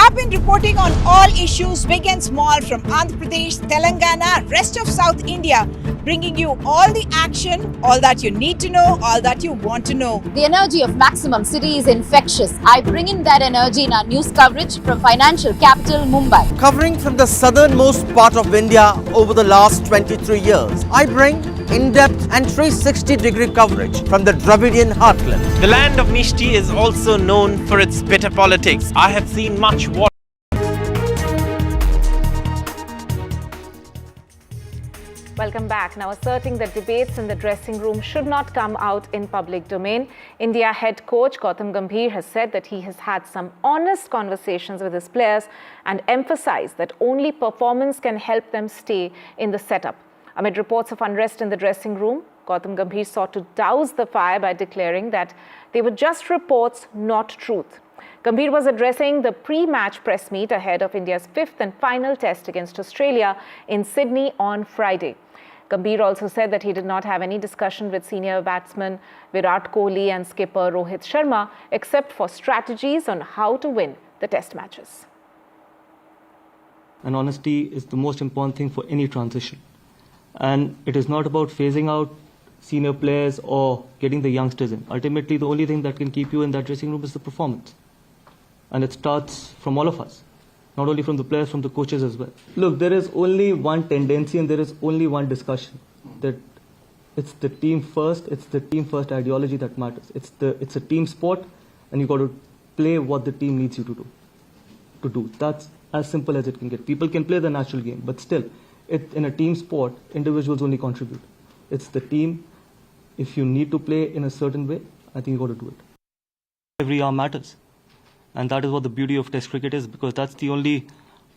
have been reporting on all issues big and small from Andhra Pradesh, Telangana, rest of South India, bringing you all the action, all that you need to know, all that you want to know. The energy of Maximum City is infectious. I bring in that energy in our news coverage from financial capital Mumbai. Covering from the southernmost part of India over the last 23 years, I bring in-depth and 360-degree coverage from the Dravidian heartland. The land of Mishti is also known for its bitter politics. I have seen much war. Welcome back. Now, asserting that debates in the dressing room should not come out in public domain, India head coach Gautam Gambhir has said that he has had some honest conversations with his players and emphasized that only performance can help them stay in the setup. Amid reports of unrest in the dressing room, Gautam Gambhir sought to douse the fire by declaring that they were just reports, not truth. Gambhir was addressing the pre-match press meet ahead of India's fifth and final test against Australia in Sydney on Friday. Gambhir also said that he did not have any discussion with senior batsman Virat Kohli and skipper Rohit Sharma except for strategies on how to win the test matches. And honesty is the most important thing for any transition. And it is not about phasing out senior players or getting the youngsters in. Ultimately, the only thing that can keep you in that dressing room is the performance. And it starts from all of us, not only from the players, from the coaches as well. Look, there is only one tendency and there is only one discussion, that it's the team first, it's the team first ideology that matters. It's a team sport and you've got to play what the team needs you to do. That's as simple as it can get. People can play the natural game, but still, in a team sport, individuals only contribute. It's the team. If you need to play in a certain way, I think you've got to do it. Every hour matters. And that is what the beauty of Test cricket is, because that's the only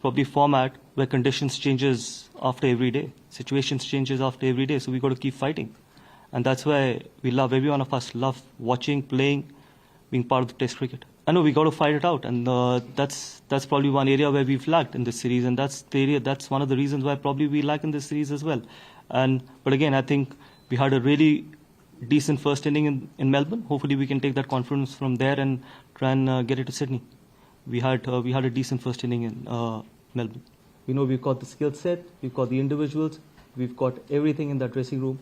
probably format where conditions changes after every day. Situations changes after every day. So we've got to keep fighting. And that's why we love, every one of us love watching, playing, being part of the Test cricket. I know we got to fight it out, and that's probably one area where we've lacked in this series, and that's one of the reasons why probably we lack in this series as well. But again, I think we had a really decent first inning in Melbourne. Hopefully, we can take that confidence from there and try and get it to Sydney. We had a decent first inning in Melbourne. We know we've got the skill set, we've got the individuals, we've got everything in that dressing room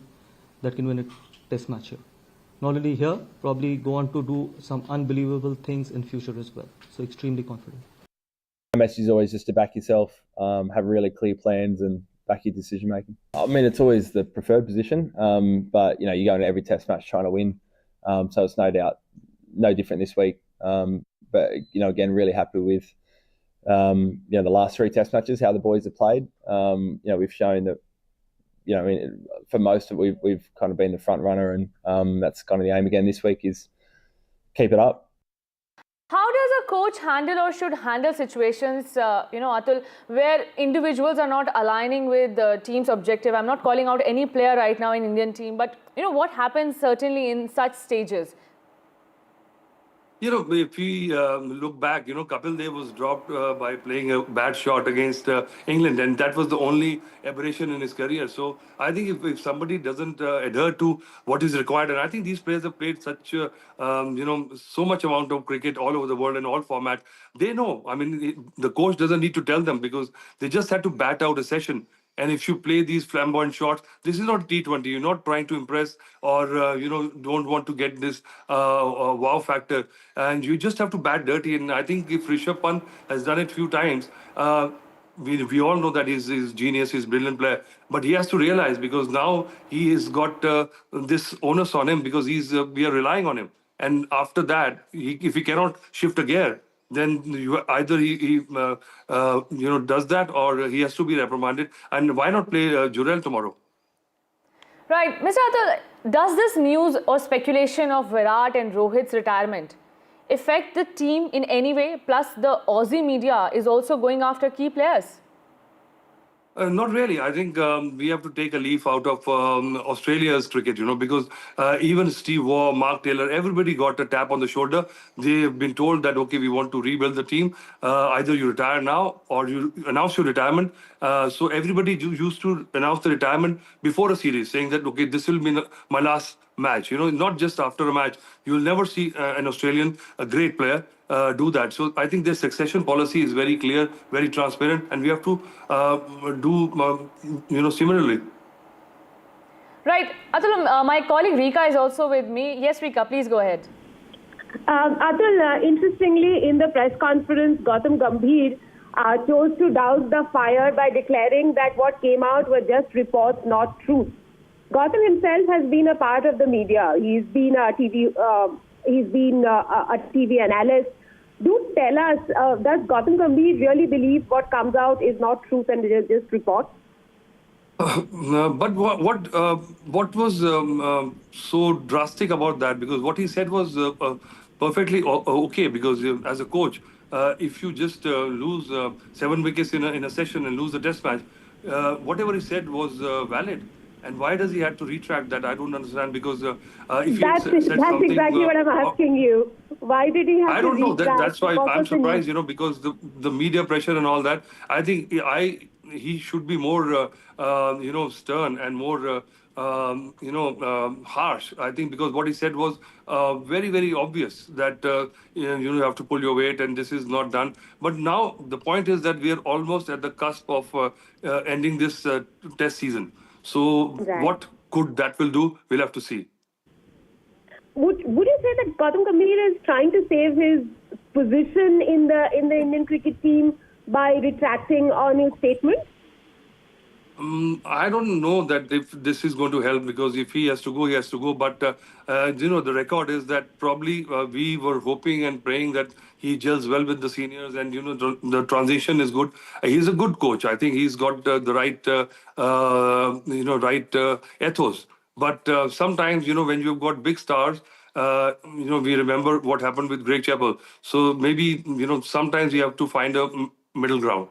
that can win a Test match here. Not only here, probably go on to do some unbelievable things in future as well. So extremely confident. My message is always just to back yourself, have really clear plans and back your decision making. I mean, it's always the preferred position, but you go into every test match trying to win. So it's no doubt no different this week. But again, really happy with the last three test matches, how the boys have played. We've shown that for most of it, we've kind of been the front runner, and that's kind of the aim again this week is keep it up. How does a coach handle or should handle situations, Atul, where individuals are not aligning with the team's objective? I'm not calling out any player right now in Indian team, but what happens certainly in such stages? If we look back, Kapil Dev was dropped by playing a bad shot against England, and that was the only aberration in his career. So I think if somebody doesn't adhere to what is required, and I think these players have played such, so much amount of cricket all over the world in all formats, they know. I mean, the coach doesn't need to tell them because they just had to bat out a session. And if you play these flamboyant shots, this is not T20. You're not trying to impress or, don't want to get this wow factor. And you just have to bat dirty. And I think if Rishabh Pant has done it a few times, we all know that he's genius, he's a brilliant player. But he has to realize, because now he has got this onus on him because we are relying on him. And after that, if he cannot shift a gear, then either he does that or he has to be reprimanded. And why not play Jurel tomorrow? Right. Mr. Atul, does this news or speculation of Virat and Rohit's retirement affect the team in any way? Plus, the Aussie media is also going after key players. Not really. I think we have to take a leaf out of Australia's cricket, because even Steve Waugh, Mark Taylor, everybody got a tap on the shoulder. They've been told that, okay, we want to rebuild the team. Either you retire now or you announce your retirement. So everybody used to announce the retirement before a series, saying that, okay, this will be my last match. Not just after a match. You will never see an Australian, a great player, do that. So I think their succession policy is very clear, very transparent, and we have to do similarly. Right. Atul, my colleague Rika is also with me. Yes, Rika, please go ahead. Atul, interestingly, in the press conference, Gautam Gambhir chose to douse the fire by declaring that what came out were just reports, not truth. Gautam himself has been a part of the media. He's been a TV analyst. Do tell us, does Gautam Gambhir really believe what comes out is not truth and it is just reports? But what was so drastic about that? Because what he said was perfectly okay. Because as a coach, if you just lose 7 wickets in a session and lose the test match, whatever he said was valid. And why does he have to retract that? I don't understand. Because if he that's said something, exactly what I'm asking you. Why did he have to retract? I don't know. That's why I'm surprised. Because the media pressure and all that. I think he should be more stern and more harsh. I think because what he said was very, very obvious that you have to pull your weight and this is not done. But now the point is that we are almost at the cusp of ending this test season. So what could that will do? We'll have to see. Would you say that Gautam Gambhir is trying to save his position in the Indian cricket team by retracting on his statement? I don't know that if this is going to help, because if he has to go, he has to go. But, the record is that probably we were hoping and praying that he gels well with the seniors and, the transition is good. He's a good coach. I think he's got the right, ethos. But sometimes, when you've got big stars, we remember what happened with Greg Chappell. So maybe, sometimes you have to find a middle ground.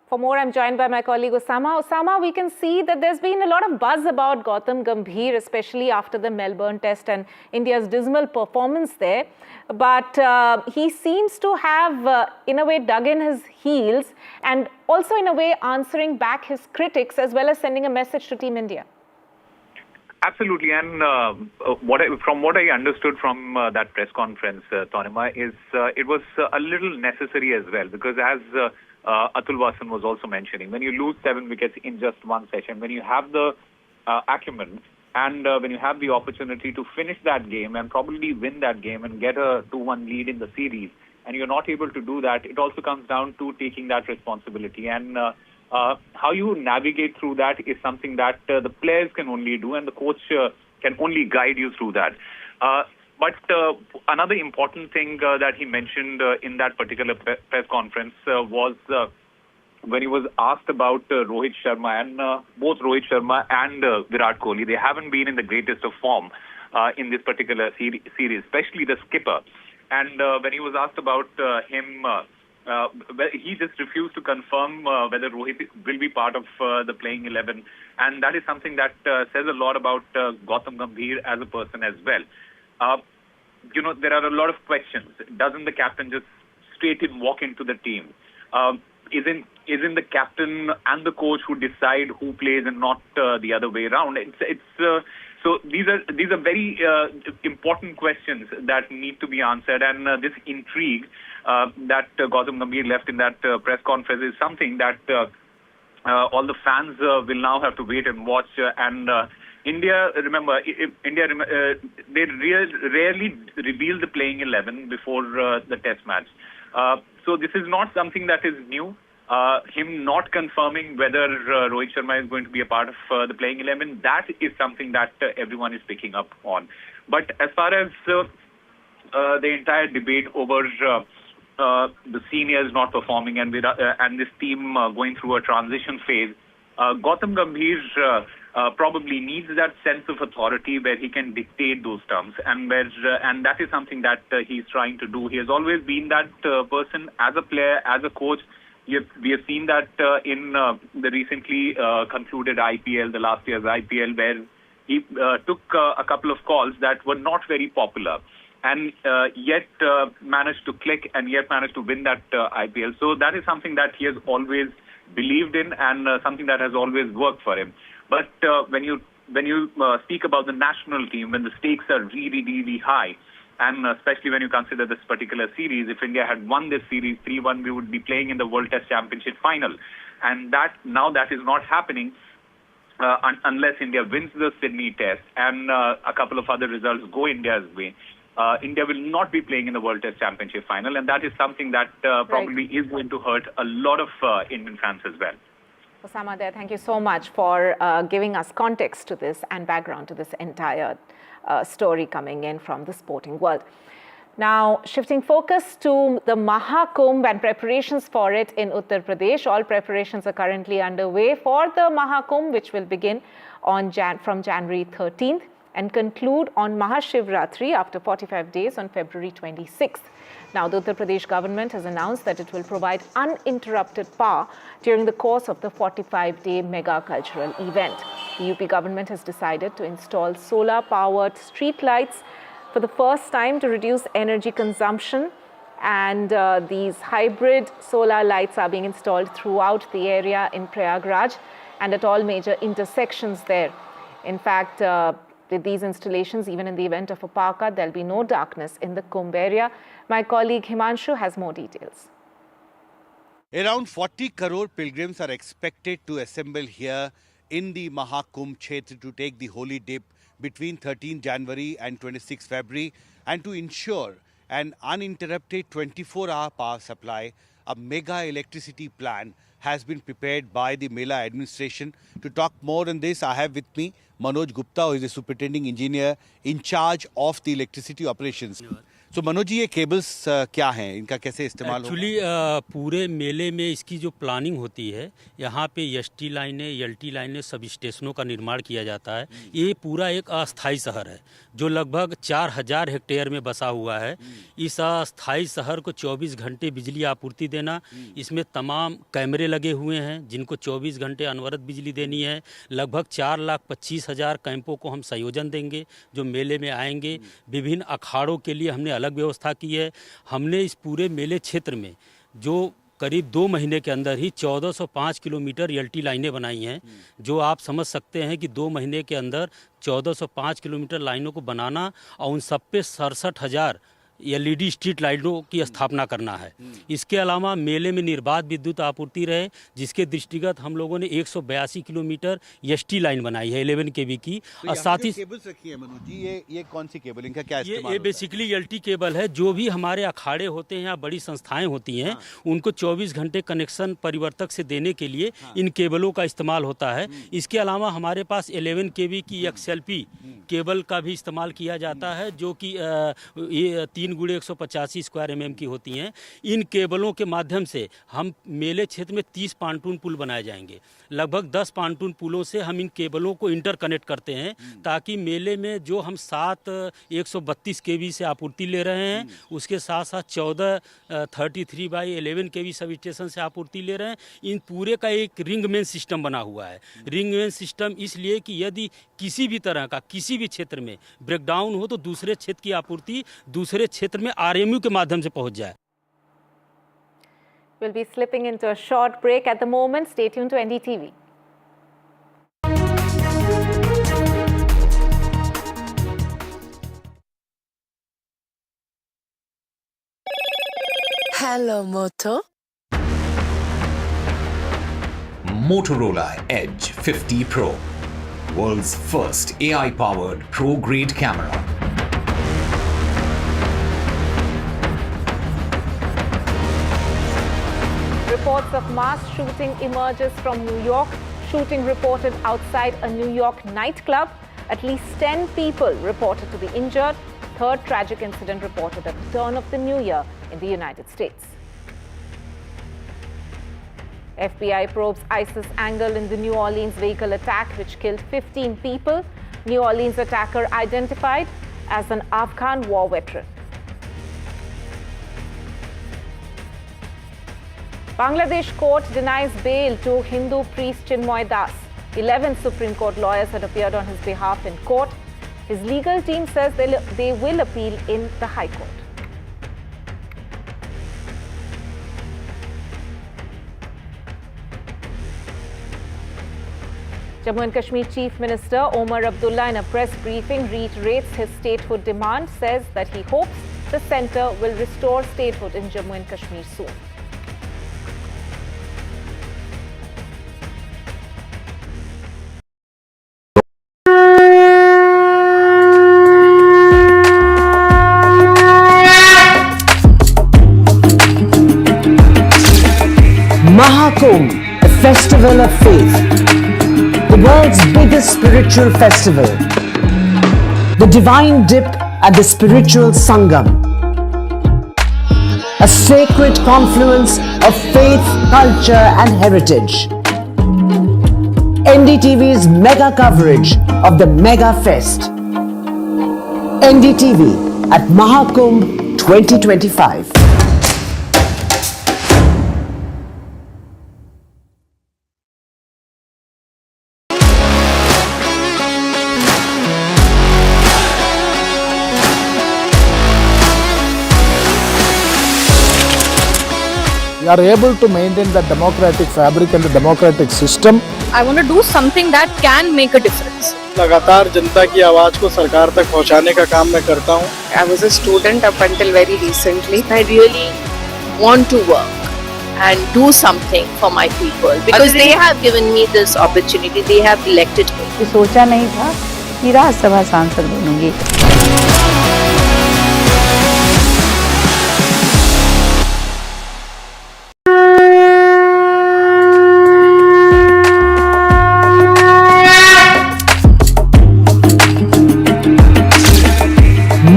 For more, I'm joined by my colleague Osama. Osama, we can see that there's been a lot of buzz about Gautam Gambhir, especially after the Melbourne test and India's dismal performance there. But he seems to have, in a way, dug in his heels and also, in a way, answering back his critics as well as sending a message to Team India. Absolutely. And from what I understood from that press conference, Tanima, is it was a little necessary as well, because as Atul Vasan was also mentioning, when you lose 7 wickets in just one session, when you have the acumen and when you have the opportunity to finish that game and probably win that game and get a 2-1 lead in the series, and you're not able to do that, it also comes down to taking that responsibility. And how you navigate through that is something that the players can only do, and the coach can only guide you through that. But another important thing that he mentioned in that particular press conference was when he was asked about Rohit Sharma, and both Rohit Sharma and Virat Kohli, they haven't been in the greatest of form in this particular series, especially the skipper. And when he was asked about him, he just refused to confirm whether Rohit will be part of the playing 11. And that is something that says a lot about Gautam Gambhir as a person as well. There are a lot of questions. Doesn't the captain just straight in walk into the team? Isn't the captain and the coach who decide who plays and not the other way around? So these are very important questions that need to be answered, and this intrigue that Gautam Gambhir left in that press conference is something that all the fans will now have to wait and watch. And India, remember, they rarely reveal the playing 11 before the test match. So this is not something that is new. Him not confirming whether Rohit Sharma is going to be a part of the playing 11, that is something that everyone is picking up on. But as far as the entire debate over the seniors not performing and this team going through a transition phase, Gautam Gambhir probably needs that sense of authority where he can dictate those terms, and that is something that he's trying to do. He has always been that person as a player, as a coach. We have seen that in the recently concluded IPL, the last year's IPL, where he took a couple of calls that were not very popular, and yet managed to click and yet managed to win that IPL. So that is something that he has always believed in, and something that has always worked for him. But when you when you speak about the national team, when the stakes are really, really high, and especially when you consider this particular series, if India had won this series 3-1, we would be playing in the World Test Championship final. And that is not happening unless India wins the Sydney Test and a couple of other results go India's way. India will not be playing in the World Test Championship final, and that is something that probably is going to hurt a lot of Indian fans as well. Osama there, thank you so much for giving us context to this and background to this entire story coming in from the sporting world. Now, shifting focus to the Mahakumbh and preparations for it in Uttar Pradesh. All preparations are currently underway for the Mahakumbh, which will begin on from January 13th and conclude on Mahashivratri after 45 days on February 26th. Now, the Uttar Pradesh government has announced that it will provide uninterrupted power during the course of the 45-day mega cultural event. The UP government has decided to install solar-powered street lights for the first time to reduce energy consumption, and these hybrid solar lights are being installed throughout the area in Prayagraj and at all major intersections there. In fact, with these installations, even in the event of a Paka, there'll be no darkness in the Kumbh area. My colleague Himanshu has more details. Around 40 crore pilgrims are expected to assemble here in the Mahakumbh Kshetra to take the holy dip between 13 January and 26 February, and to ensure an uninterrupted 24-hour power supply. A mega electricity plan has been prepared by the Mela administration. To talk more on this, I have with me Manoj Gupta, who is the superintending engineer in charge of the electricity operations. So Manoj ji, ये cables क्या हैं, इनका कैसे इस्तेमाल होगा? Actually पूरे मेले में इसकी जो प्लानिंग होती है, यहाँ पे एसटी लाइनें, एलटी लाइनें, सब स्टेशनों का निर्माण किया जाता है। ये पूरा एक अस्थाई शहर है जो लगभग 4000 हेक्टेयर में बसा हुआ है। इस अस्थाई शहर को 24 घंटे बिजली आपूर्ति देना, इसमें तमाम कैमरे लगे हुए हैं जिनको 24 घंटे अनवरत बिजली देनी है। लगभग 4,25,000 कैंपों को हम संयोजन देंगे जो मेले में आएंगे। विभिन्न अखाड़ों के लिए हमने अलग व्यवस्था की है। हमने इस पूरे मेले क्षेत्र में जो करीब 2 महीने के अंदर ही 1405 किलोमीटर एलटी लाइनें बनाई हैं, जो आप समझ सकते हैं कि 2 महीने के अंदर 1405 किलोमीटर लाइनों को बनाना और उन सब पे 67,000 एलईडी स्ट्रीट लाइटों की स्थापना करना है। इसके अलावा मेले में निर्बाध विद्युत आपूर्ति रहे, जिसके दृष्टिगत हम लोगों ने 182 किलोमीटर एसटी लाइन बनाई है 11 केवी की। तो और साथ ही केबल्स रखी है मनोज जी, ये कौन सी केबल, इनका क्या इस्तेमाल? ये बेसिकली एलटी केबल है। जो भी हमारे अखाड़े होते हैं या बड़ी संस्थाएं होती हैं, उनको 24 घंटे कनेक्शन परिवर्तक से देने के लिए इन केबलों का इस्तेमाल होता है। इसके अलावा हमारे पास 11 केवी की XLP केबल का भी इस्तेमाल किया जाता है, जो कि 3x185 स्क्वायर mm की होती हैं। इन केबलों के माध्यम से हम मेले क्षेत्र में 30 पांटून पुल बनाए जाएंगे। लगभग 10 पांटून पुलों से हम इन केबलों को इंटरकनेक्ट करते हैं, ताकि मेले में जो हम 7 132 केवी से आपूर्ति ले रहे हैं, उसके साथ साथ 14 33/11 केवी सब स्टेशन से आपूर्ति ले रहे हैं। इन पूरे का एक रिंग मेन सिस्टम बना हुआ है। रिंग मेन सिस्टम इसलिए कि यदि किसी भी तरह का किसी भी क्षेत्र में ब्रेकडाउन हो तो दूसरे क्षेत्र की आपूर्ति दूसरे क्षेत्र में RMU के माध्यम से पहुंच जाए। We'll be slipping into a short break at the moment. Stay tuned to NDTV. Hello, Moto. Motorola Edge 50 Pro, world's first AI-powered pro-grade camera. Reports of mass shooting emerges from New York. Shooting reported outside a New York nightclub. At least 10 people reported to be injured. Third tragic incident reported at the turn of the new year in the United States. FBI probes ISIS angle in the New Orleans vehicle attack, which killed 15 people. New Orleans attacker identified as an Afghan war veteran. Bangladesh court denies bail to Hindu priest Chinmoy Das. 11 Supreme Court lawyers had appeared on his behalf in court. His legal team says they will appeal in the High Court. Jammu and Kashmir Chief Minister Omar Abdullah in a press briefing reiterates his statehood demand, says that he hopes the centre will restore statehood in Jammu and Kashmir soon. Mahakumbh, a festival of faith, the world's biggest spiritual festival, the divine dip at the spiritual Sangam, a sacred confluence of faith, culture and heritage. NDTV's mega coverage of the Mega Fest. NDTV at Mahakumbh 2025. We are able to maintain the democratic fabric and the democratic system. I want to do something that can make a difference. लगातार जनता की आवाज को सरकार तक पहुंचाने का काम मैं करता हूं. I was a student up until very recently. I really want to work and do something for my people because they have given me this opportunity. They have elected me. सोचा नहीं था कि राज्यसभा सांसद बनूंगी.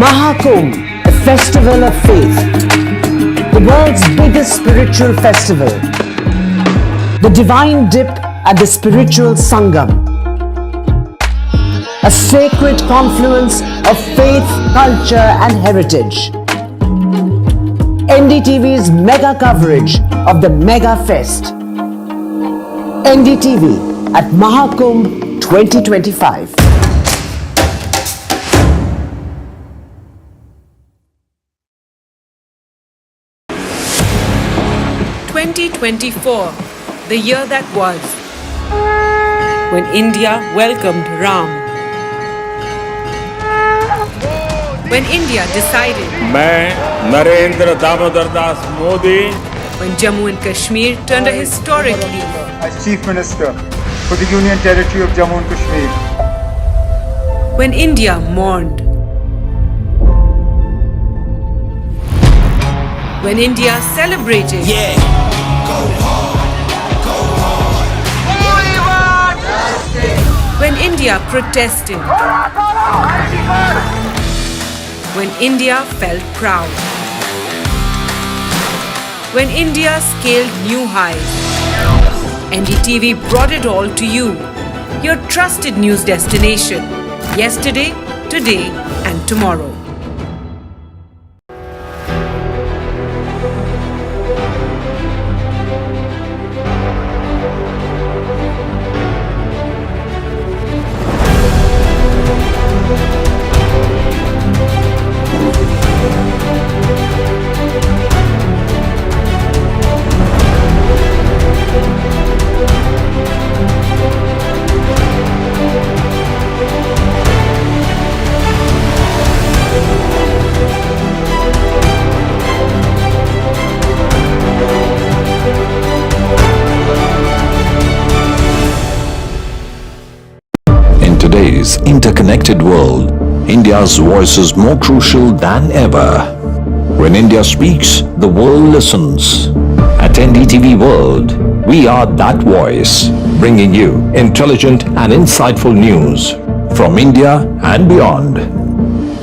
Mahakumbh, a festival of faith, the world's biggest spiritual festival, the divine dip at the spiritual Sangam, a sacred confluence of faith, culture and heritage. NDTV's mega coverage of the Mega Fest. NDTV at Mahakumbh 2025. 2024, the year that was, when India welcomed Ram. When India decided, मैं Narendra Damodar Das Modi, when Jammu and Kashmir turned a historic leaf. As Chief Minister for the Union Territory of Jammu and Kashmir. When India mourned. When India celebrated. When India protested. When India felt proud. When India scaled new heights. NDTV brought it all to you. Your trusted news destination. Yesterday, today and tomorrow. today's interconnected world, India's voice is more crucial than ever. When India speaks, the world listens. At NDTV World, we are that voice, bringing you intelligent and insightful news from India and beyond.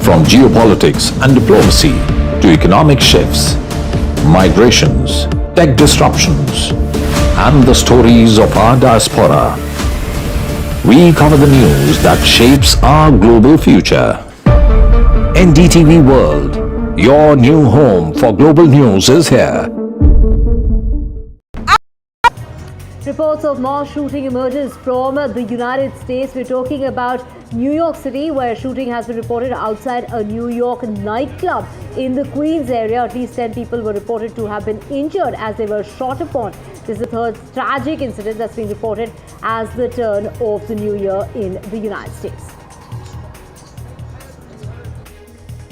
From geopolitics and diplomacy to economic shifts, migrations, tech disruptions, and the stories of our diaspora. We cover the news that shapes our global future. NDTV World, your new home for global news is here. Reports of mass shooting emerges from the United States. We're talking about New York City, where a shooting has been reported outside a New York nightclub in the Queens area. At least 10 people were reported to have been injured as they were shot upon. This is the third tragic incident that's been reported as the turn of the new year in the United States.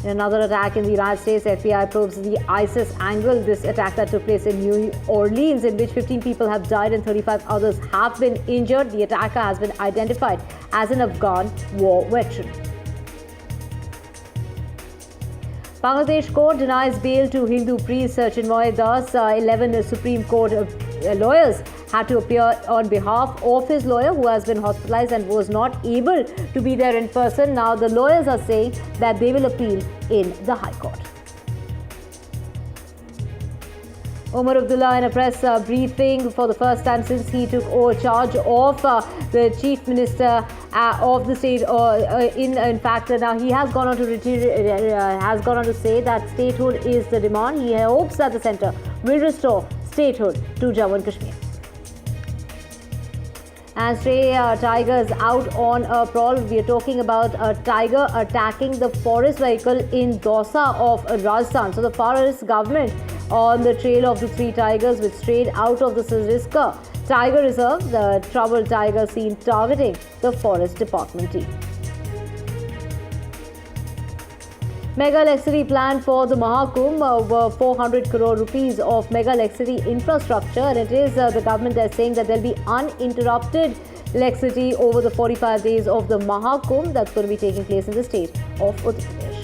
In another attack in the United States, FBI probes the ISIS angle. This attack that took place in New Orleans, in which 15 people have died and 35 others have been injured. The attacker has been identified as an Afghan war veteran. Bangladesh court denies bail to Hindu priest Chinmoy Das. 11 Supreme Court lawyers had to appear on behalf of his lawyer, who has been hospitalized and was not able to be there in person. Now the lawyers are saying that they will appeal in the High Court. Omar Abdullah in a press briefing for the first time since he took charge of the Chief Minister of the state. In fact, now he has gone on to say that statehood is the demand. He hopes that the centre will restore statehood to Jammu and Kashmir. And stray tigers out on a prowl. We are talking about a tiger attacking the forest vehicle in Dausa of Rajasthan. So the forest government on the trail of the three tigers which strayed out of the Sariska Tiger Reserve. The troubled tiger seen targeting the forest department team. Mega Luxury plan for the Mahakumbh, over 400 crore rupees of Mega Luxury infrastructure, and it is the government that's saying that there will be uninterrupted electricity over the 45 days of the Mahakumbh that's going to be taking place in the state of Uttar Pradesh.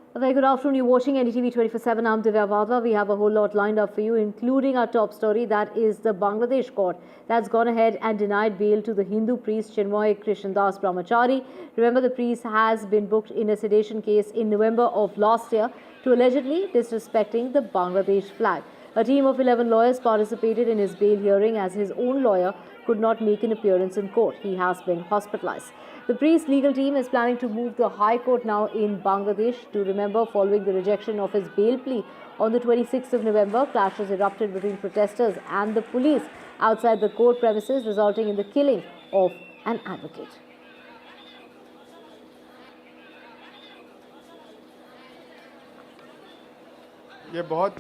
A very good afternoon. You're watching NDTV 24/7. I'm Divya Vadva. We have a whole lot lined up for you, including our top story. That is the Bangladesh court that's gone ahead and denied bail to the Hindu priest Chinmoy Krishndas Brahmachari. Remember, the priest has been booked in a sedition case in November of last year to allegedly disrespecting the Bangladesh flag. A team of 11 lawyers participated in his bail hearing as his own lawyer could not make an appearance in court. He has been hospitalized. The priest's legal team is planning to move to High Court now in Bangladesh. To remember, following the rejection of his bail plea on the 26th of November, clashes erupted between protesters and the police outside the court premises, resulting in the killing of an advocate. ये बहुत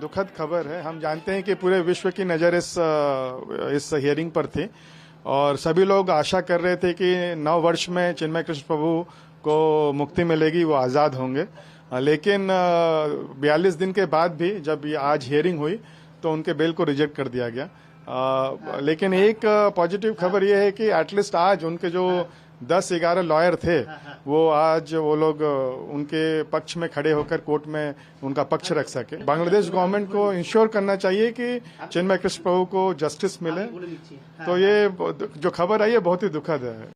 दुखद खबर है। हम जानते हैं कि पूरे विश्व की नज़र इस हियरिंग पर थी और सभी लोग आशा कर रहे थे कि 9 वर्ष में चिन्मय कृष्ण प्रभु को मुक्ति मिलेगी, वो आज़ाद होंगे। लेकिन 42 दिन के बाद भी जब ये आज हियरिंग हुई तो उनके बेल को रिजेक्ट कर दिया गया। लेकिन एक पॉजिटिव खबर ये है कि एटलीस्ट आज उनके जो 10-11 लॉयर थे वो लोग उनके पक्ष में खड़े होकर कोर्ट में उनका पक्ष रख सके। बांग्लादेश गवर्नमेंट को इंश्योर करना चाहिए कि चिन्मय कृष्ण प्रभु को जस्टिस मिले। तो ये जो खबर आई है बहुत ही दुखद है।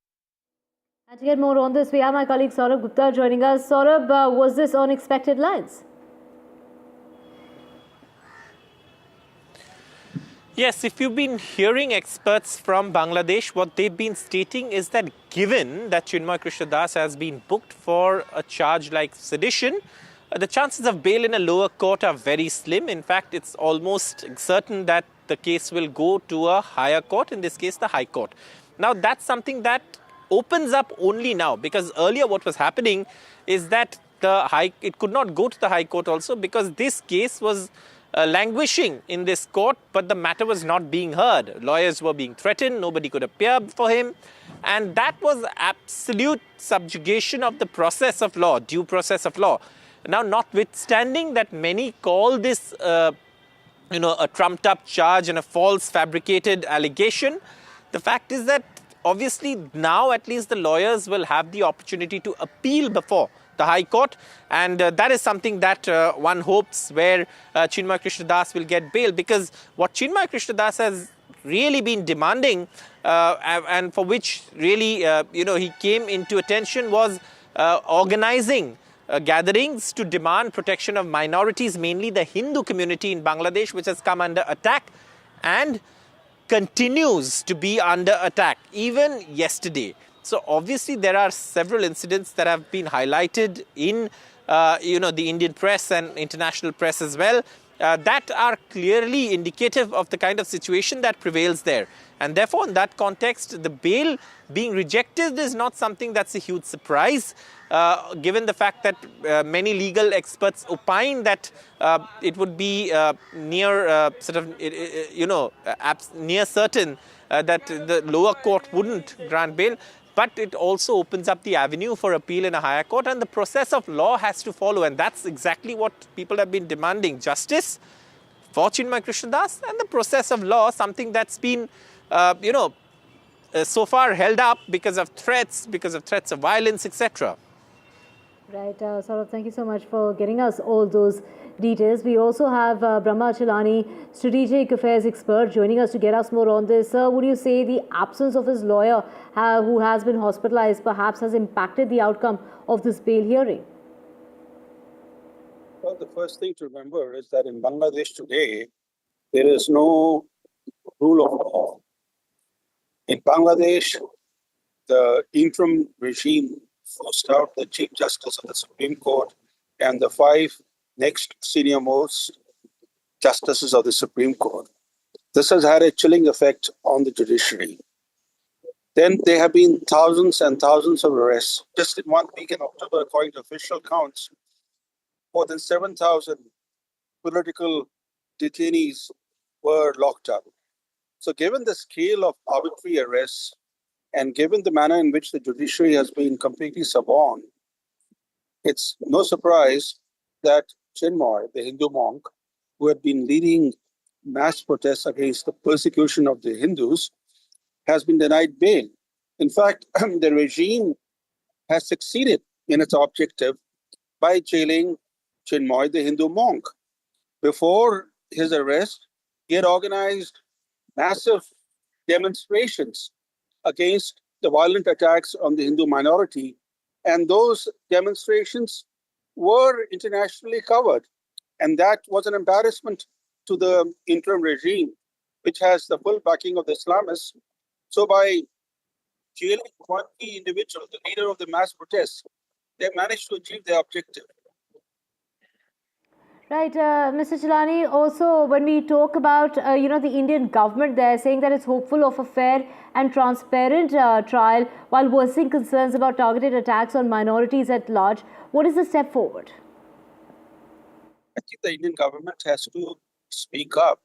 And to get more on this, we have my colleague Saurabh Gupta joining us. Saurabh, was this on expected lines? Yes, if you've been hearing experts from Bangladesh, what they've been stating is that given that Chinmoy Krishnadas has been booked for a charge like sedition, the chances of bail in a lower court are very slim. In fact, it's almost certain that the case will go to a higher court, in this case, the High Court. Now, that's something that opens up only now, because earlier what was happening is that it could not go to the High Court also because this case was languishing in this court, but the matter was not being heard. Lawyers were being threatened, nobody could appear for him, and that was absolute subjugation of the process of law, due process of law. Now, notwithstanding that many call this a trumped up charge and a false fabricated allegation, the fact is that obviously now at least the lawyers will have the opportunity to appeal before the High Court, and that is something that one hopes where Chinmoy Krishnadas will get bail, because what Chinmoy Krishnadas has really been demanding and for which really he came into attention was organizing gatherings to demand protection of minorities, mainly the Hindu community in Bangladesh, which has come under attack and continues to be under attack. Even yesterday, So obviously there are several incidents that have been highlighted in the Indian press and international press as well, that are clearly indicative of the kind of situation that prevails there. And therefore, in that context, the bail being rejected is not something that's a huge surprise, given the fact that many legal experts opine that it would be near near certain that the lower court wouldn't grant bail. But it also opens up the avenue for appeal in a higher court, and the process of law has to follow. And that's exactly what people have been demanding: justice for Chinmay Krishna Das, and the process of law, something that's been, so far held up because of threats of violence, etc. Right, Saurabh, thank you so much for getting us all those details. We also have Brahma Chelani, strategic affairs expert, joining us to get us more on this. Sir, would you say the absence of his lawyer who has been hospitalized perhaps has impacted the outcome of this bail hearing? Well, the first thing to remember is that in Bangladesh today, there is no rule of law. In Bangladesh, the interim regime forced out the Chief Justice of the Supreme Court and the 5 next senior most justices of the Supreme Court. This has had a chilling effect on the judiciary. Then there have been thousands and thousands of arrests. Just in 1 week in October, according to official counts, more than 7,000 political detainees were locked up. So given the scale of arbitrary arrests and given the manner in which the judiciary has been completely suborned, it's no surprise that Chinmay, the Hindu monk, who had been leading mass protests against the persecution of the Hindus, has been denied bail. In fact, the regime has succeeded in its objective by jailing Chinmay, the Hindu monk. Before his arrest, he had organized massive demonstrations against the violent attacks on the Hindu minority, and those demonstrations were internationally covered. And that was an embarrassment to the interim regime, which has the full backing of the Islamists. So by jailing one key individual, the leader of the mass protests, they managed to achieve their objective. Right, Mr. Chelani, also when we talk about, the Indian government, they're saying that it's hopeful of a fair and transparent trial while voicing concerns about targeted attacks on minorities at large. What is the step forward? I think the Indian government has to speak up.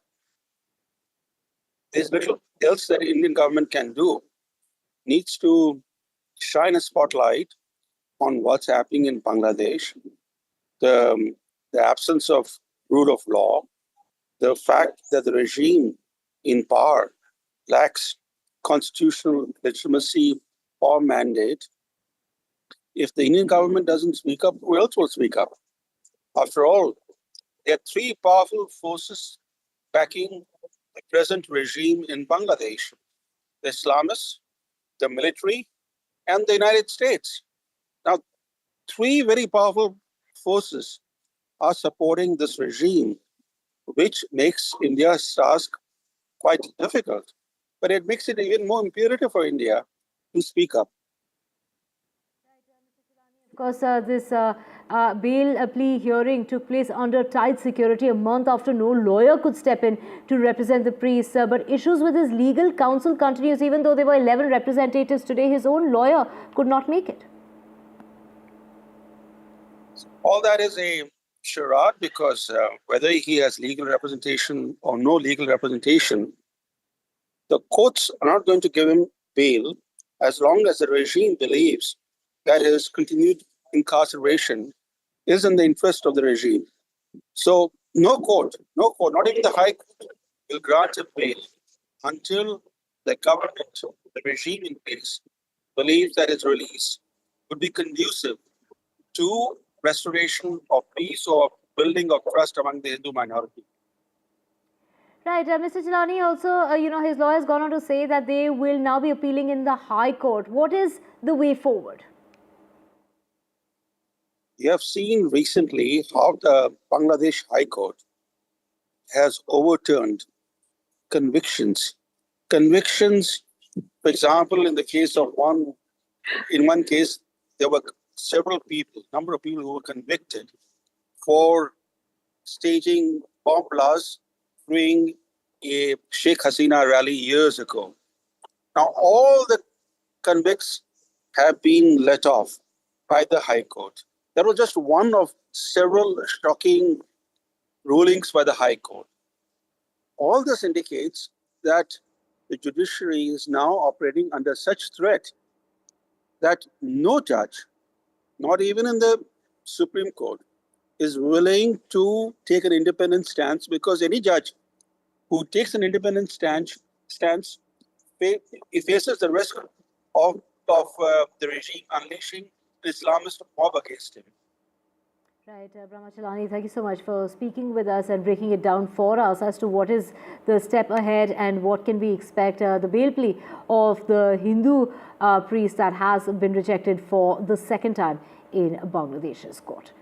There's little else that the Indian government can do. Needs to shine a spotlight on what's happening in Bangladesh, the absence of rule of law, the fact that the regime in power lacks constitutional legitimacy or mandate. If the Indian government doesn't speak up, who else will speak up? After all, there are 3 powerful forces backing the present regime in Bangladesh: the Islamists, the military, and the United States. Now, 3 very powerful forces are supporting this regime, which makes India's task quite difficult. But it makes it even more imperative for India to speak up. Of course, this bail plea hearing took place under tight security a month after no lawyer could step in to represent the priest. But issues with his legal counsel continues. Even though there were 11 representatives today, his own lawyer could not make it. All that is a charade, because whether he has legal representation or no legal representation, the courts are not going to give him bail as long as the regime believes that his continued incarceration is in the interest of the regime. So no court, not even the High Court, will grant him bail until the government, the regime in place, believes that his release would be conducive to restoration of peace or building of trust among the Hindu minority. Right, Mr. Chelani, also, his lawyer has gone on to say that they will now be appealing in the High Court. What is the way forward? You have seen recently how the Bangladesh High Court has overturned convictions. Convictions, for example, in the case of one In one case, there were number of people who were convicted for staging bomb blasts during a Sheikh Hasina rally years ago. Now, all the convicts have been let off by the High Court. That was just one of several shocking rulings by the High Court. All this indicates that the judiciary is now operating under such threat that no judge, not even in the Supreme Court, is willing to take an independent stance, because any judge who takes an independent stance he faces the risk of the regime unleashing an Islamist mob against him. Right, Brahmachalani, thank you so much for speaking with us and breaking it down for us as to what is the step ahead and what can we expect. The bail plea of the Hindu priest that has been rejected for the second time in Bangladesh's court.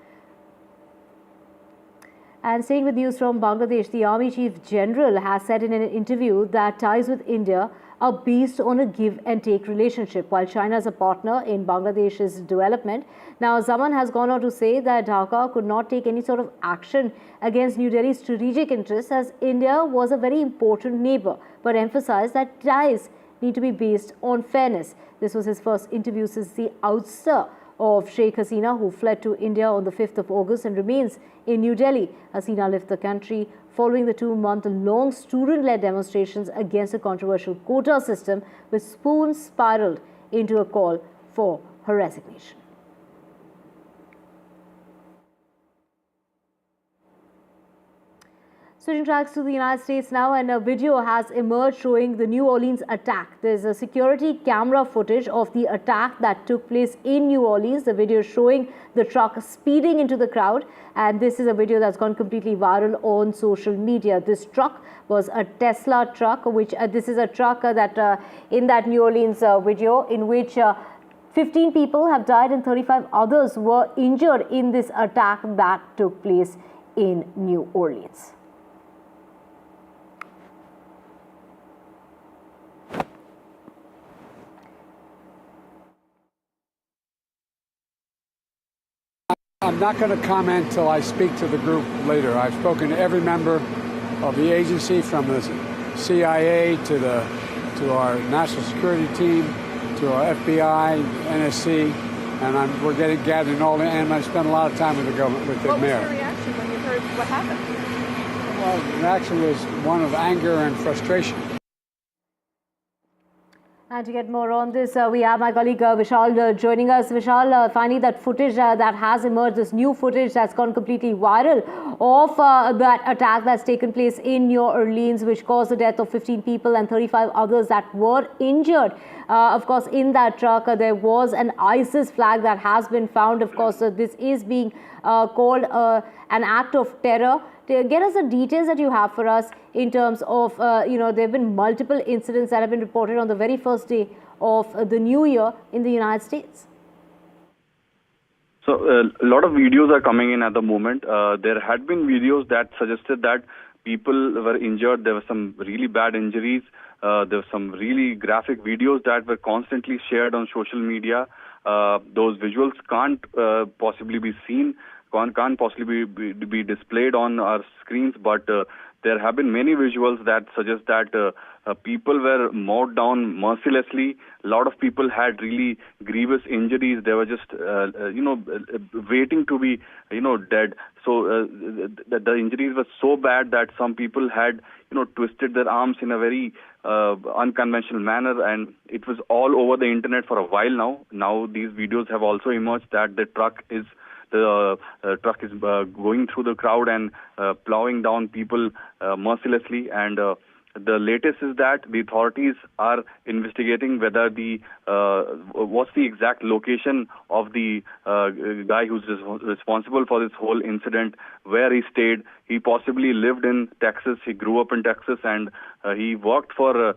And staying with news from Bangladesh, the Army Chief General has said in an interview that ties with India are based on a give and take relationship, while China is a partner in Bangladesh's development. Now, Zaman has gone on to say that Dhaka could not take any sort of action against New Delhi's strategic interests, as India was a very important neighbor, but emphasized that ties need to be based on fairness. This was his first interview since the ouster of Sheikh Hasina, who fled to India on the 5th of August and remains in New Delhi. Hasina left the country following the 2-month-long student-led demonstrations against a controversial quota system, which soon spiraled into a call for her resignation. Switching tracks to the United States now, and a video has emerged showing the New Orleans attack. There's a security camera footage of the attack that took place in New Orleans. The video showing the truck speeding into the crowd, and this is a video that's gone completely viral on social media. This truck was a Tesla truck, which this is a truck that in that New Orleans video, in which 15 people have died and 35 others were injured in this attack that took place in New Orleans. I'm not going to comment till I speak to the group later. I've spoken to every member of the agency, from the CIA to our national security team, to our FBI, NSC, and we're gathering all the, and I spent a lot of time with the government, with the mayor. What was your reaction when you heard what happened? Well, the reaction was one of anger and frustration. And to get more on this, we have my colleague Vishal joining us. Vishal, finally that footage that has emerged, this new footage that's gone completely viral of that attack that's taken place in New Orleans, which caused the death of 15 people and 35 others that were injured. Of course, in that truck, there was an ISIS flag that has been found. Of course, this is being called an act of terror. Get us the details that you have for us in terms of, there have been multiple incidents that have been reported on the very first day of the new year in the United States. So a lot of videos are coming in at the moment. There had been videos that suggested that people were injured. There were some really bad injuries. There were some really graphic videos that were constantly shared on social media. Those visuals can't possibly be seen, can't possibly be displayed on our screens, but there have been many visuals that suggest that people were mowed down mercilessly. A lot of people had really grievous injuries. They were just, waiting to be, dead. So the injuries were so bad that some people had, twisted their arms in a very unconventional manner, and it was all over the internet for a while now. Now these videos have also emerged that the truck is going through the crowd and plowing down people mercilessly. And the latest is that the authorities are investigating whether what's the exact location of the guy who's responsible for this whole incident, where he stayed. He possibly lived in Texas. He grew up in Texas, and he worked for an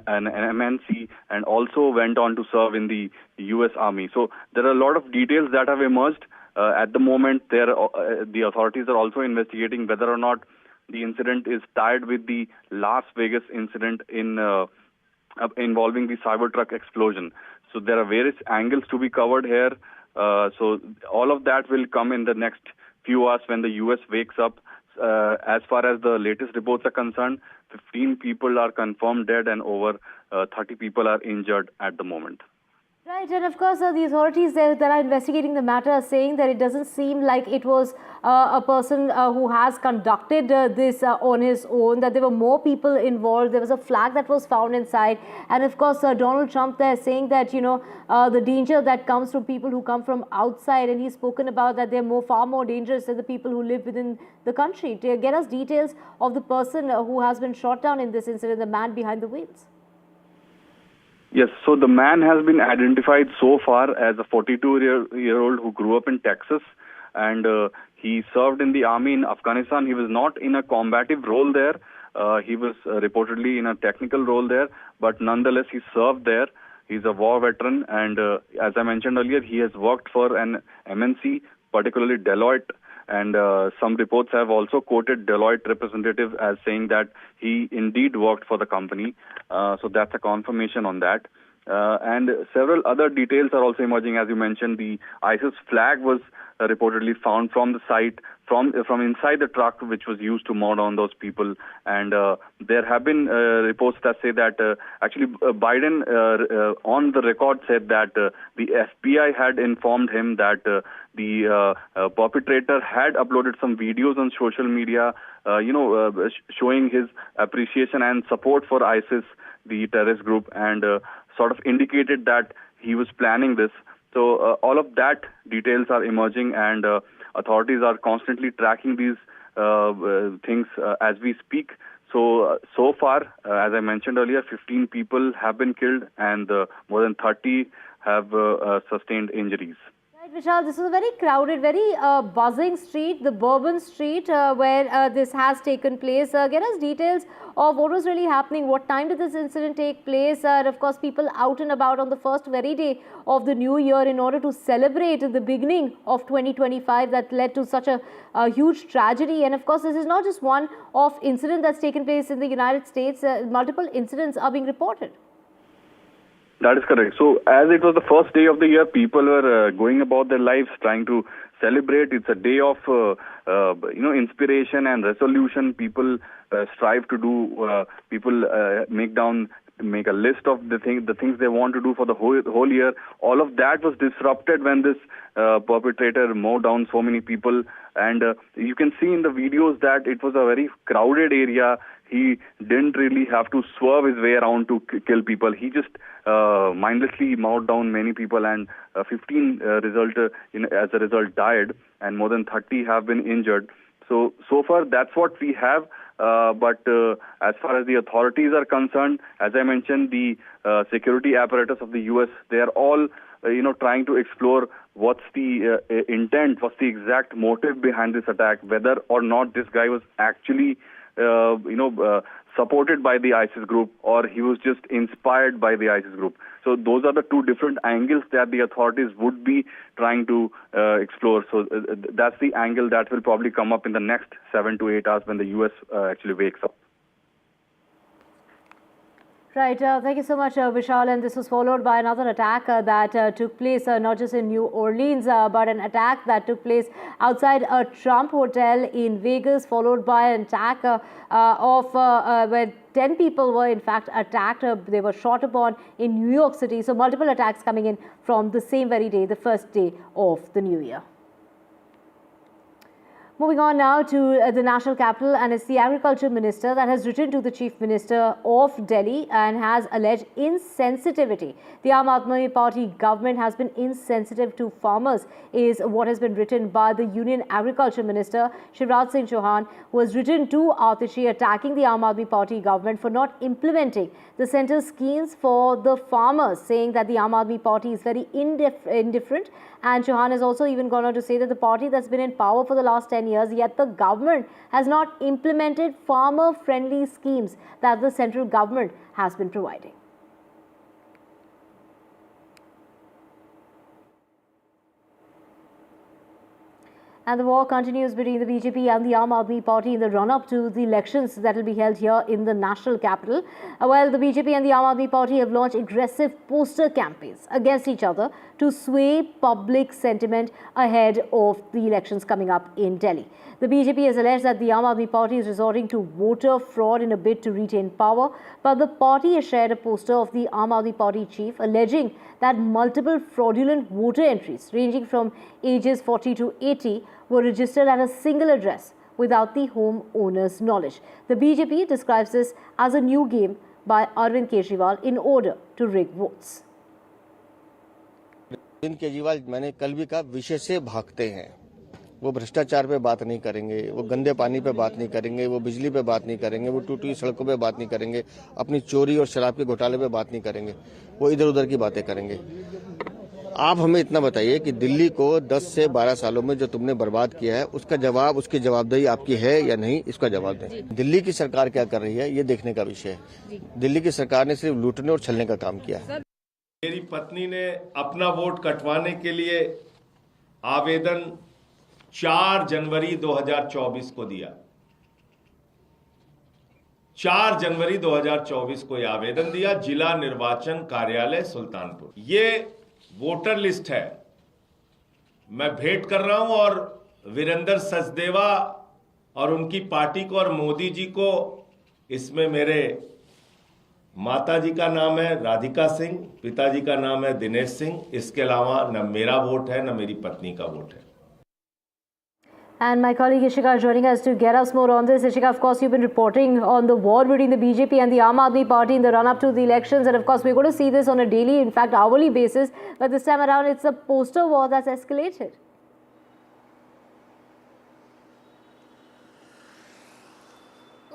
MNC and also went on to serve in the U.S. Army. So there are a lot of details that have emerged. At the moment, the authorities are also investigating whether or not the incident is tied with the Las Vegas incident in involving the Cybertruck explosion. So there are various angles to be covered here. So all of that will come in the next few hours when the US wakes up. As far as the latest reports are concerned, 15 people are confirmed dead and over 30 people are injured at the moment. Right, and of course the authorities that are investigating the matter are saying that it doesn't seem like it was a person who has conducted this on his own, that there were more people involved. There was a flag that was found inside, and of course Donald Trump there saying that, you know, the danger that comes from people who come from outside, and he's spoken about that they're far more dangerous than the people who live within the country. To get us details of the person who has been shot down in this incident, the man behind the wheels. Yes, so the man has been identified so far as a 42-year-old who grew up in Texas, and he served in the army in Afghanistan. He was not in a combative role there. He was reportedly in a technical role there, but nonetheless he served there. He's a war veteran, and as I mentioned earlier, he has worked for an MNC, particularly Deloitte. And some reports have also quoted Deloitte representative as saying that he indeed worked for the company. So that's a confirmation on that. And several other details are also emerging. As you mentioned, the ISIS flag was reportedly found from the site, from inside the truck which was used to mow down those people. And there have been reports that say that actually Biden on the record said that the FBI had informed him that the perpetrator had uploaded some videos on social media, showing his appreciation and support for ISIS, the terrorist group, and sort of indicated that he was planning this. So all of that details are emerging, and authorities are constantly tracking these things as we speak. So far, as I mentioned earlier, 15 people have been killed and more than 30 have sustained injuries. Right, Vishal, this is a very crowded, very buzzing street, the Bourbon Street, where this has taken place. Get us details of what was really happening. What time did this incident take place? And of course, people out and about on the first very day of the new year in order to celebrate the beginning of 2025 that led to such a huge tragedy. And of course, this is not just one off incident that's taken place in the United States. Multiple incidents are being reported. That is correct. So as it was the first day of the year, people were going about their lives, trying to celebrate. It's a day of, inspiration and resolution. People strive to do, people make a list of the things they want to do for the whole year. All of that was disrupted when this perpetrator mowed down so many people. And you can see in the videos that it was a very crowded area. He didn't really have to swerve his way around to kill people. He just mindlessly mowed down many people, and 15 as a result died, and more than 30 have been injured. So far that's what we have. But as far as the authorities are concerned, as I mentioned, the security apparatus of the U.S., they are all trying to explore what's the intent, what's the exact motive behind this attack, whether or not this guy was actually supported by the ISIS group, or he was just inspired by the ISIS group. So those are the two different angles that the authorities would be trying to explore. So that's the angle that will probably come up in the next 7 to 8 hours when the US actually wakes up. Right, thank you so much, Vishal. And this was followed by another attack that took place not just in New Orleans, but an attack that took place outside a Trump hotel in Vegas, followed by an attack where 10 people were in fact attacked. They were shot upon in New York City. So multiple attacks coming in from the same very day, the first day of the new year. Moving on now to the national capital, and it's the agriculture minister that has written to the chief minister of Delhi and has alleged insensitivity. The Aam Aadmi Party government has been insensitive to farmers, is what has been written by the Union Agriculture Minister Shivraj Singh Chauhan, who has written to Atishi attacking the Aam Aadmi Party government for not implementing the centre's schemes for the farmers, saying that the Aam Aadmi Party is very indifferent. And Chauhan has also even gone on to say that the party that's been in power for the last 10 years, yet the government has not implemented farmer-friendly schemes that the central government has been providing. And the war continues between the BJP and the Aam Aadmi Party in the run-up to the elections that will be held here in the national capital. While the BJP and the Aam Aadmi Party have launched aggressive poster campaigns against each other to sway public sentiment ahead of the elections coming up in Delhi. The BJP has alleged that the Aam Aadmi Party is resorting to voter fraud in a bid to retain power, but the party has shared a poster of the Aam Aadmi Party chief alleging that multiple fraudulent voter entries ranging from ages 40 to 80 were registered at a single address without the home owner's knowledge. The BJP describes this as a new game by Arvind Kejriwal in order to rig votes. Arvind Kejriwal मैंने कल भी कहा विषय से भागते हैं। वो भ्रष्टाचार पे बात नहीं करेंगे, वो गंदे पानी पे बात नहीं करेंगे, वो बिजली पे बात नहीं करेंगे, वो टूटी सड़कों पे बात नहीं करेंगे, अपनी चोरी और शराब के घोटाले पे बात नहीं करेंगे, वो इधर उधर की बातें करेंगे। आप हमें इतना बताइए कि दिल्ली को 10 से 12 सालों में जो तुमने बर्बाद किया है उसका जवाब, उसकी जवाबदेही आपकी है या नहीं, इसका जवाब दें। दिल्ली की सरकार क्या कर रही है ये देखने का विषय है। दिल्ली की सरकार ने सिर्फ लूटने और छलने का काम किया है। मेरी पत्नी ने अपना वोट कटवाने के लिए आवेदन 4 जनवरी 2024 को दिया। 4 जनवरी 2024 को यह आवेदन दिया, जिला निर्वाचन कार्यालय सुल्तानपुर। ये वोटर लिस्ट है। मैं भेंट कर रहा हूं और वीरेंद्र सचदेवा और उनकी पार्टी को और मोदी जी को, इसमें मेरे माता जी का नाम है राधिका सिंह, पिताजी का नाम है दिनेश सिंह। इसके अलावा न मेरा वोट है न मेरी पत्नी का वोट है। And my colleague Ishika is joining us to get us more on this. Ishika, of course, you've been reporting on the war between the BJP and the Aam Aadmi Party in the run-up to the elections. And of course, we're going to see this on a daily, in fact, hourly basis. But this time around, it's a poster war that's escalated.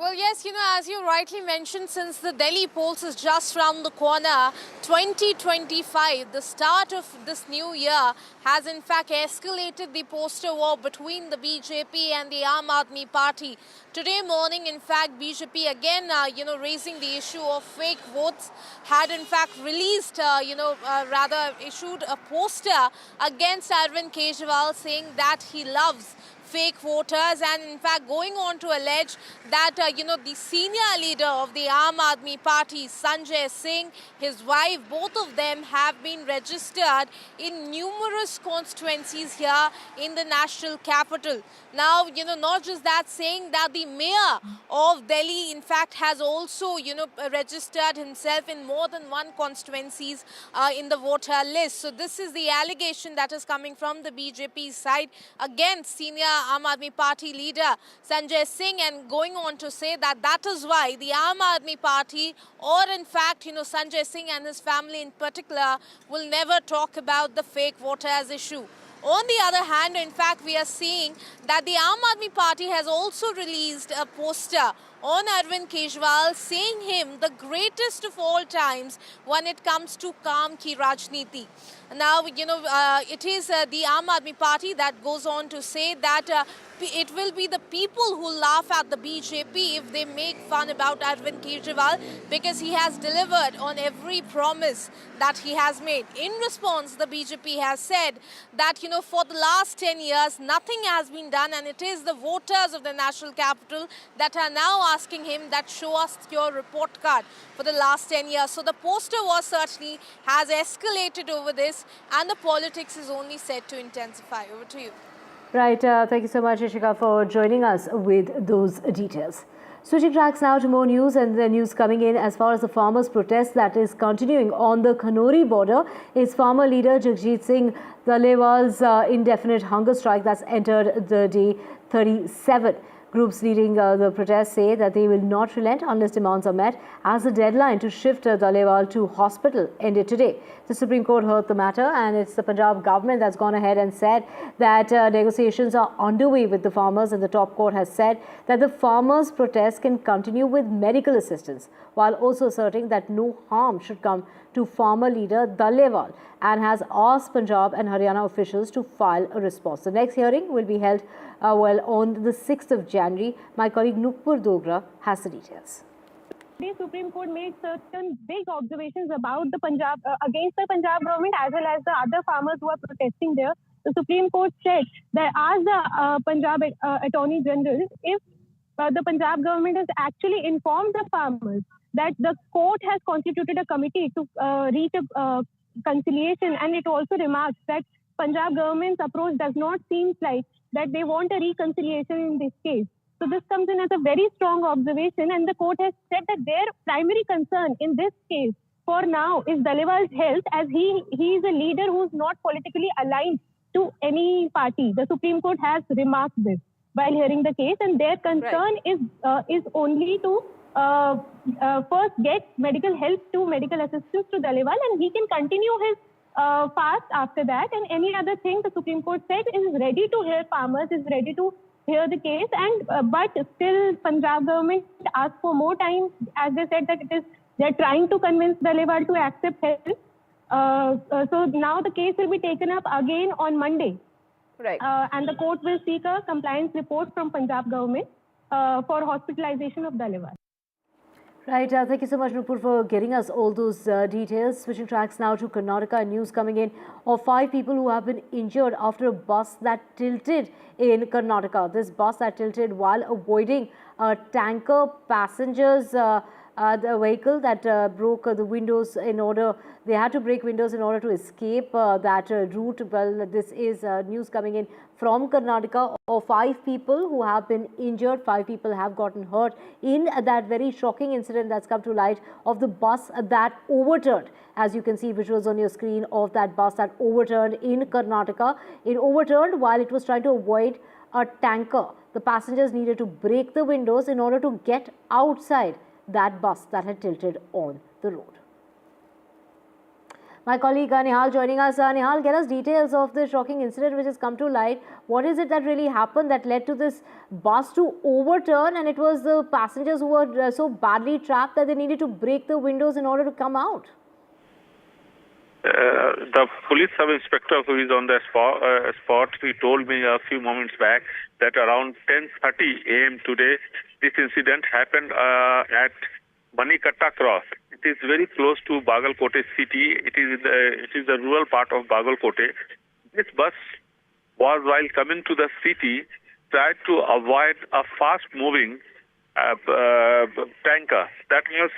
Well, yes, as you rightly mentioned, since the Delhi polls is just round the corner, 2025, the start of this new year, has in fact escalated the poster war between the BJP and the Aam Aadmi Party. Today morning, in fact, BJP again, raising the issue of fake votes, had in fact released, rather issued a poster against Arvind Kejriwal saying that he loves fake voters, and in fact going on to allege that the senior leader of the Aam Aadmi Party, Sanjay Singh, his wife, both of them have been registered in numerous constituencies here in the national capital. Now, not just that, saying that the mayor of Delhi in fact has also registered himself in more than one constituencies in the voter list. So this is the allegation that is coming from the BJP side against senior Aam Aadmi Party leader Sanjay Singh, and going on to say that that is why the Aam Aadmi Party, or in fact Sanjay Singh and his family in particular, will never talk about the fake voters issue. On the other hand, in fact, we are seeing that the Aam Aadmi Party has also released a poster on Arvind Kejriwal, saying him the greatest of all times when it comes to calm ki Rajniti. Now, it is the Aam Aadmi Party that goes on to say that it will be the people who laugh at the BJP if they make fun about Arvind Kejriwal, because he has delivered on every promise that he has made. In response, the BJP has said that, for the last 10 years, nothing has been done, and it is the voters of the national capital that are now asking him that show us your report card for the last 10 years. So the poster war certainly has escalated over this, and the politics is only set to intensify. Over to you. Right, thank you so much, Ishika, for joining us with those details. Switching tracks now to more news, and the news coming in as far as the farmers' protest that is continuing on the Kanori border is farmer leader Jagjit Singh Dalewal's indefinite hunger strike that's entered the day 37. Groups leading the protest say that they will not relent unless demands are met, as the deadline to shift Dalewal to hospital ended today. The Supreme Court heard the matter, and it's the Punjab government that's gone ahead and said that negotiations are underway with the farmers, and the top court has said that the farmers' protest can continue with medical assistance, while also asserting that no harm should come to farmer leader Dalewal, and has asked Punjab and Haryana officials to file a response. The next hearing will be held on the 6th of January. My colleague Nupur Dogra has the details. The Supreme Court made certain big observations about the Punjab against the Punjab government as well as the other farmers who are protesting there. the Supreme Court said that asked the Punjab Attorney General if the Punjab government has actually informed the farmers that the court has constituted a committee to reach a conciliation, and it also remarks that Punjab government's approach does not seem like that they want a reconciliation in this case. So this comes in as a very strong observation, and the court has said that their primary concern in this case for now is Daliwal's health, as he is a leader who is not politically aligned to any party. The Supreme Court has remarked this while hearing the case, and their concern is only to first get medical help to medical assistance to Daliwal, and he can continue his fast after that. And any other thing the Supreme Court said is ready to hear farmers, is ready to hear the case, and but still Punjab government asked for more time, as they said that they're trying to convince Daliwal to accept help. So now the case will be taken up again on Monday. Right. And the court will seek a compliance report from Punjab government for hospitalization of Daliwal. Right, thank you so much, Nupur, for getting us all those details. Switching tracks now to Karnataka, news coming in of 5 people who have been injured after a bus that tilted in Karnataka. This bus that tilted while avoiding a tanker passengers. The vehicle that broke the windows they had to break windows in order to escape that route. Well, this is news coming in from Karnataka of 5 people who have been injured. 5 people have gotten hurt in that very shocking incident that's come to light of the bus that overturned. As you can see visuals on your screen of that bus that overturned in Karnataka. It overturned while it was trying to avoid a tanker. The passengers needed to break the windows in order to get outside that bus that had tilted on the road. My colleague Nihal joining us. Nihal, get us details of the shocking incident which has come to light. What is it that really happened that led to this bus to overturn, and it was the passengers who were so badly trapped that they needed to break the windows in order to come out? The police sub-inspector who is on the spot, he told me a few moments back that around 10:30 a.m. today, this incident happened at Manikatta Cross. It is very close to Bagalkote city. It is the rural part of Bagalkote. This bus was, while coming to the city, tried to avoid a fast-moving tanker that was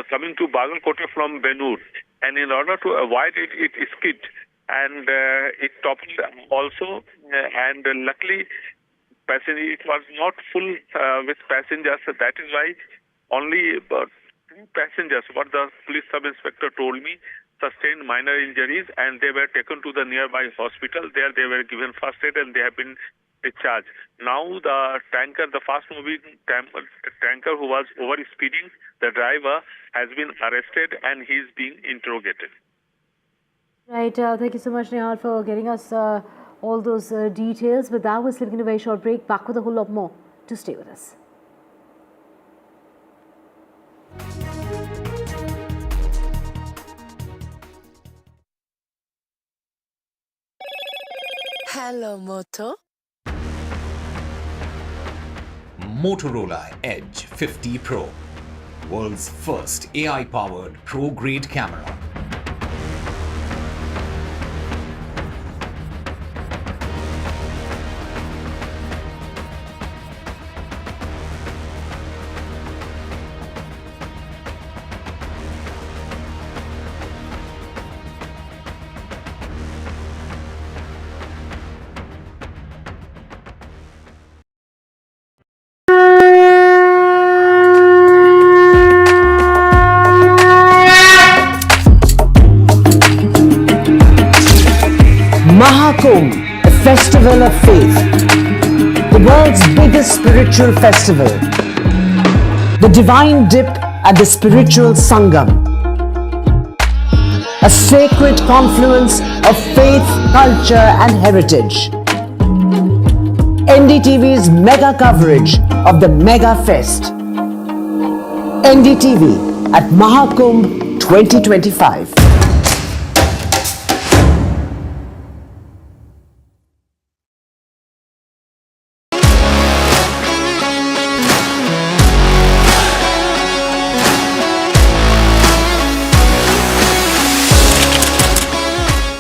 coming to Bagalkote from Benur, and in order to avoid it, it skid and it toppled also. And luckily, it was not full with passengers. So that is why only 2 passengers, what the police sub-inspector told me, sustained minor injuries, and they were taken to the nearby hospital. There they were given first aid and they have been discharged. Now the tanker, the fast-moving tanker who was over-speeding, the driver has been arrested and he is being interrogated. Right, thank you so much, Nihal, for getting us all those details. With that, we're slipping into a very short break. Back with a whole lot more. To stay with us. Hello, Moto. Motorola Edge 50 Pro, world's first AI-powered pro-grade camera. Mahakumbh, a festival of faith, the world's biggest spiritual festival, the divine dip at the spiritual Sangam, a sacred confluence of faith, culture and heritage. NDTV's mega coverage of the Mega Fest. NDTV at Mahakumbh 2025.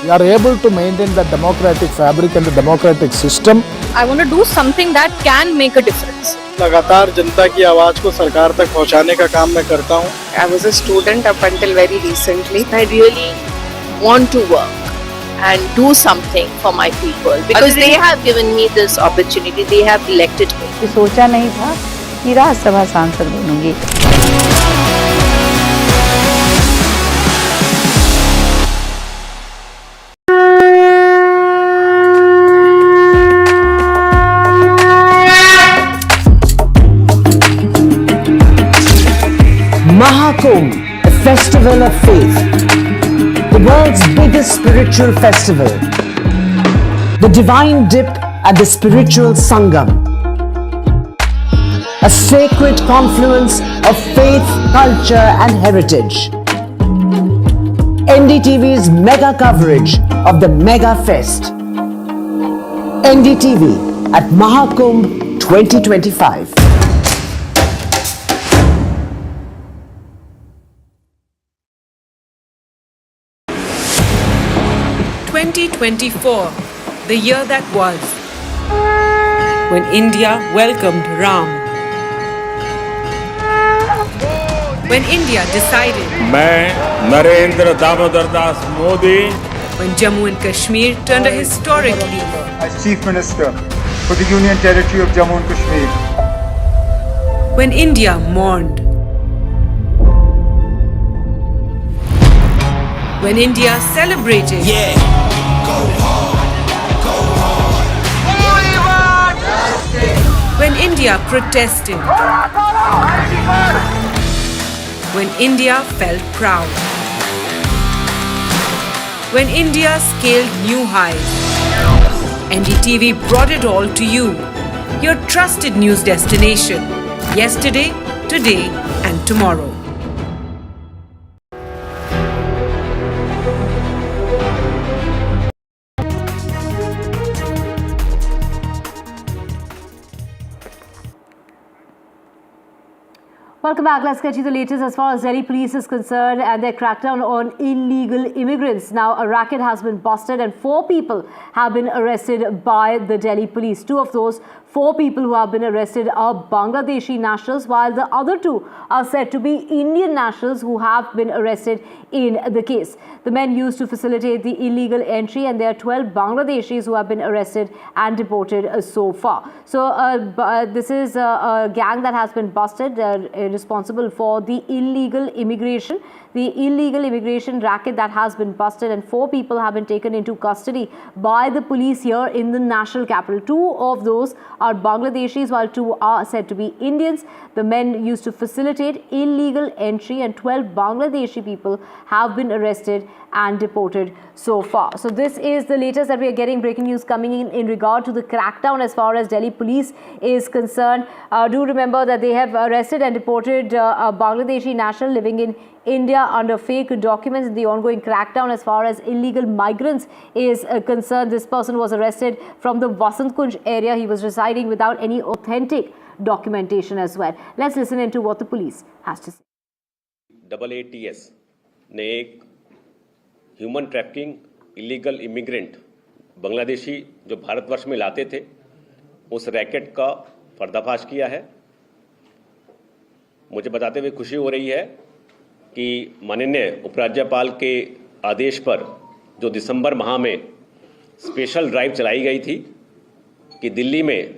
We We are able to maintain the democratic fabric and the democratic system. I want to do something that can make a difference. लगातार जनता की आवाज को सरकार तक पहुंचाने का काम मैं करता हूं. I was a student up until very recently. I really want to work and do something for my people because they have given me this opportunity. They have elected me. सोचा नहीं था कि राज्यसभा सांसद बनूंगी. Mahakumbh, a festival of faith, the world's biggest spiritual festival, the divine dip at the spiritual Sangam, a sacred confluence of faith, culture and heritage. NDTV's mega coverage of the Mega Fest. NDTV at Mahakumbh 2025. 2024, the year that was, when India welcomed Ram. When India decided, मैं Narendra Damodar Das Modi, when Jammu and Kashmir turned a historic leaf, as Chief Minister for the Union Territory of Jammu and Kashmir, when India mourned, when India celebrated, when India protested, when India felt proud, when India scaled new heights, NDTV brought it all to you, your trusted news destination, yesterday, today and tomorrow. Welcome back. Let's get you the latest as far as Delhi police is concerned and their crackdown on illegal immigrants. Now, a racket has been busted and 4 people have been arrested by the Delhi police. 2 of those 4 people who have been arrested are Bangladeshi nationals, while the other 2 are said to be Indian nationals who have been arrested in the case. The men used to facilitate the illegal entry, and there are 12 Bangladeshis who have been arrested and deported so far. So this is a gang that has been busted, responsible for the illegal immigration. The illegal immigration racket that has been busted, and 4 people have been taken into custody by the police here in the national capital. 2 of those are Bangladeshis, while 2 are said to be Indians. The men used to facilitate illegal entry, and 12 Bangladeshi people have been arrested and deported so far. So this is the latest that we are getting. Breaking news coming in regard to the crackdown as far as Delhi police is concerned. Do remember that they have arrested and deported a Bangladeshi national living in India under fake documents in the ongoing crackdown as far as illegal migrants is concerned. This person was arrested from the Vasant Kunj area. He was residing without any authentic documentation as well. Let's listen into what the police has to say. AATS ने एक human trafficking illegal immigrant Bangladeshi जो भारतवर्ष में लाते थे उस racket का पर्दाफाश किया है। मुझे बताते हुए खुशी हो रही है कि माननीय उपराज्यपाल के आदेश पर जो दिसंबर माह में स्पेशल ड्राइव चलाई गई थी कि दिल्ली में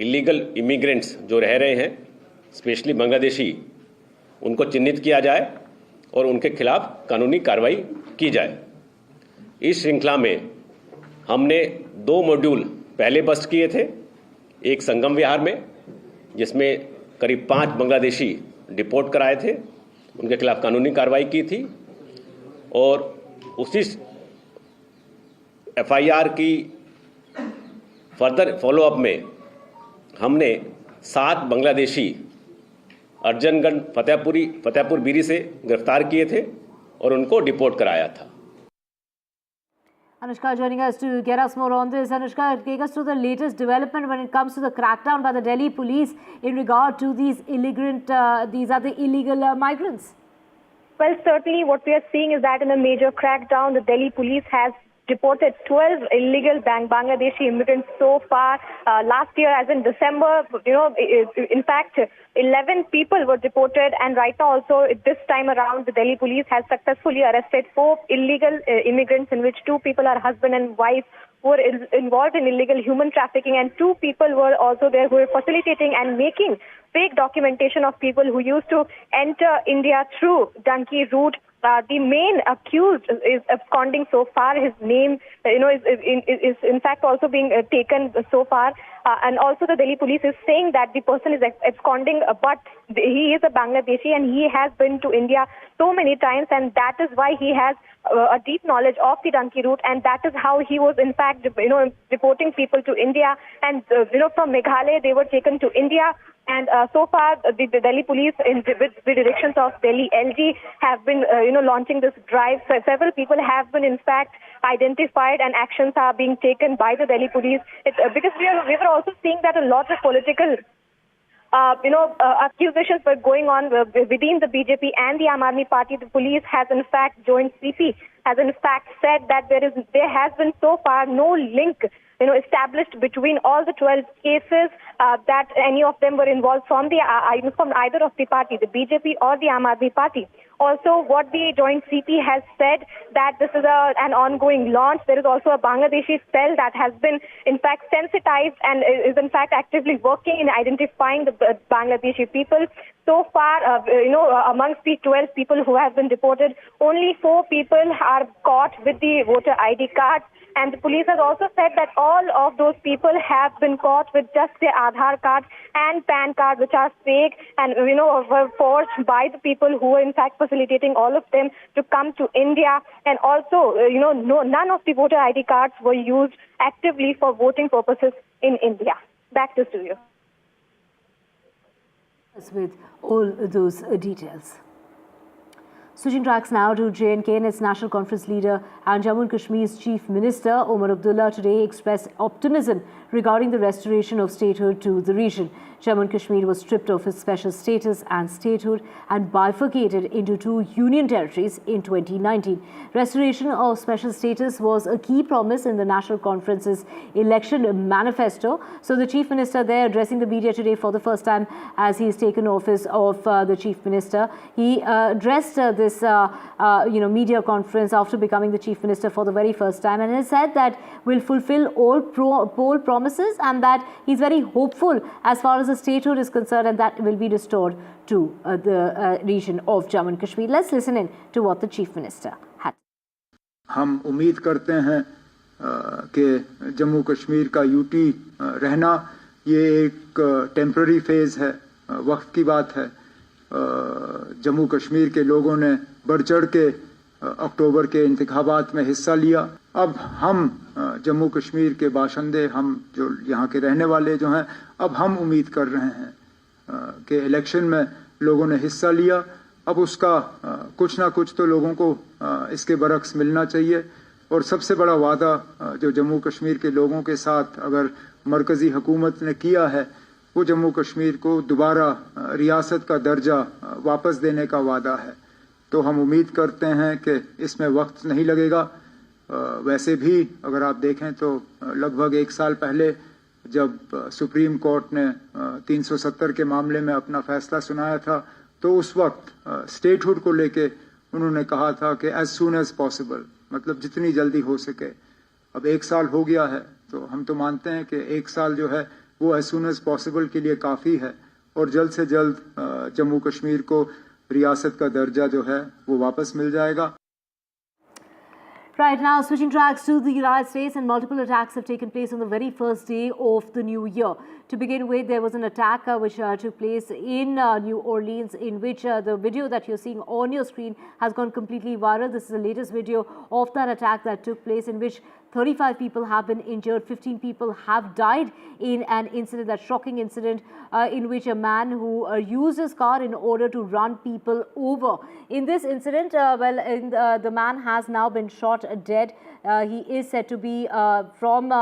इलीगल इमिग्रेंट्स जो रह रहे हैं स्पेशली बांग्लादेशी उनको चिन्हित किया जाए और उनके खिलाफ कानूनी कार्रवाई की जाए। इस श्रृंखला में हमने 2 मॉड्यूल पहले बस्ट किए थे, एक संगम विहार में जिसमें करीब 5 बांग्लादेशी डिपोर्ट कराए थे, उनके खिलाफ कानूनी कार्रवाई की थी और उसी FIR की फर्दर फॉलोअप में हमने 7 बांग्लादेशी अर्जनगंज फतेहपुर बीरी से गिरफ्तार किए थे और उनको डिपोर्ट कराया था। Anushka joining us to get us more on this. Anushka, take us through the latest development when it comes to the crackdown by the Delhi police in regard to these illegal migrants. Well, certainly what we are seeing is that in a major crackdown, the Delhi police has deported 12 illegal Bangladeshi immigrants so far. Last year, as in December, in fact, 11 people were deported, and right now also this time around, the Delhi police has successfully arrested 4 illegal immigrants, in which 2 people are husband and wife, who were involved in illegal human trafficking, and 2 people were also there who were facilitating and making fake documentation of people who used to enter India through donkey route. The main accused is absconding so far. His name, is in fact also being taken so far. And also the Delhi police is saying that the person is absconding, but he is a Bangladeshi and he has been to India so many times, and that is why he has a deep knowledge of the donkey route, and that is how he was in fact, deporting people to India. And from Meghalaya they were taken to India. And so far, the Delhi police, with the directions of Delhi LG, have been, launching this drive. So several people have been, in fact, identified, and actions are being taken by the Delhi police. Because we were also seeing that a lot of political, accusations were going on within the BJP and the AMNY party. The police has, in fact, joined CP, has in fact said that there has been so far no link established between all the 12 cases that any of them were involved from either of the party, the BJP or the AMNY party. Also, what the joint CP has said, that this is an ongoing launch. There is also a Bangladeshi cell that has been, in fact, sensitized and is, in fact, actively working in identifying the Bangladeshi people. So far, amongst the 12 people who have been deported, only 4 people are caught with the voter ID cards. And the police has also said that all of those people have been caught with just their Aadhaar cards and PAN cards, which are fake and, were forged by the people who were in fact facilitating all of them to come to India. And also, none of the voter ID cards were used actively for voting purposes in India. Back to you. With all those details. Switching tracks now to J&K, and its National Conference leader and Jammu and Kashmir's Chief Minister Omar Abdullah today expressed optimism regarding the restoration of statehood to the region. Jammu and Kashmir was stripped of its special status and statehood and bifurcated into 2 union territories in 2019. Restoration of special status was a key promise in the National Conference's election manifesto. So the Chief Minister there, addressing the media today for the first time as he has taken office of the Chief Minister, he addressed this media conference after becoming the Chief Minister for the very first time, and has said that will fulfill all poll promises, and that he's very hopeful as far as the statehood is concerned, and that will be restored to the region of Jammu and Kashmir. Let's listen in to what the Chief Minister had. हम उम्मीद करते हैं कि जम्मू कश्मीर का UT रहना ये एक temporary phase है, वक्त की बात है। जम्मू कश्मीर के लोगों ने बढ़ चढ़ के अक्टूबर के इंतखाबात में हिस्सा लिया। अब हम जम्मू कश्मीर के बाशिंदे, हम जो यहाँ के रहने वाले जो हैं, अब हम उम्मीद कर रहे हैं कि इलेक्शन में लोगों ने हिस्सा लिया, अब उसका कुछ ना कुछ तो लोगों को इसके बरक्स मिलना चाहिए। और सबसे बड़ा वादा जो जम्मू कश्मीर के लोगों के साथ अगर मरकजी हुकूमत ने किया है, वो जम्मू कश्मीर को दोबारा रियासत का दर्जा वापस देने का वादा है। तो हम उम्मीद करते हैं कि इसमें वक्त नहीं लगेगा। वैसे भी अगर आप देखें तो लगभग 1 साल पहले जब सुप्रीम कोर्ट ने 370 के मामले में अपना फैसला सुनाया था, तो उस वक्त स्टेटहुड को लेके उन्होंने कहा था कि एज सून एज पॉसिबल, मतलब जितनी जल्दी हो सके। अब 1 साल हो गया है, तो हम तो मानते हैं कि 1 साल जो है वो एज सून एज पॉसिबल के लिए काफ़ी है, और जल्द से जल्द जम्मू कश्मीर को रियासत का दर्जा जो है वो वापस मिल जाएगा। Right now, switching tracks to the United States, and multiple attacks have taken place on the very first day of the new year. To begin with, there was an attack which took place in New Orleans, in which the video that you're seeing on your screen has gone completely viral. This is the latest video of that attack that took place, in which 35 people have been injured, 15 people have died in an incident, that shocking incident in which a man who used his car in order to run people over. In this incident, the man has now been shot dead. He is said to be from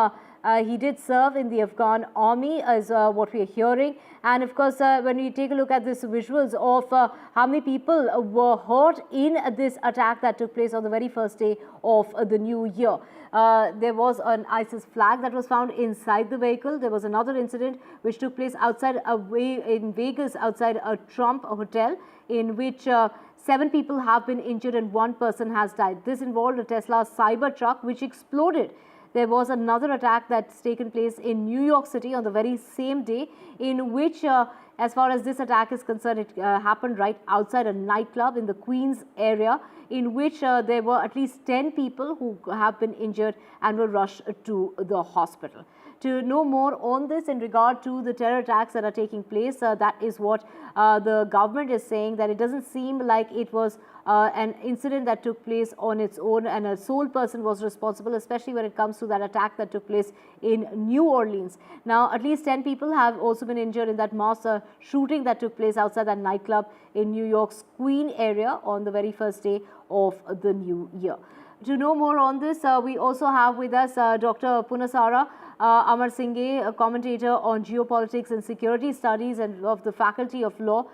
He did serve in the Afghan army, is what we are hearing. And of course, when we take a look at these visuals of how many people were hurt in this attack that took place on the very first day of the new year. There was an ISIS flag that was found inside the vehicle. There was another incident which took place outside in Vegas, outside a Trump hotel, in which 7 people have been injured and 1 person has died. This involved a Tesla Cybertruck which exploded. There was another attack that's taken place in New York City on the very same day, in which, as far as this attack is concerned, it happened right outside a nightclub in the Queens area, in which there were at least 10 people who have been injured and were rushed to the hospital. To know more on this in regard to the terror attacks that are taking place, that is what the government is saying, that it doesn't seem like it was an incident that took place on its own and a sole person was responsible, especially when it comes to that attack that took place in New Orleans. Now, at least 10 people have also been injured in that mass shooting that took place outside that nightclub in New York's Queen area on the very first day of the new year. To know more on this, we also have with us Dr. Punasara Amar Singhe, a commentator on geopolitics and security studies and of the Faculty of Law,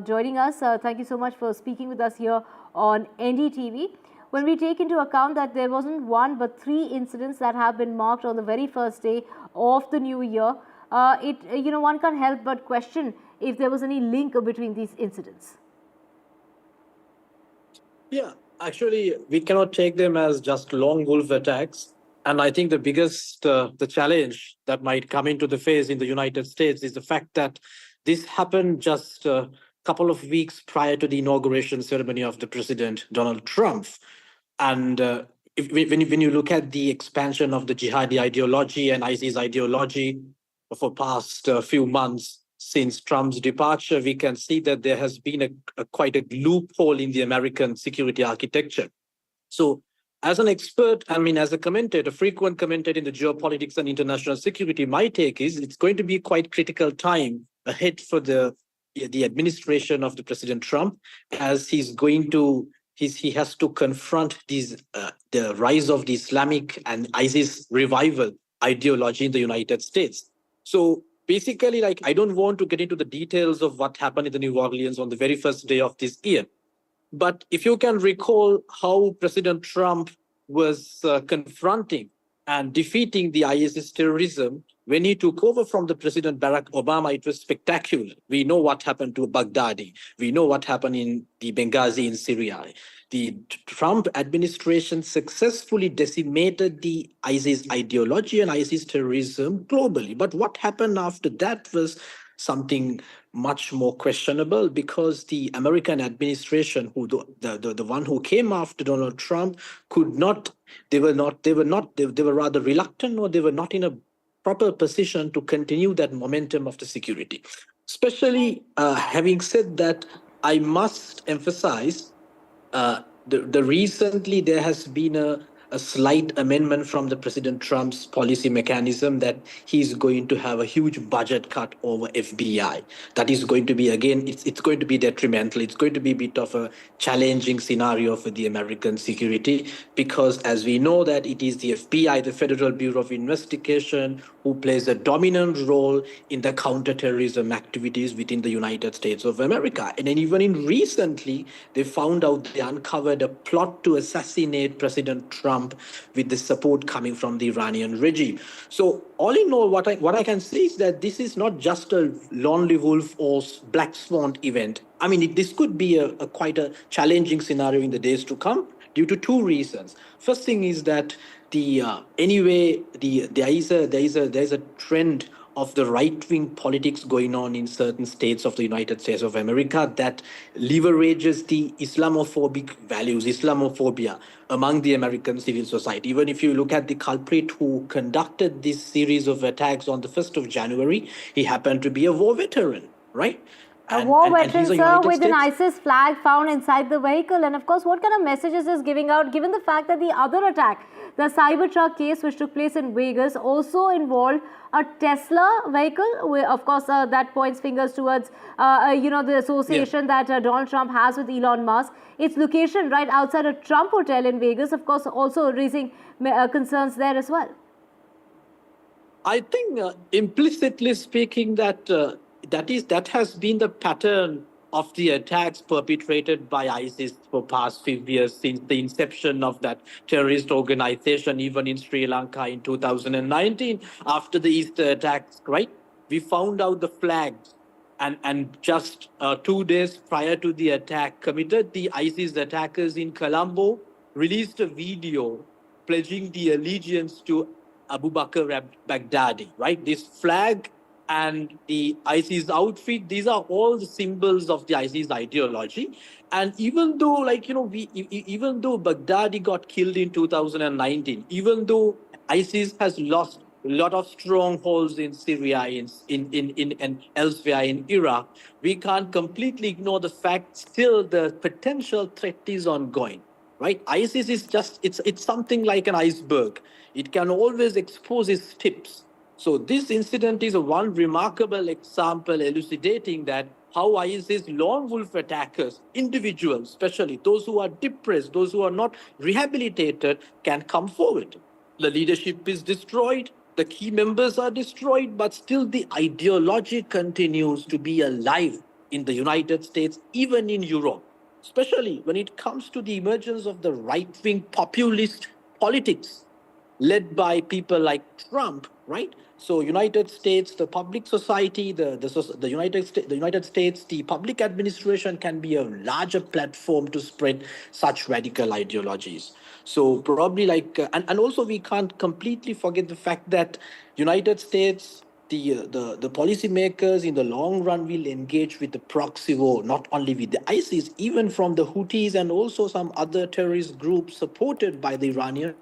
joining us. Thank you so much for speaking with us here on NDTV. When we take into account that there wasn't 1 but 3 incidents that have been marked on the very first day of the new year, one can't help but question if there was any link between these incidents. Yeah, actually, we cannot take them as just lone wolf attacks. And I think the biggest the challenge that might come into the face in the United States is the fact that this happened just a couple of weeks prior to the inauguration ceremony of the President Donald Trump. And when you look at the expansion of the jihadi ideology and ISIS ideology for past few months since Trump's departure, we can see that there has been quite a loophole in the American security architecture. So as an expert, as a commentator, frequent commentator in the geopolitics and international security, my take is it's going to be quite critical time ahead for the administration of the President Trump, as he has to confront the rise of the Islamic and ISIS revival ideology in the United States. So basically, I don't want to get into the details of what happened in the New Orleans on the very first day of this year. But if you can recall how President Trump was confronting and defeating the ISIS terrorism when he took over from the President Barack Obama, it was spectacular. We know what happened to Baghdadi. We know what happened in the Benghazi in Syria. The Trump administration successfully decimated the ISIS ideology and ISIS terrorism globally. But what happened after that was something much more questionable, because the American administration, who the one who came after Donald Trump, they were rather reluctant, or they were not in a proper position to continue that momentum of the security. Especially having said that, I must emphasize recently there has been a slight amendment from the President Trump's policy mechanism that he's going to have a huge budget cut over FBI. That is going to be, again, it's going to be detrimental. It's going to be a bit of a challenging scenario for the American security, because as we know that it is the FBI, the Federal Bureau of Investigation, who plays a dominant role in the counterterrorism activities within the United States of America. And then even recently, they found out, they uncovered a plot to assassinate President Trump with the support coming from the Iranian regime. So all in all, what I can say is that this is not just a lonely wolf or black swan event. This could be quite a challenging scenario in the days to come due to 2 reasons. First thing is that there is a trend of the right-wing politics going on in certain states of the United States of America that leverages the Islamophobic values, Islamophobia, among the American civil society. Even if you look at the culprit who conducted this series of attacks on the 1st of January, he happened to be a war veteran, right? A war veteran, sir, with an ISIS flag found inside the vehicle. And of course, what kind of messages is giving out, given the fact that the other attack, the Cybertruck case which took place in Vegas, also involved a Tesla vehicle? Of course, that points fingers towards, the association that Donald Trump has with Elon Musk. Its location right outside a Trump hotel in Vegas, of course, also raising concerns there as well. I think implicitly speaking that has been the pattern of the attacks perpetrated by ISIS for past 5 years since the inception of that terrorist organization, even in Sri Lanka in 2019 after the Easter attacks, right? We found out the flags and just 2 days prior to the attack committed, the ISIS attackers in Colombo released a video pledging the allegiance to Abu Bakr al-Baghdadi, right? This flag and the ISIS outfit, these are all the symbols of the ISIS ideology. And even though, like, even though Baghdadi got killed in 2019, even though ISIS has lost a lot of strongholds in Syria, and elsewhere in Iraq, we can't completely ignore the fact still the potential threat is ongoing. Right? ISIS is just, it's something like an iceberg. It can always expose its tips. So this incident is one remarkable example elucidating that how ISIS lone wolf attackers, individuals, especially those who are depressed, those who are not rehabilitated, can come forward. The leadership is destroyed, the key members are destroyed, but still the ideology continues to be alive in the United States, even in Europe. Especially when it comes to the emergence of the right-wing populist politics led by people like Trump, right? So United States, the public society, the United States, the public administration can be a larger platform to spread such radical ideologies. So probably and also we can't completely forget the fact that United States, the policymakers in the long run will engage with the proxy war, not only with the ISIS, even from the Houthis and also some other terrorist groups supported by the Iranian.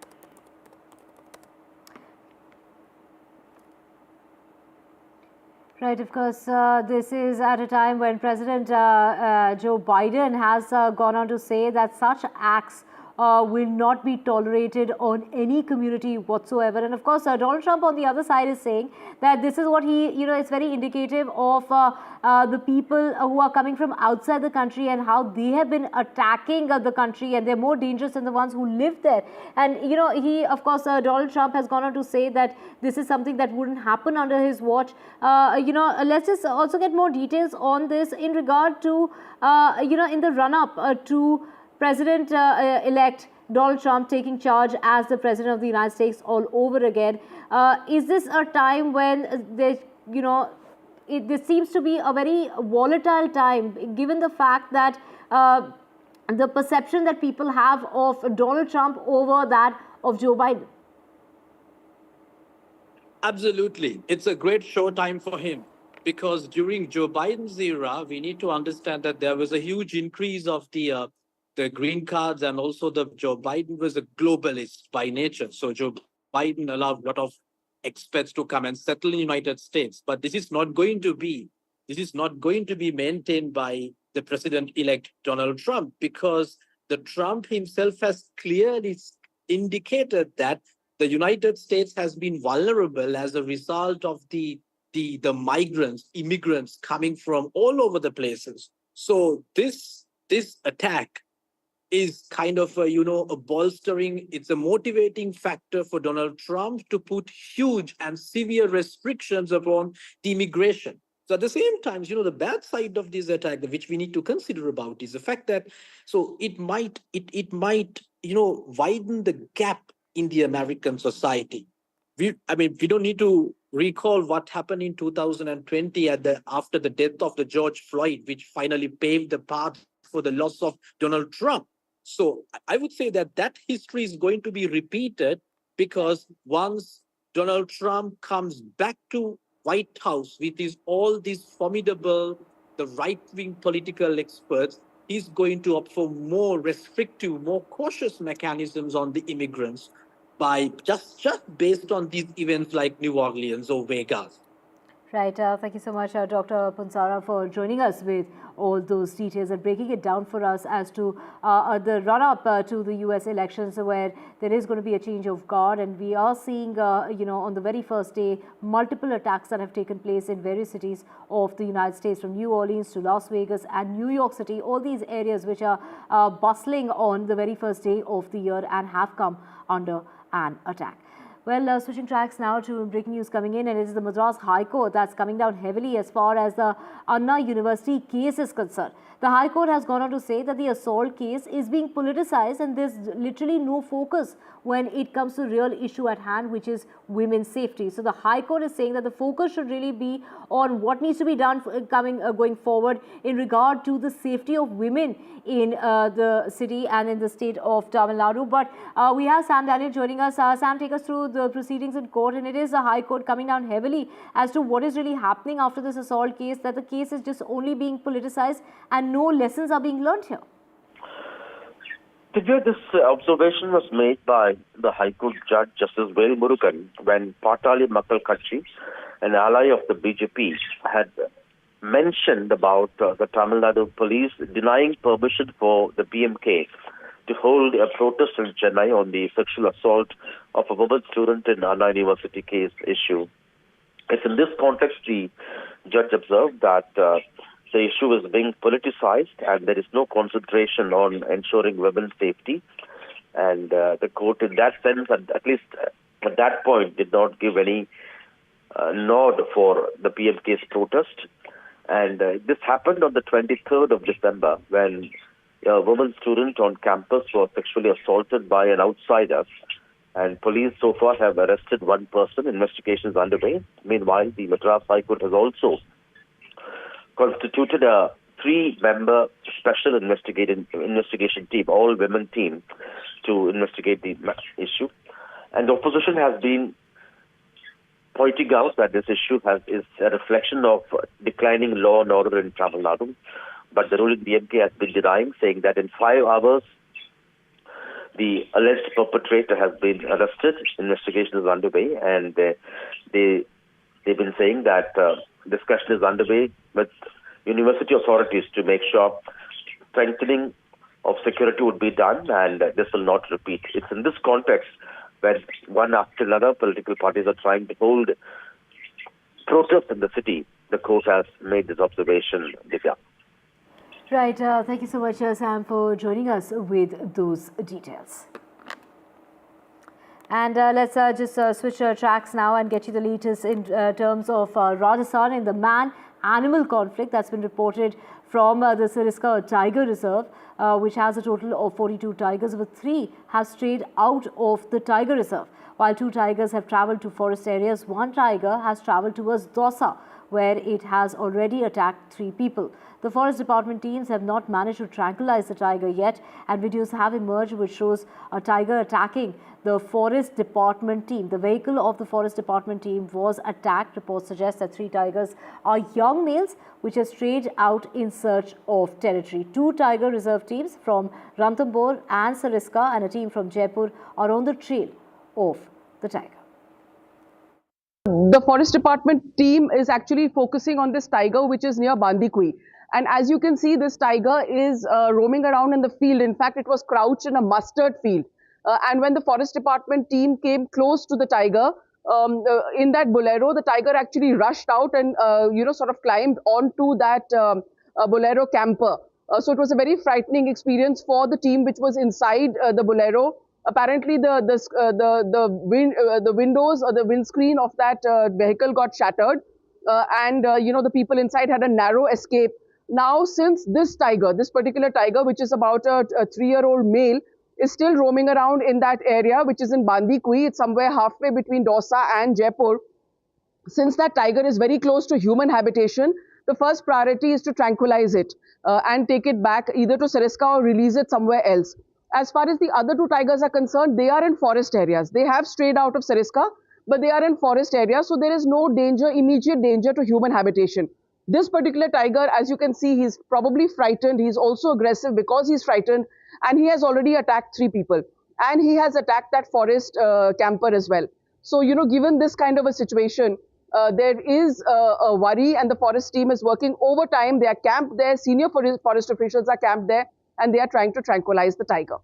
Right, of course, this is at a time when President Joe Biden has gone on to say that such acts will not be tolerated on any community whatsoever. And of course, Donald Trump on the other side is saying that this is what it's very indicative of the people who are coming from outside the country and how they have been attacking the country, and they're more dangerous than the ones who live there. And, Donald Trump has gone on to say that this is something that wouldn't happen under his watch. Let's just also get more details on this in regard to, in the run-up to President-elect Donald Trump taking charge as the President of the United States all over again. Is this a time when this seems to be a very volatile time, given the fact that the perception that people have of Donald Trump over that of Joe Biden? Absolutely. It's a great showtime for him, because during Joe Biden's era, we need to understand that there was a huge increase of the green cards, and also the Joe Biden was a globalist by nature. So Joe Biden allowed a lot of expats to come and settle in the United States. But this is not going to be maintained by the President-elect Donald Trump, because the Trump himself has clearly indicated that the United States has been vulnerable as a result of the immigrants coming from all over the places. So this attack is kind of a bolstering, it's a motivating factor for Donald Trump to put huge and severe restrictions upon the immigration. So at the same time, the bad side of this attack, which we need to consider about, is the fact that it might widen the gap in the American society. We don't need to recall what happened in 2020 after the death of the George Floyd, which finally paved the path for the loss of Donald Trump. So I would say that history is going to be repeated, because once Donald Trump comes back to White House with all these formidable, the right-wing political experts, he's going to opt for more restrictive, more cautious mechanisms on the immigrants, by just based on these events like New Orleans or Vegas. Right. Thank you so much, Dr. Punsara, for joining us with all those details and breaking it down for us as to the run-up to the U.S. elections, where there is going to be a change of guard, and we are seeing, on the very first day, multiple attacks that have taken place in various cities of the United States, from New Orleans to Las Vegas and New York City, all these areas which are bustling on the very first day of the year and have come under an attack. Well, switching tracks now to breaking news coming in, and it is the Madras High Court that's coming down heavily as far as the Anna University case is concerned. The High Court has gone on to say that the assault case is being politicized and there's literally no focus when it comes to real issue at hand, which is women's safety. So the High Court is saying that the focus should really be on what needs to be done going forward in regard to the safety of women in the city and in the state of Tamil Nadu. But we have Sam Daniel joining us. Sam, take us through the proceedings in court, and it is the High Court coming down heavily as to what is really happening after this assault case, that the case is just only being politicized and no lessons are being learned here. Divya, this observation was made by the High Court Judge Justice Vel Murugan when Patali Makkal Katchi, an ally of the BJP, had mentioned about the Tamil Nadu police denying permission for the PMK to hold a protest in Chennai on the sexual assault of a woman student in Anna University case issue. It's in this context the judge observed that the issue is being politicized and there is no concentration on ensuring women's safety. And the court, in that sense, at least at that point, did not give any nod for the PMK's protest. And this happened on the 23rd of December when a woman student on campus was sexually assaulted by an outsider. And police so far have arrested one person. Investigations underway. Meanwhile, the Madras High Court has also constituted a 3-member special investigation team, all women team, to investigate the issue. And the opposition has been pointing out that this issue is a reflection of declining law and order in Tamil Nadu. But the ruling DMK has been denying, saying that in 5 hours, the alleged perpetrator has been arrested. Investigation is underway, and they've been saying that discussion is underway with university authorities to make sure strengthening of security would be done and this will not repeat. It's in this context when one after another political parties are trying to hold protests in the city. The court has made this observation, Divya. Right. Thank you so much, Sam, for joining us with those details. And let's just switch tracks now and get you the latest in terms of Rajasthan in the man-animal conflict that's been reported from the Sariska Tiger Reserve, which has a total of 42 tigers, but 3 have strayed out of the Tiger Reserve. While 2 tigers have travelled to forest areas, 1 tiger has travelled towards Dosa, where it has already attacked 3 people. The forest department teams have not managed to tranquilize the tiger yet, and videos have emerged which shows a tiger attacking the forest department team. The vehicle of the forest department team was attacked. Reports suggest that 3 tigers are young males which have strayed out in search of territory. 2 tiger reserve teams from Ranthambore and Sariska and a team from Jaipur are on the trail of the tiger. The forest department team is actually focusing on this tiger which is near Bandikui. And as you can see, this tiger is roaming around in the field. In fact, it was crouched in a mustard field. And when the forest department team came close to the tiger, in that bolero, the tiger actually rushed out and, sort of climbed onto that bolero camper. So it was a very frightening experience for the team which was inside the bolero. Apparently, the windows or the windscreen of that vehicle got shattered. The people inside had a narrow escape. Now, since this particular tiger, which is about a 3-year-old male, is still roaming around in that area, which is in Bandikui, it's somewhere halfway between Dosa and Jaipur. Since that tiger is very close to human habitation, the first priority is to tranquilize it and take it back either to Sariska or release it somewhere else. As far as the other 2 tigers are concerned, they are in forest areas. They have strayed out of Sariska, but they are in forest areas, so there is no immediate danger to human habitation. This particular tiger, as you can see, he's probably frightened. He's also aggressive because he's frightened, and he has already attacked 3 people. And he has attacked that forest camper as well. So, given this kind of a situation, there is a worry, and the forest team is working overtime. They are camped there. Senior forest officials are camped there, and they are trying to tranquilize the tiger.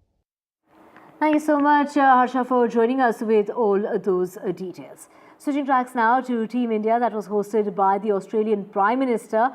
Thank you so much, Harsha, for joining us with all those details. Switching tracks now to Team India, that was hosted by the Australian Prime Minister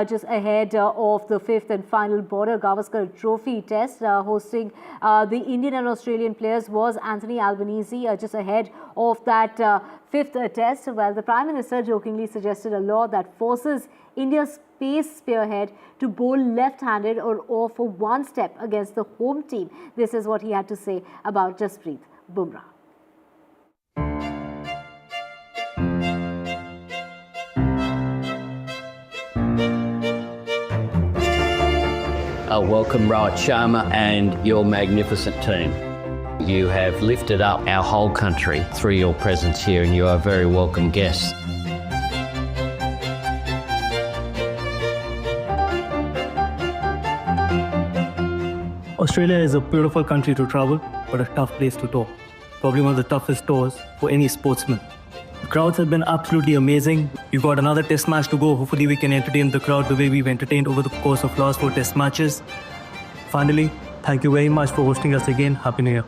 just ahead of the fifth and final Border Gavaskar Trophy test. Hosting the Indian and Australian players was Anthony Albanese just ahead of that fifth test. Well, the Prime Minister jokingly suggested a law that forces India's pace spearhead to bowl left-handed or off for one step against the home team. This is what he had to say about Jasprit Bumrah. Welcome Rohit Sharma and your magnificent team. You have lifted up our whole country through your presence here, and you are very welcome guests. Australia is a beautiful country to travel, but a tough place to tour. Probably one of the toughest tours for any sportsman. The crowds have been absolutely amazing. We've got another test match to go. Hopefully we can entertain the crowd the way we've entertained over the course of last 4 test matches. Finally, thank you very much for hosting us again. Happy New Year.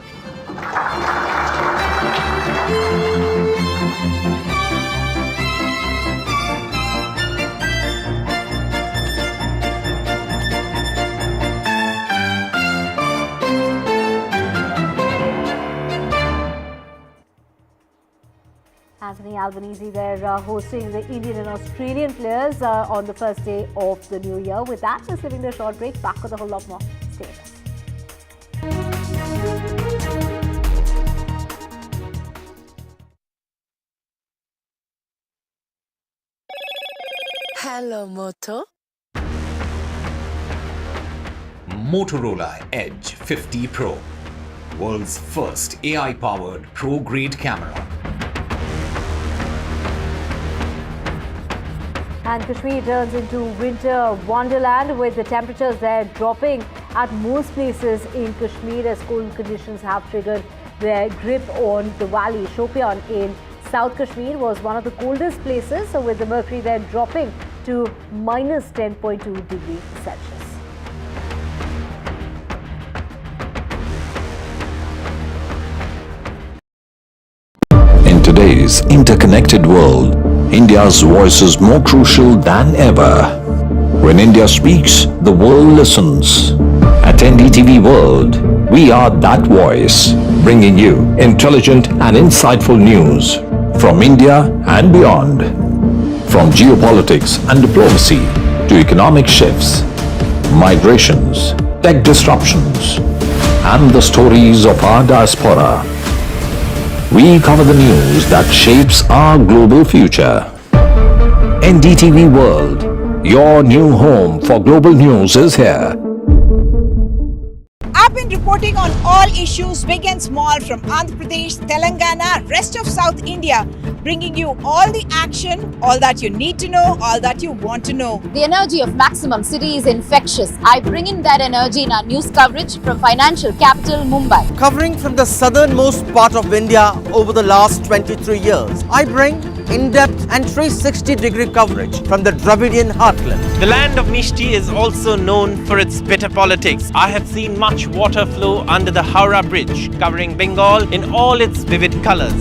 Anthony Albanese there hosting the Indian and Australian players on the first day of the new year. With that, just giving a short break. Back with a whole lot more. Stay with us. Hello, Moto. Motorola Edge 50 Pro, world's first AI-powered pro-grade camera. And Kashmir turns into winter wonderland with the temperatures there dropping at most places in Kashmir as cold conditions have triggered their grip on the valley. Shopian in South Kashmir was one of the coldest places, so with the mercury there dropping to minus 10.2 degrees Celsius. In today's interconnected world, India's voice is more crucial than ever. When India speaks, the world listens. At NDTV World, we are that voice, bringing you intelligent and insightful news from India and beyond. From geopolitics and diplomacy to economic shifts, migrations, tech disruptions, and the stories of our diaspora. We cover the news that shapes our global future. NDTV World, your new home for global news is here. I've been reporting on all issues big and small from Andhra Pradesh, Telangana, rest of South India, bringing you all the action, all that you need to know, all that you want to know. The energy of Maximum City is infectious. I bring in that energy in our news coverage from financial capital Mumbai. Covering from the southernmost part of India over the last 23 years, I bring in-depth and 360-degree coverage from the Dravidian heartland. The land of Mishti is also known for its bitter politics. I have seen much water flow under the Howrah Bridge, covering Bengal in all its vivid colors.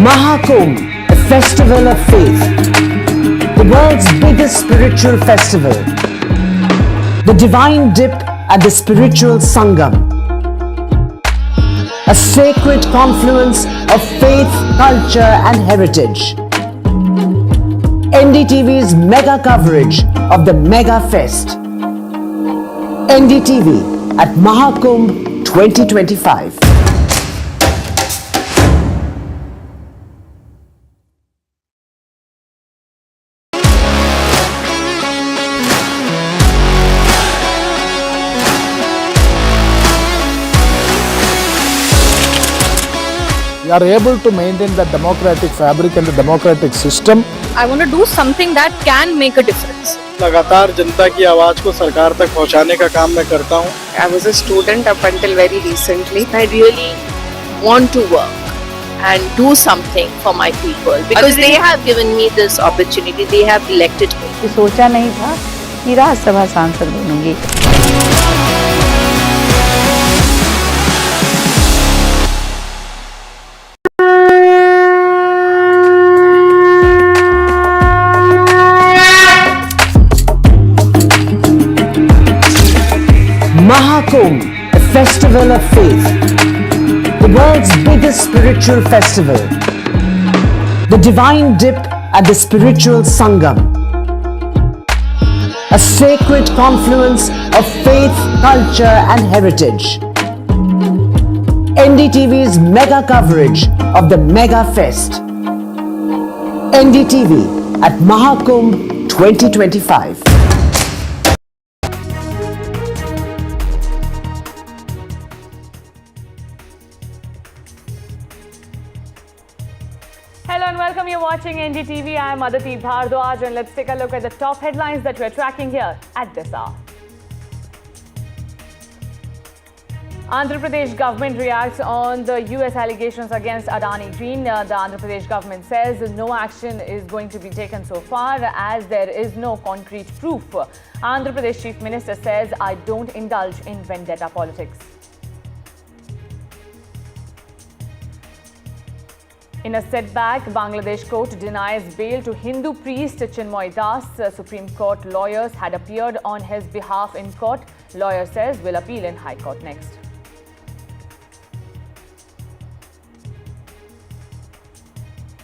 Mahakumbh, a festival of faith. The world's biggest spiritual festival. The divine dip at the spiritual Sangam. A sacred confluence of faith, culture and heritage. NDTV's mega coverage of the Mega Fest. NDTV at Mahakumbh 2025. We are able to maintain the democratic fabric and the democratic system. I want to do something that can make a difference. लगातार जनता की आवाज को सरकार तक पहुंचाने का काम मैं करता हूं. I was a student up until very recently. I really want to work and do something for my people because they have given me this opportunity. They have elected me. सोचा नहीं था कि राज्यसभा सांसद बनूंगी. Mahakumbh, a festival of faith, the world's biggest spiritual festival, the divine dip at the spiritual Sangam, a sacred confluence of faith, culture and heritage. NDTV's mega coverage of the Mega Fest. NDTV at Mahakumbh 2025. Hello and welcome. You're watching NDTV. I'm Aditi Bhardwaj and let's take a look at the top headlines that we're tracking here at this hour. Andhra Pradesh government reacts on the US allegations against Adani Green. The Andhra Pradesh government says no action is going to be taken so far as there is no concrete proof. Andhra Pradesh Chief Minister says, I don't indulge in vendetta politics. In a setback, Bangladesh court denies bail to Hindu priest Chinmoy Das. Supreme Court lawyers had appeared on his behalf in court. Lawyer says will appeal in High Court next.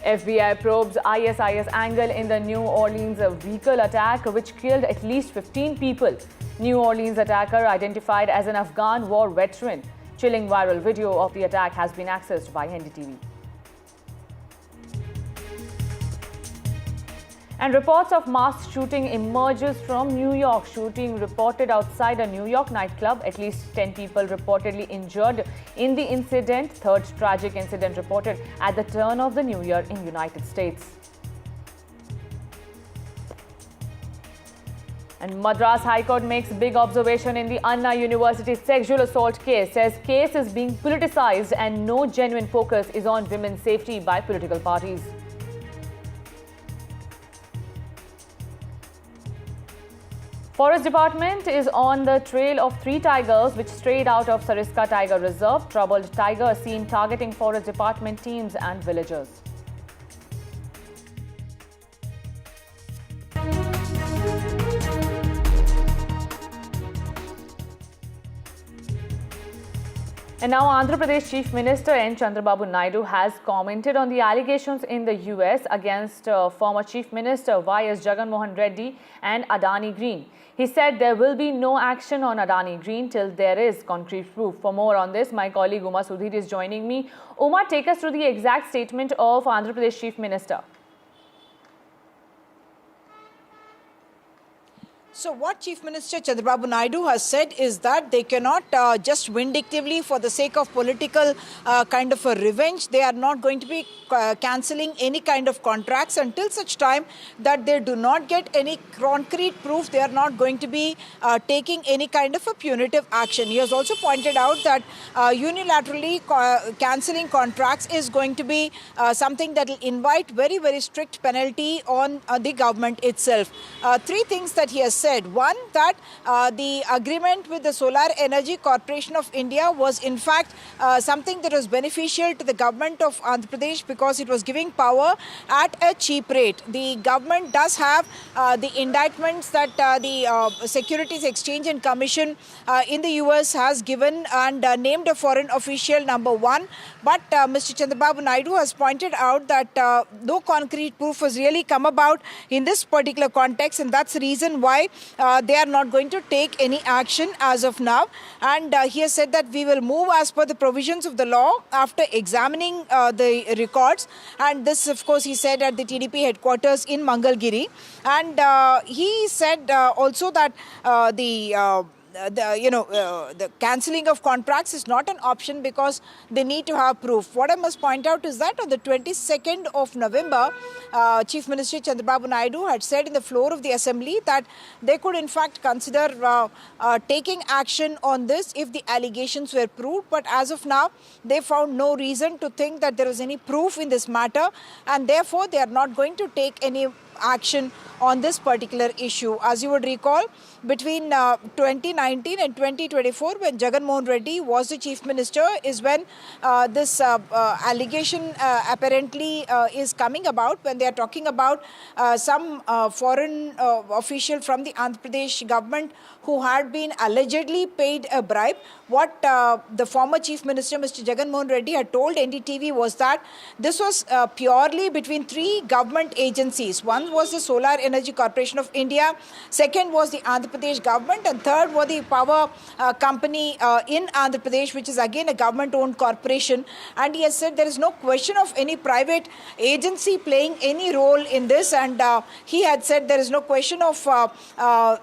FBI probes ISIS angle in the New Orleans vehicle attack which killed at least 15 people. New Orleans attacker identified as an Afghan war veteran. Chilling viral video of the attack has been accessed by NDTV. And reports of mass shooting emerges from New York. Shooting reported outside a New York nightclub. At least 10 people reportedly injured in the incident. Third tragic incident reported at the turn of the new year in United States. And Madras High Court makes big observation in the Anna University sexual assault case. Says case is being politicized and no genuine focus is on women's safety by political parties. Forest Department is on the trail of 3 tigers which strayed out of Sariska Tiger Reserve. Troubled tiger seen targeting Forest Department teams and villagers. And now Andhra Pradesh Chief Minister N. Chandrababu Naidu has commented on the allegations in the US against former Chief Minister Y.S. Jagan Mohan Reddy and Adani Green. He said there will be no action on Adani Green till there is concrete proof. For more on this, my colleague Uma Sudhir is joining me. Uma, take us through the exact statement of Andhra Pradesh Chief Minister. So what Chief Minister Chandrababu Naidu has said is that they cannot just vindictively for the sake of political kind of a revenge. They are not going to be cancelling any kind of contracts until such time that they do not get any concrete proof. They are not going to be taking any kind of a punitive action. He has also pointed out that unilaterally cancelling contracts is going to be something that will invite very, very strict penalty on the government itself. 3 things that he has said. One, that the agreement with the Solar Energy Corporation of India was in fact something that was beneficial to the government of Andhra Pradesh because it was giving power at a cheap rate. The government does have the indictments that the Securities Exchange and Commission in the US has given and named a foreign official number 1. But Mr. Chandrababu Naidu has pointed out that no concrete proof has really come about in this particular context, and that's the reason why they are not going to take any action as of now. And he has said that we will move as per the provisions of the law after examining the records. And this, of course, he said at the TDP headquarters in Mangalgiri. And he said also that the cancelling of contracts is not an option because they need to have proof. What I must point out is that on the 22nd of November, Chief Minister Chandrababu Naidu had said in the floor of the Assembly that they could in fact consider taking action on this if the allegations were proved. But as of now, they found no reason to think that there was any proof in this matter, and therefore they are not going to take any action on this particular issue. As you would recall, between 2019 and 2024, when Jagan Mohan Reddy was the Chief Minister, is when this allegation apparently is coming about, when they are talking about some foreign official from the Andhra Pradesh government who had been allegedly paid a bribe. What the former Chief Minister, Mr. Jagan Mohan Reddy, had told NDTV was that this was purely between three government agencies. One was the Solar Energy Corporation of India, second was the Andhra Pradesh government, and third was the power company in Andhra Pradesh, which is again a government-owned corporation. And he has said there is no question of any private agency playing any role in this, and he had said there is no question of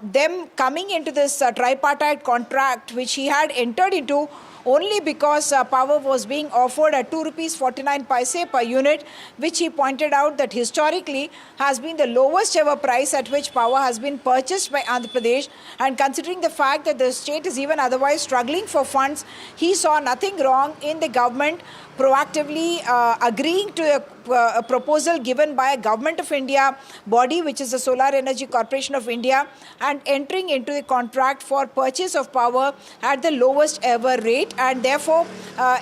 them coming into this tripartite contract which he had entered into only because power was being offered at ₹2.49 per unit, which he pointed out that historically has been the lowest ever price at which power has been purchased by Andhra Pradesh. And considering the fact that the state is even otherwise struggling for funds, he saw nothing wrong in the government proactively agreeing to a proposal given by a Government of India body, which is the Solar Energy Corporation of India, and entering into a contract for purchase of power at the lowest ever rate. And therefore,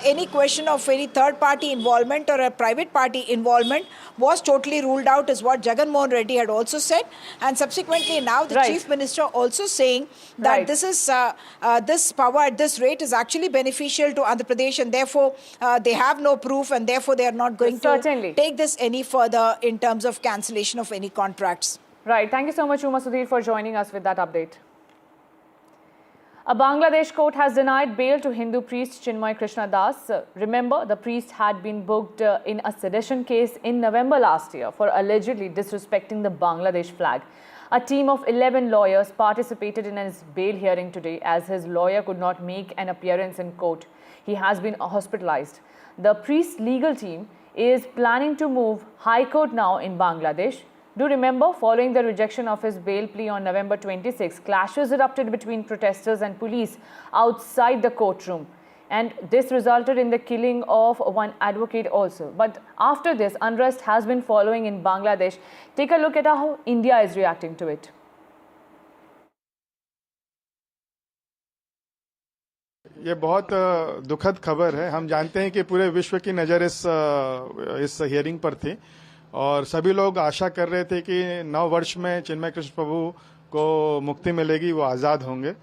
any question of any third party involvement or a private party involvement was totally ruled out, is what Jagan Mohan Reddy had also said. And subsequently now the Chief Minister also saying that this is this power at this rate is actually beneficial to Andhra Pradesh, and therefore they have no proof, and therefore they are not going to take this any further in terms of cancellation of any contracts. Right. Thank you so much, Uma Sudhir, for joining us with that update. A Bangladesh court has denied bail to Hindu priest Chinmay Krishna Das. Remember, the priest had been booked in a sedition case in November last year for allegedly disrespecting the Bangladesh flag. A team of 11 lawyers participated in his bail hearing today as his lawyer could not make an appearance in court. He has been hospitalized. The priest's legal team is planning to move High Court now in Bangladesh. Do remember, following the rejection of his bail plea on November 26, clashes erupted between protesters and police outside the courtroom. And this resulted in the killing of one advocate also. But after this, unrest has been following in Bangladesh. Take a look at how India is reacting to it. ये बहुत दुखद खबर है। हम जानते हैं कि पूरे विश्व की नज़र इस हियरिंग पर थी और सभी लोग आशा कर रहे थे कि 9 वर्ष में चिन्मय कृष्ण प्रभु को मुक्ति मिलेगी, वो आज़ाद होंगे।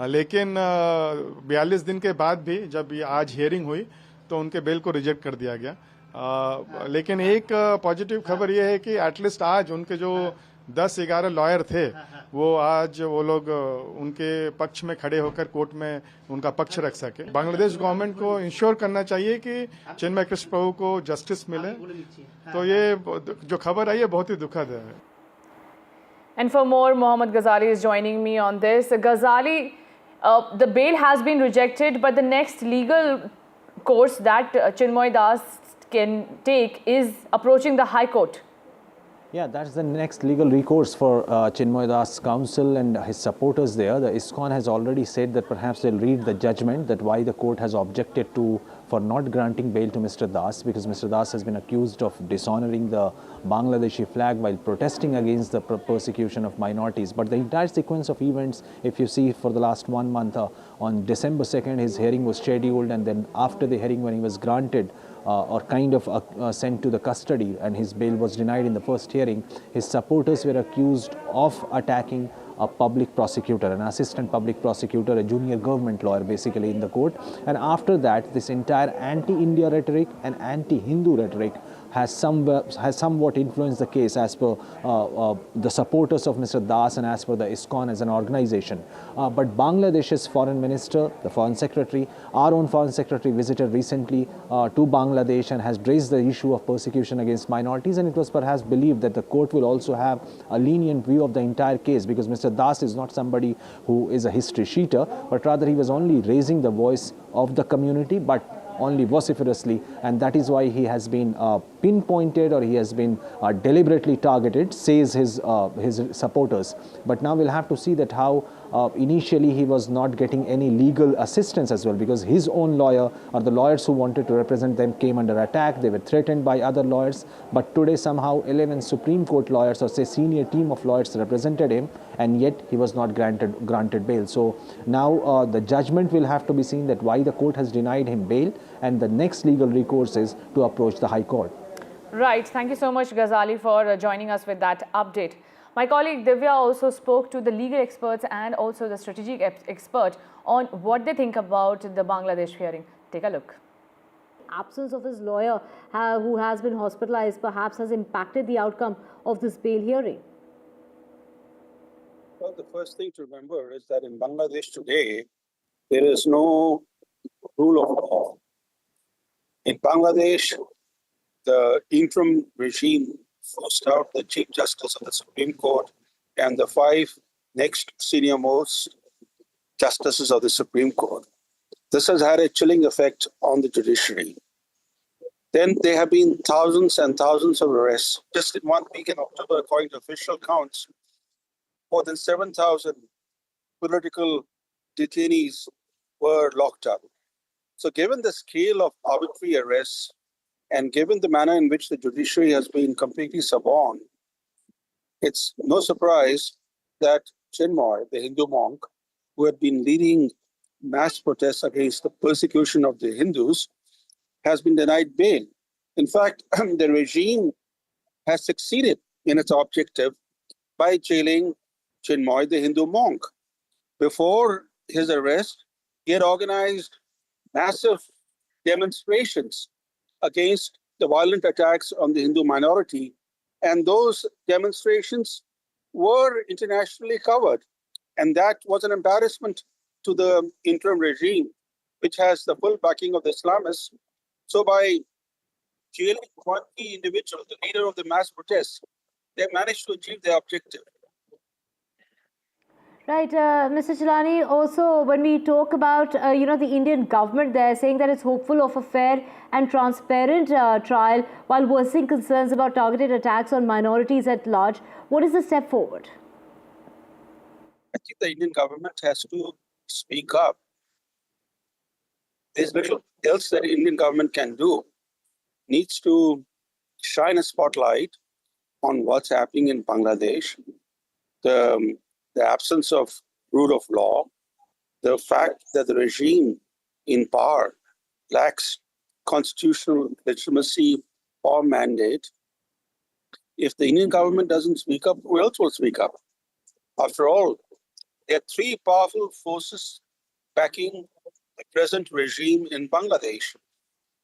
लेकिन 42 दिन के बाद भी जब ये आज हियरिंग हुई तो उनके बेल को रिजेक्ट कर दिया गया। लेकिन एक पॉजिटिव खबर ये है कि एटलीस्ट आज उनके जो 10-11 लॉयर थे वो लोग उनके पक्ष में खड़े होकर कोर्ट में उनका पक्ष रख सके। बांग्लादेश गवर्नमेंट को इंश्योर करना चाहिए कि चिन्मय कृष्ण प्रभु को जस्टिस मिले। तो ये जो खबर आई है बहुत ही दुखद है। And for more, Mohammad Ghazali is joining me on this. Ghazali, the bail has been rejected, but the next legal course that Chinmay Das can take is approaching the High Court. Yeah, that's the next legal recourse for Chinmay Das' counsel and his supporters there. The ISKCON has already said that perhaps they'll read the judgment, that why the court has objected for not granting bail to Mr. Das, because Mr. Das has been accused of dishonoring the Bangladeshi flag while protesting against the persecution of minorities. But the entire sequence of events, if you see for the last 1 month, on December 2nd, his hearing was scheduled, and then after the hearing, when he was granted or kind of sent to the custody and his bail was denied in the first hearing, his supporters were accused of attacking a public prosecutor, an assistant public prosecutor, a junior government lawyer basically in the court. And after that, this entire anti-India rhetoric and anti-Hindu rhetoric has somewhat influenced the case as per the supporters of Mr. Das and as per the ISKCON as an organization. But Bangladesh's foreign minister, the foreign secretary, our own foreign secretary visited recently to Bangladesh and has raised the issue of persecution against minorities, and it was perhaps believed that the court will also have a lenient view of the entire case, because Mr. Das is not somebody who is a history sheeter, but rather he was only raising the voice of the community, but only vociferously, and that is why he has been pinpointed, or he has been deliberately targeted, says his supporters. But now we'll have to see that how initially he was not getting any legal assistance as well, because his own lawyer or the lawyers who wanted to represent them came under attack. They were threatened by other lawyers, but today somehow 11 Supreme Court lawyers, or say senior team of lawyers, represented him, and yet he was not granted bail. So now the judgment will have to be seen, that why the court has denied him bail, and the next legal recourse is to approach the High Court. Right. Thank you so much, Ghazali, for joining us with that update. My colleague Divya also spoke to the legal experts and also the strategic expert on what they think about the Bangladesh hearing. Take a look. Absence of his lawyer who has been hospitalized perhaps has impacted the outcome of this bail hearing. Well, the first thing to remember is that in Bangladesh today, there is no rule of law. In Bangladesh, the interim regime forced out the Chief Justice of the Supreme Court and the 5 next senior-most justices of the Supreme Court. This has had a chilling effect on the judiciary. Then there have been thousands and thousands of arrests. Just in 1 week in October, according to official counts, more than 7,000 political detainees were locked up. So given the scale of arbitrary arrests, and given the manner in which the judiciary has been completely suborned, it's no surprise that Chinmoy, the Hindu monk, who had been leading mass protests against the persecution of the Hindus, has been denied bail. In fact, the regime has succeeded in its objective by jailing Chinmoy, the Hindu monk. Before his arrest, he had organized massive demonstrations against the violent attacks on the Hindu minority, and those demonstrations were internationally covered. And that was an embarrassment to the interim regime, which has the full backing of the Islamists. So by jailing one key individual, the leader of the mass protests, they managed to achieve their objective. Right, Mr. Chilani, also when we talk about, the Indian government, they're saying that it's hopeful of a fair and transparent trial while voicing concerns about targeted attacks on minorities at large. What is the step forward? I think the Indian government has to speak up. There's little else that the Indian government can do. Needs to shine a spotlight on what's happening in Bangladesh, the absence of rule of law, the fact that the regime in power lacks constitutional legitimacy or mandate. If the Indian government doesn't speak up, who else will speak up? After all, there are 3 powerful forces backing the present regime in Bangladesh: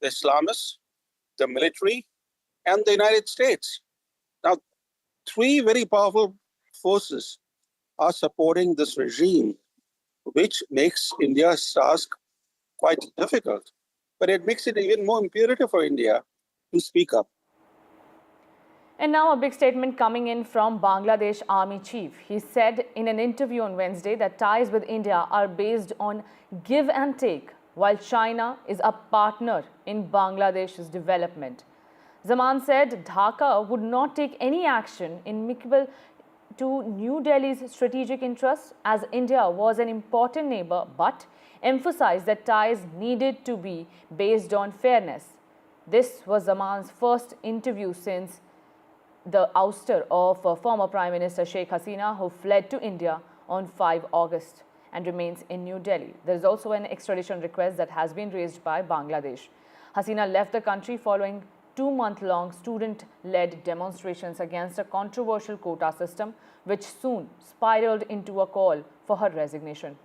the Islamists, the military, and the United States. Now, 3 very powerful forces are supporting this regime, which makes India's task quite difficult. But it makes it even more imperative for India to speak up. And now a big statement coming in from Bangladesh Army Chief. He said in an interview on Wednesday that ties with India are based on give and take, while China is a partner in Bangladesh's development. Zaman said Dhaka would not take any action amicable to New Delhi's strategic interests, as India was an important neighbor, but emphasized that ties needed to be based on fairness. This was Zaman's first interview since the ouster of former Prime Minister Sheikh Hasina, who fled to India on 5 August and remains in New Delhi. There is also an extradition request that has been raised by Bangladesh. Hasina left the country following 2-month-long student-led demonstrations against a controversial quota system, which soon spiraled into a call for her resignation.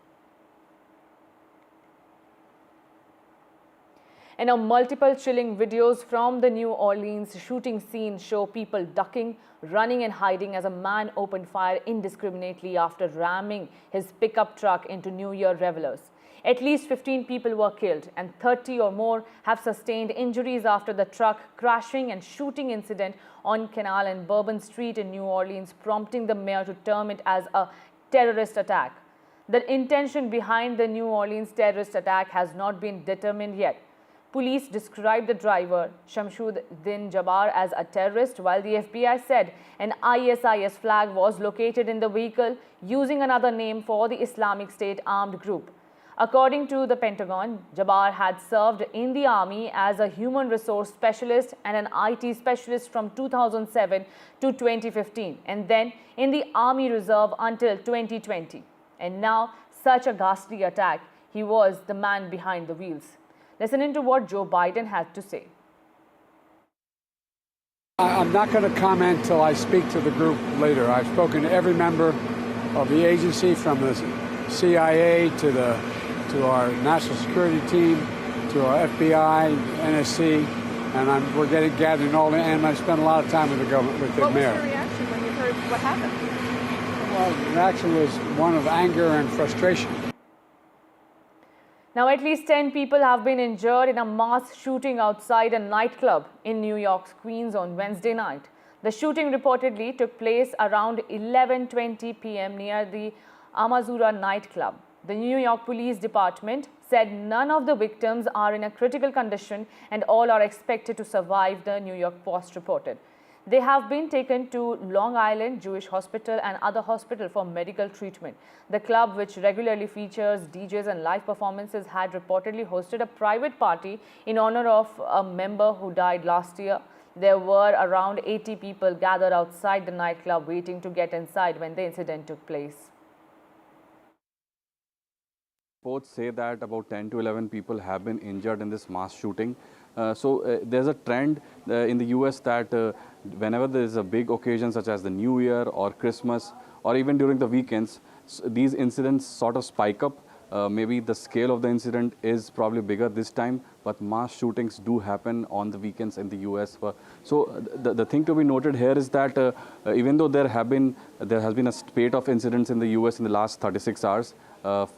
And now multiple chilling videos from the New Orleans shooting scene show people ducking, running and hiding as a man opened fire indiscriminately after ramming his pickup truck into New Year revelers. At least 15 people were killed and 30 or more have sustained injuries after the truck crashing and shooting incident on Canal and Bourbon Street in New Orleans, prompting the mayor to term it as a terrorist attack. The intention behind the New Orleans terrorist attack has not been determined yet. Police described the driver, Shamsuddin Jabbar, as a terrorist, while the FBI said an ISIS flag was located in the vehicle using another name for the Islamic State armed group. According to the Pentagon, Jabbar had served in the army as a human resource specialist and an IT specialist from 2007 to 2015, and then in the Army Reserve until 2020. And now, such a ghastly attack, he was the man behind the wheels. Listen in to what Joe Biden had to say. I'm not going to comment till I speak to the group later. I've spoken to every member of the agency, from the CIA to our national security team, to our FBI, NSC, and we're gathering all the, and I spent a lot of time with the government, with the mayor. What was your reaction when you heard what happened? Well, the reaction was one of anger and frustration. Now, at least 10 people have been injured in a mass shooting outside a nightclub in New York's Queens on Wednesday night. The shooting reportedly took place around 11:20 p.m. near the Amazura nightclub. The New York Police Department said none of the victims are in a critical condition and all are expected to survive, the New York Post reported. They have been taken to Long Island Jewish Hospital and other hospital for medical treatment. The club, which regularly features DJs and live performances, had reportedly hosted a private party in honor of a member who died last year. There were around 80 people gathered outside the nightclub waiting to get inside when the incident took place. Reports say that about 10 to 11 people have been injured in this mass shooting. There's a trend in the US that whenever there is a big occasion such as the New Year or Christmas or even during the weekends, these incidents sort of spike up. Maybe the scale of the incident is probably bigger this time, but mass shootings do happen on the weekends in the US. So the thing to be noted here is that even though there has been a spate of incidents in the US in the last 36 hours,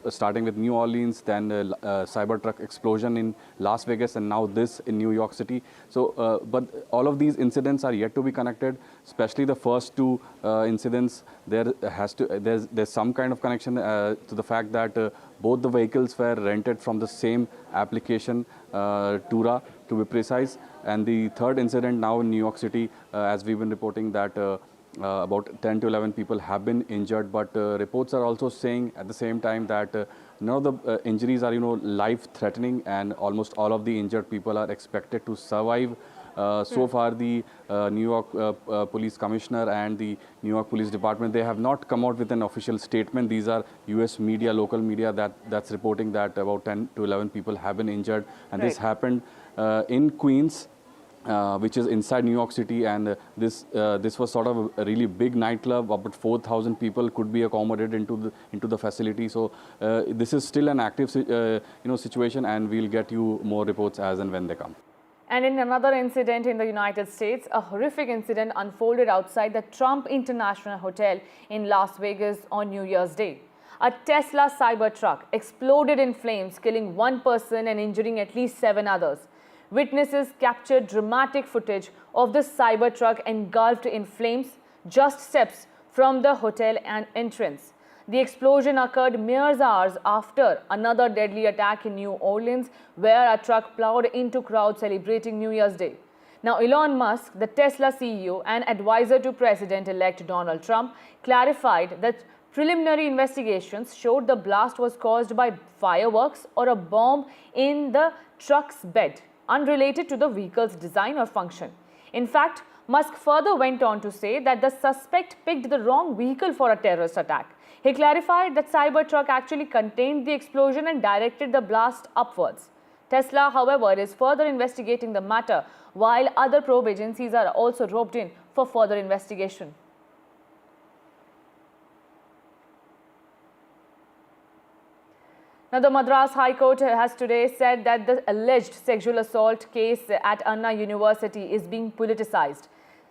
starting with New Orleans, then Cybertruck explosion in Las Vegas, and now this in New York City. So, but all of these incidents are yet to be connected. Especially the first two incidents, there's some kind of connection to the fact that both the vehicles were rented from the same application, Tura, to be precise. And the third incident now in New York City, as we've been reporting that. About 10 to 11 people have been injured, but reports are also saying at the same time that none of the injuries are, life-threatening, and almost all of the injured people are expected to survive. So far, the New York Police Commissioner and the New York Police Department, they have not come out with an official statement. These are US media, local media that's reporting that about 10 to 11 people have been injured, and this happened in Queens. Which is inside New York City, and this was sort of a really big nightclub. About 4,000 people could be accommodated into the facility. So this is still an active situation, and we'll get you more reports as and when they come. And in another incident in the United States, a horrific incident unfolded outside the Trump International Hotel in Las Vegas on New Year's Day. A Tesla Cybertruck exploded in flames, killing one person and injuring at least 7 others. Witnesses captured dramatic footage of the Cybertruck engulfed in flames just steps from the hotel and entrance. The explosion occurred mere hours after another deadly attack in New Orleans, where a truck plowed into crowds celebrating New Year's Day. Now, Elon Musk, the Tesla CEO and advisor to President-elect Donald Trump, clarified that preliminary investigations showed the blast was caused by fireworks or a bomb in the truck's bed, unrelated to the vehicle's design or function. In fact, Musk further went on to say that the suspect picked the wrong vehicle for a terrorist attack. He clarified that Cybertruck actually contained the explosion and directed the blast upwards. Tesla, however, is further investigating the matter, while other probe agencies are also roped in for further investigation. Now, the Madras High Court has today said that the alleged sexual assault case at Anna University is being politicized.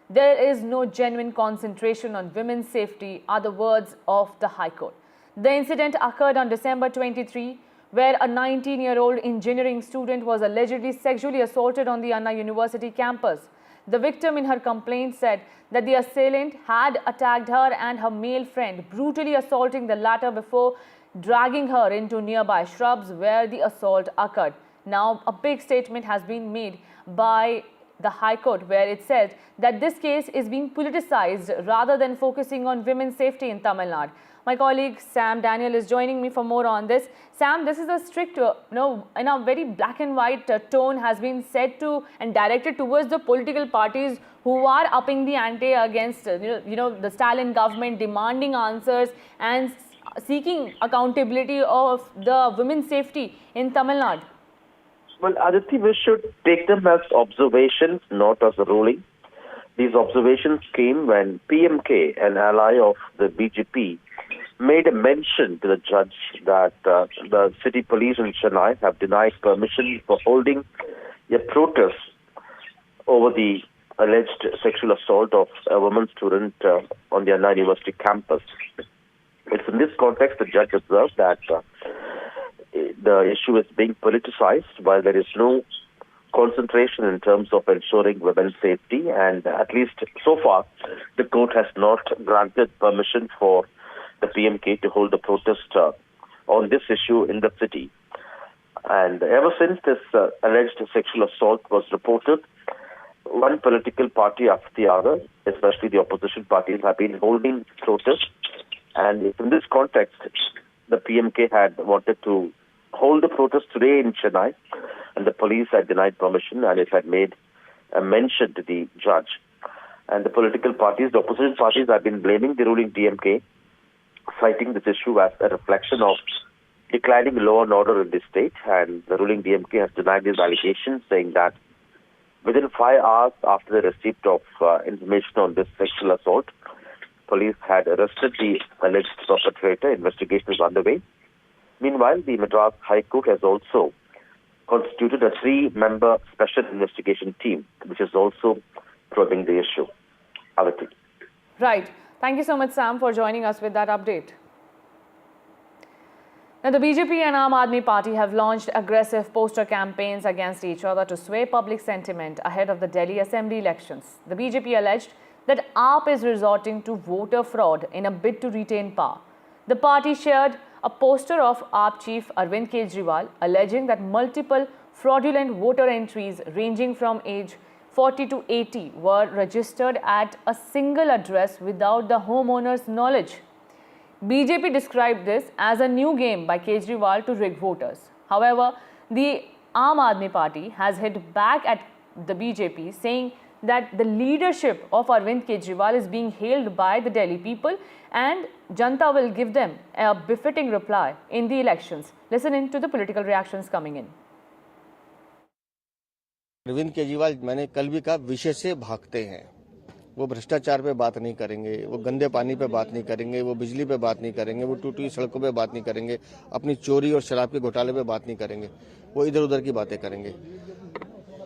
There is no genuine concentration on women's safety, are the words of the High Court. The incident occurred on December 23, where a 19-year-old engineering student was allegedly sexually assaulted on the Anna University campus. The victim in her complaint said that the assailant had attacked her and her male friend, brutally assaulting the latter before dragging her into nearby shrubs where the assault occurred. Now, a big statement has been made by the High Court where it said that this case is being politicized rather than focusing on women's safety in Tamil Nadu. My colleague Sam Daniel is joining me for more on this. Sam, this is a strict, in a very black and white tone has been said to and directed towards the political parties who are upping the ante against, the Stalin government, demanding answers and seeking accountability of the women's safety in Tamil Nadu. Well, Aditi, we should take them as observations, not as a ruling. These observations came when PMK, an ally of the BJP, made a mention to the judge that the city police in Chennai have denied permission for holding a protest over the alleged sexual assault of a woman student on the Anna University campus. It's in this context the judge observed that the issue is being politicized while there is no concentration in terms of ensuring women's safety, and at least so far the court has not granted permission for the PMK to hold a protest on this issue in the city. And ever since this alleged sexual assault was reported, one political party after the other, especially the opposition parties, have been holding protests. And in this context, the PMK had wanted to hold the protest today in Chennai, and the police had denied permission, and it had made a mention to the judge. And the political parties, the opposition parties, have been blaming the ruling DMK, citing this issue as a reflection of declining law and order in the state. And the ruling DMK has denied these allegations, saying that within 5 hours after the receipt of information on this sexual assault, police had arrested the alleged perpetrator. Investigation is underway. Meanwhile, the Madras High Court has also constituted a 3-member special investigation team, which is also probing the issue. Aditi. Right. Thank you so much, Sam, for joining us with that update. Now, the BJP and Aam Aadmi Party have launched aggressive poster campaigns against each other to sway public sentiment ahead of the Delhi Assembly elections. The BJP alleged that AAP is resorting to voter fraud in a bid to retain power. The party shared a poster of AAP chief Arvind Kejriwal alleging that multiple fraudulent voter entries ranging from age 40 to 80 were registered at a single address without the homeowner's knowledge. BJP described this as a new game by Kejriwal to rig voters. However, the Aam Aadmi Party has hit back at the BJP, saying that the leadership of Arvind Kejriwal is being hailed by the Delhi people and Janta will give them a befitting reply in the elections. Listen in to the political reactions coming in. Arvind Kejriwal, मैंने कल भी कहा, विषय से भागते हैं। वो भ्रष्टाचार पे बात नहीं करेंगे, वो गंदे पानी पे बात नहीं करेंगे, वो बिजली पे बात नहीं करेंगे, वो टूटी सड़कों पे बात नहीं करेंगे, अपनी चोरी और शराब के घोटाले पे बात नहीं करेंगे, वो इधर उधर की बातें करेंगे।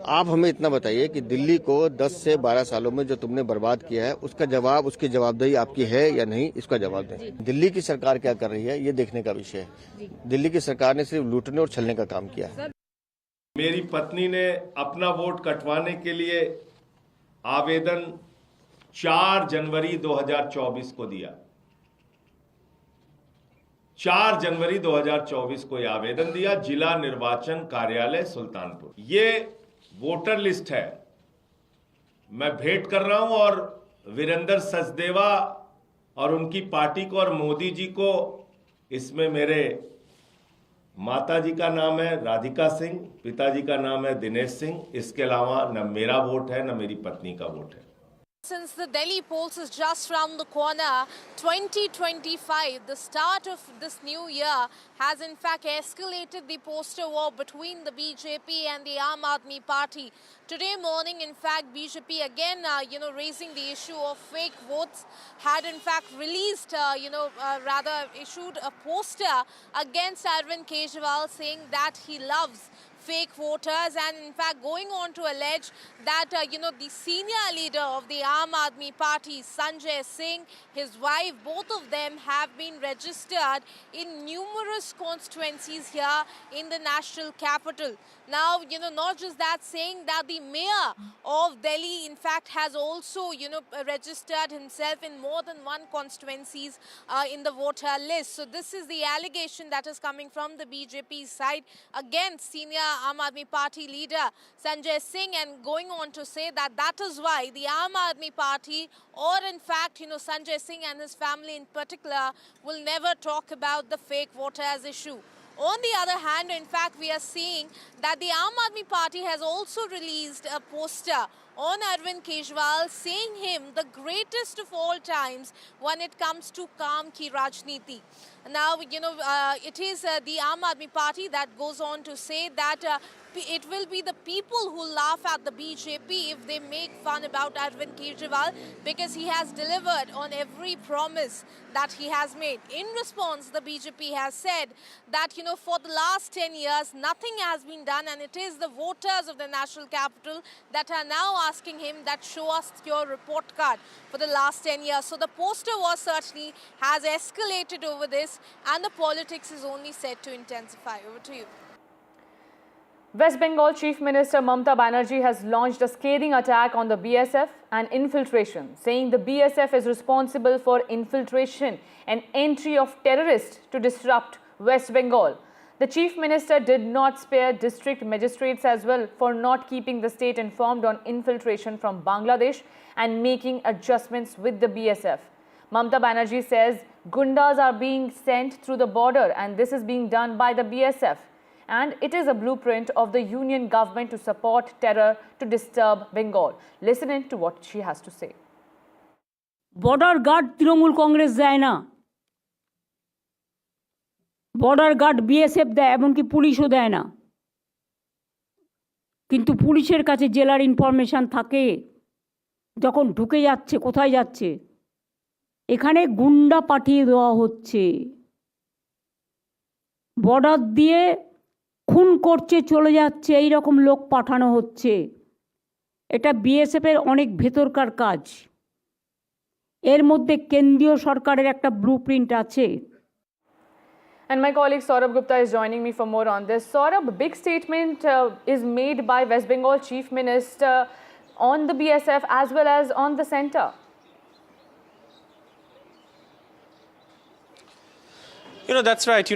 आप हमें इतना बताइए कि दिल्ली को 10 से 12 सालों में जो तुमने बर्बाद किया है, उसका जवाब, उसकी जवाबदेही आपकी है या नहीं, इसका जवाब दें। दिल्ली की सरकार क्या कर रही है, ये देखने का विषय है। दिल्ली की सरकार ने सिर्फ लूटने और छलने का काम किया है। मेरी पत्नी ने अपना वोट कटवाने के लिए आवेदन 4 जनवरी 2024 को दिया। 4 जनवरी 2024 को यह आवेदन दिया, जिला निर्वाचन कार्यालय सुल्तानपुर। ये वोटर लिस्ट है। मैं भेंट कर रहा हूं और वीरेंद्र सचदेवा और उनकी पार्टी को और मोदी जी को, इसमें मेरे माता जी का नाम है राधिका सिंह, पिताजी का नाम है दिनेश सिंह। इसके अलावा न मेरा वोट है न मेरी पत्नी का वोट है। Since the Delhi polls is just round the corner, 2025, the start of this new year, has in fact escalated the poster war between the BJP and the AMNY party. Today morning, in fact, BJP again, raising the issue of fake votes, had in fact released, rather issued a poster against Arvind Kejriwal saying that he loves fake voters, and in fact going on to allege that the senior leader of the AMNY party, Sanjay Singh, his wife, both of them have been registered in numerous constituencies here in the national capital. Now, not just that, saying that the mayor of Delhi in fact has also registered himself in more than one constituencies in the voter list. So this is the allegation that is coming from the BJP side against senior Aam Aadmi Party leader Sanjay Singh, and going on to say that that is why the Aam Aadmi Party, or in fact Sanjay Singh and his family in particular, will never talk about the fake voters issue. On the other hand, in fact, we are seeing that the Aam Aadmi Party has also released a poster on Arvind Kejriwal saying him the greatest of all times when it comes to calm ki Rajniti. Now, it is the Aam Aadmi Party that goes on to say that it will be the people who laugh at the BJP if they make fun about Arvind Kejriwal, because he has delivered on every promise that he has made. In response, the BJP has said that, for the last 10 years, nothing has been done, and it is the voters of the national capital that are now asking him that show us your report card for the last 10 years. So the poster war certainly has escalated over this, and the politics is only set to intensify. Over to you. West Bengal Chief Minister Mamata Banerjee has launched a scathing attack on the BSF and infiltration, saying the BSF is responsible for infiltration and entry of terrorists to disrupt West Bengal. The Chief Minister did not spare district magistrates as well for not keeping the state informed on infiltration from Bangladesh and making adjustments with the BSF. Mamata Banerjee says gundas are being sent through the border, and this is being done by the BSF. And it is a blueprint of the union government to support terror to disturb Bengal. Listen in to what she has to say. Border guard Trinamool Congress দেয় না, border guard BSF দেয়, এমনকি পুলিশও দেয় না। কিন্তু পুলিশের কাছে জেলার ইনফরমেশন থাকে, যখন ঢুকে যাচ্ছে কোথায় যাচ্ছে, এখানে গুন্ডা পাঠিয়ে দেওয়া হচ্ছে, বর্ডার দিয়ে খুন করছে চলে যাচ্ছে, এই রকম লোক পাঠানো হচ্ছে। এটা বিএসএফ এর অনেক ভেতরকার কাজ। এর মধ্যে কেন্দ্রীয় সরকারের একটা ব্লুপ্রিন্ট আছে। And my colleague Saurabh Gupta is joining me for more on this. Saurabh, a big statement is made by West Bengal Chief Minister on the BSF as well as on the centre. That's right.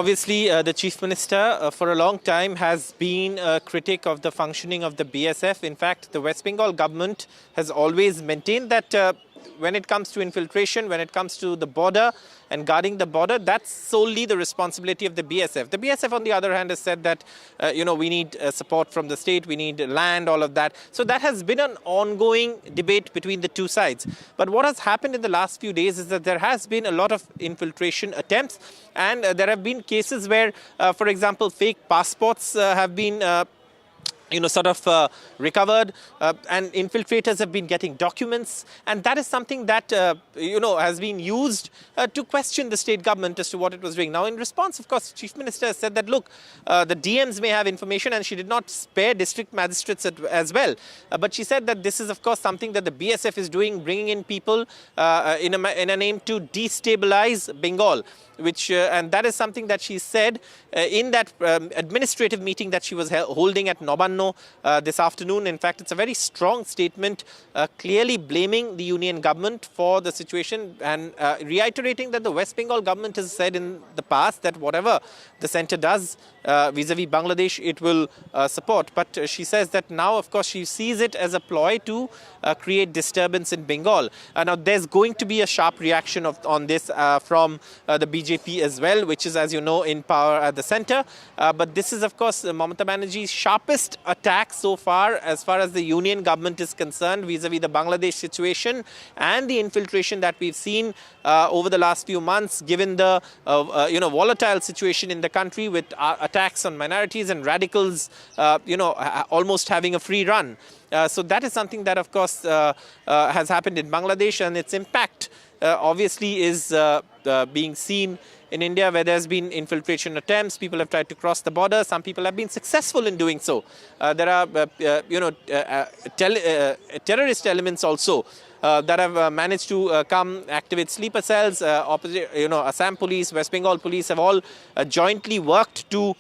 Obviously, the Chief Minister for a long time has been a critic of the functioning of the BSF. In fact, the West Bengal government has always maintained that when it comes to infiltration, when it comes to the border and guarding the border, that's solely the responsibility of the BSF. The BSF, on the other hand, has said that, we need support from the state, we need land, all of that. So that has been an ongoing debate between the two sides. But what has happened in the last few days is that there has been a lot of infiltration attempts, and there have been cases where, for example, fake passports have been recovered, and infiltrators have been getting documents, and that is something that has been used to question the state government as to what it was doing. Now, in response, of course, Chief Minister said that, look, the DMs may have information, and she did not spare district magistrates as well. But she said that this is, of course, something that the BSF is doing, bringing in people in an aim to destabilize Bengal. And that is something that she said in that administrative meeting that she was holding at Nobanno this afternoon. In fact, it's a very strong statement, clearly blaming the union government for the situation, and reiterating that the West Bengal government has said in the past that whatever the centre does vis-a-vis Bangladesh, it will support. But she says that now, of course, she sees it as a ploy to create disturbance in Bengal. Now, there's going to be a sharp reaction on this from the BJP as well, which is, as you know, in power at the centre. But this is, of course, Mamata Banerjee's sharpest attack so far as the union government is concerned vis-a-vis the Bangladesh situation and the infiltration that we've seen over the last few months, given the volatile situation in the country with attacks on minorities and radicals almost having a free run. So that is something that of course has happened in Bangladesh, and its impact obviously is being seen in India, where there's been infiltration attempts. People have tried to cross the border. Some people have been successful in doing so. There are terrorist elements also that have managed to come, activate sleeper cells. Assam police, West Bengal police have all jointly worked to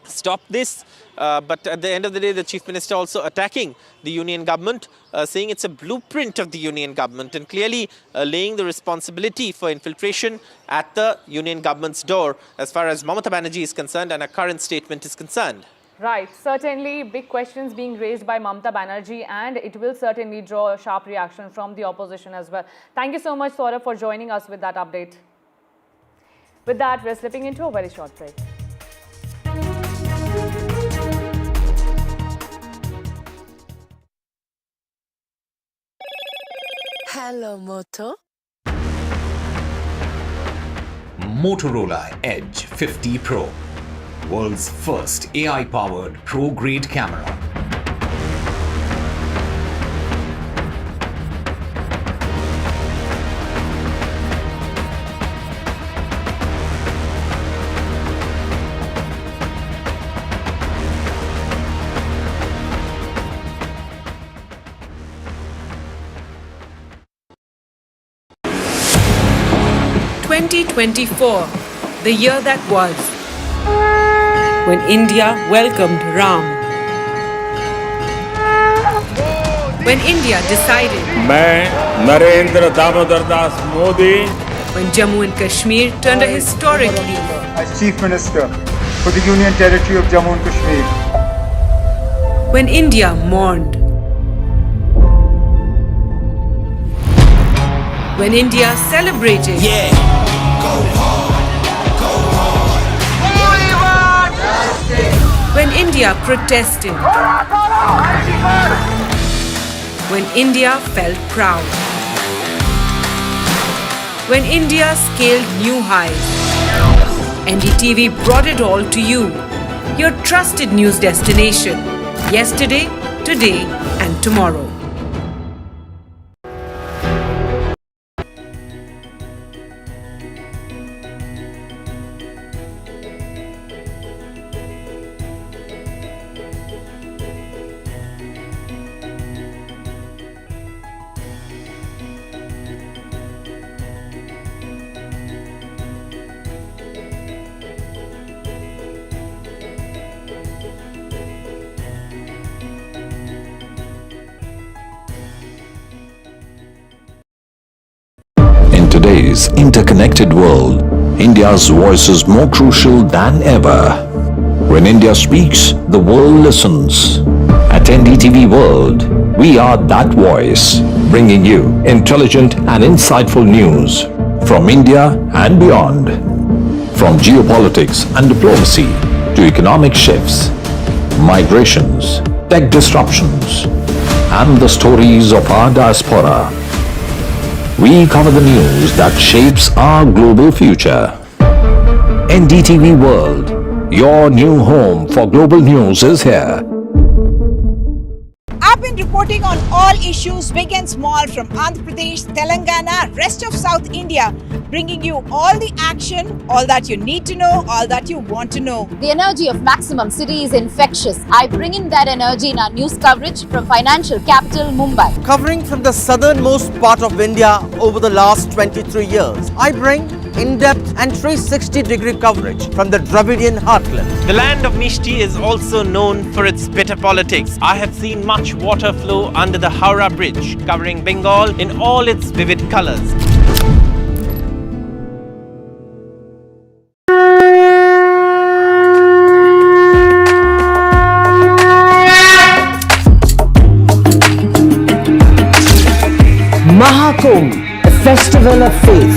stop this. But at the end of the day, the Chief Minister also attacking the union government, saying it's a blueprint of the union government, and clearly laying the responsibility for infiltration at the union government's door as far as Mamata Banerjee is concerned and her current statement is concerned. Right. Certainly big questions being raised by Mamata Banerjee, and it will certainly draw a sharp reaction from the opposition as well. Thank you so much, Saurabh, for joining us with that update. With that, we're slipping into a very short break. Hello, Moto. Motorola Edge 50 Pro, world's first AI-powered pro-grade camera. (2024), the year that was, when India welcomed Ram. When India decided, मैं Narendra Damodar Das Modi, when Jammu and Kashmir turned a historic leaf. As Chief Minister for the Union Territory of Jammu and Kashmir. When India mourned. When India celebrated. When India protested. When India felt proud. When India scaled new highs. NDTV brought it all to you, your trusted news destination. Yesterday, today, and tomorrow. In today's interconnected world, India's voice is more crucial than ever. When India speaks, the world listens. At NDTV World, we are that voice, bringing you intelligent and insightful news from India and beyond. From geopolitics and diplomacy to economic shifts, migrations, tech disruptions, and the stories of our diaspora. We cover the news that shapes our global future. NDTV World, your new home for global news is here. I've been reporting on all issues big and small from Andhra Pradesh, Telangana, rest of South India, bringing you all the action, all that you need to know, all that you want to know. The energy of Maximum City is infectious. I bring in that energy in our news coverage from financial capital Mumbai. Covering from the southernmost part of India over the last 23 years, I bring in-depth and 360-degree coverage from the Dravidian heartland. The land of Mishti is also known for its bitter politics. I have seen much water flow under the Howrah Bridge, covering Bengal in all its vivid colors. Mahakumbh, the festival of faith.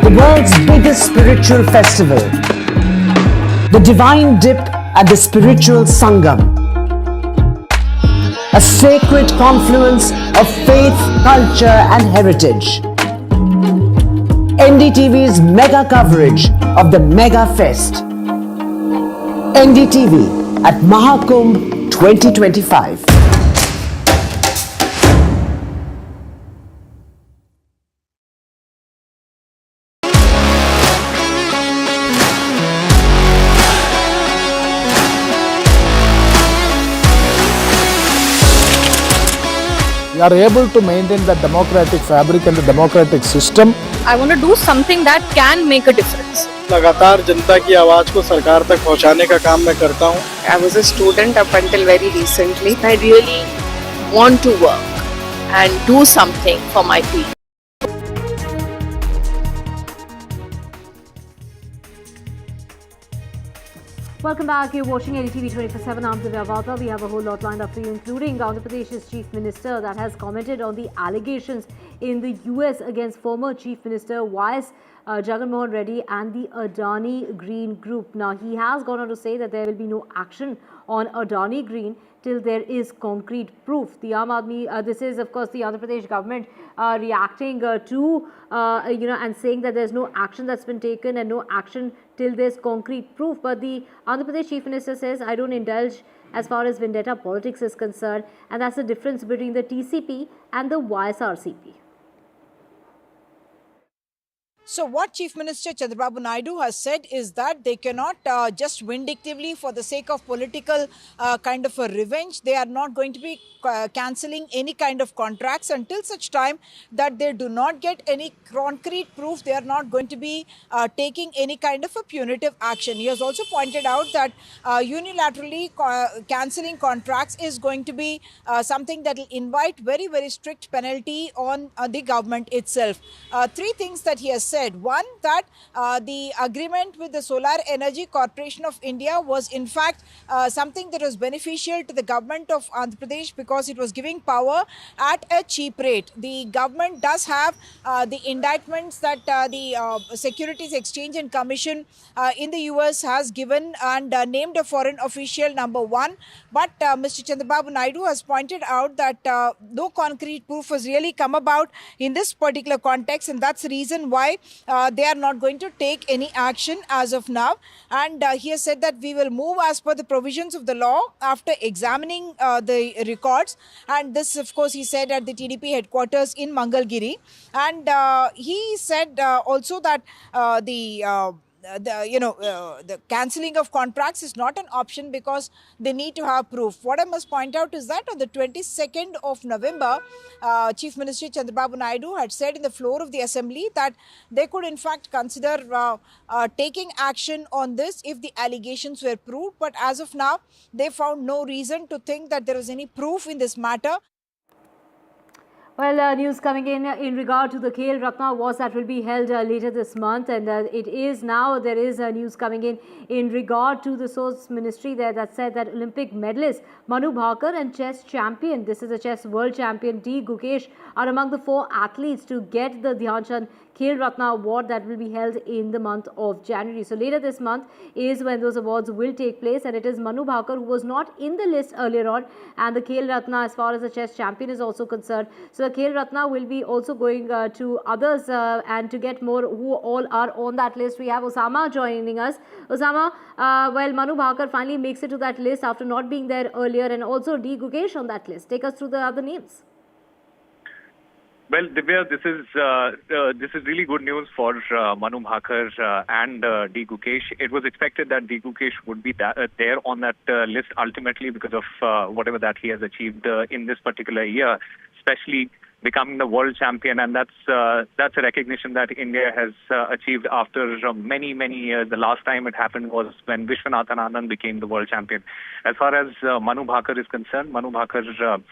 The world's biggest spiritual festival. The divine dip at the spiritual Sangam. a sacred confluence of faith, culture and heritage. NDTV's mega coverage of the Mega Fest. NDTV at Mahakumbh 2025. We are able to maintain the democratic fabric and the democratic system. I want to do something that can make a difference. लगातार जनता की आवाज को सरकार तक पहुंचाने का काम मैं करता हूं. I was a student up until very recently. I really want to work and do something for my people. Welcome back. You're watching NDTV 24/7. I'm Divya Vata. We have a whole lot lined up for you, including Andhra Pradesh's Chief Minister that has commented on the allegations in the US against former Chief Minister YS Jagan Mohan Reddy and the Adani Green Group. Now, he has gone on to say that there will be no action on Adani Green till there is concrete proof. The AMNY, this is of course the Andhra Pradesh government reacting to, and saying that there's no action that's been taken and no action till there's concrete proof. But the Andhra Pradesh Chief Minister says, I don't indulge as far as vendetta politics is concerned, and that's the difference between the TCP and the YSRCP. So what Chief Minister Chandrababu Naidu has said is that they cannot just vindictively, for the sake of political kind of a revenge, they are not going to be cancelling any kind of contracts until such time that they do not get any concrete proof. They are not going to be taking any kind of a punitive action. He has also pointed out that unilaterally cancelling contracts is going to be something that will invite very, very strict penalty on the government itself. Three things that he has said. One, that the agreement with the Solar Energy Corporation of India was in fact something that was beneficial to the government of Andhra Pradesh because it was giving power at a cheap rate. The government does have the indictments that the Securities Exchange and Commission in the US has given and named a foreign official number one. But Mr. Chandrababu Naidu has pointed out that no concrete proof has really come about in this particular context, and that's the reason why they are not going to take any action as of now. And he has said that we will move as per the provisions of the law after examining the records. And this, of course, he said at the TDP headquarters in Mangalgiri. And he said also that the cancelling of contracts is not an option because they need to have proof. What I must point out is that on the 22nd of November, Chief Minister Chandrababu Naidu had said in the floor of the assembly that they could in fact consider taking action on this if the allegations were proved. But as of now, they found no reason to think that there was any proof in this matter. Well, news coming in regard to the Khel Ratna Awards that will be held later this month, and it is now there is news coming in regard to the Source Ministry there that said that Olympic medalist Manu Bhaker and chess champion, this is a chess world champion D. Gukesh, are among the 4 athletes to get the Dhyan Chand Khel Ratna Award that will be held in the month of January. So later this month is when those awards will take place, and it is Manu Bhaker who was not in the list earlier on, and the Khel Ratna as far as the chess champion is also concerned. So the Khel Ratna will be also going to others, and to get more who all are on that list, we have Osama joining us. Osama, well, Manu Bhaker finally makes it to that list after not being there earlier, and also D. Gukesh on that list. Take us through the other names. Well, Divya, this is really good news for Manu Bhaker and D. Gukesh. It was expected that D. Gukesh would be there on that list ultimately because of whatever that he has achieved in this particular year, especially becoming the world champion, and that's a recognition that India has achieved after many years. The last time it happened was when Vishwanathan Anand became the world champion. As far as Manu Bhaker is concerned, Manu Bhaker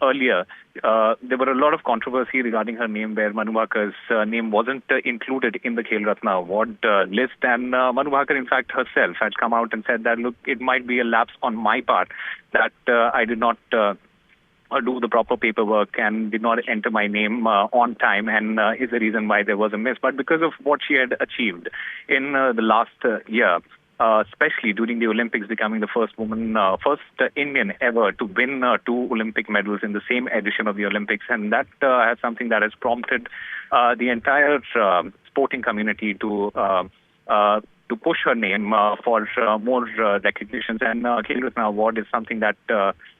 earlier there were a lot of controversy regarding her name, where Manu Bhaker's name wasn't included in the Khel Ratna Award list, and Manu Bhaker in fact herself had come out and said that, look, it might be a lapse on my part that I did not do the proper paperwork and did not enter my name on time, and is the reason why there was a miss. But because of what she had achieved in the last year, especially during the Olympics, becoming the first woman, first Indian ever to win 2 Olympic medals in the same edition of the Olympics. And that has something that has prompted the entire sporting community to push her name for more recognitions. And Khel Ratna Award is something that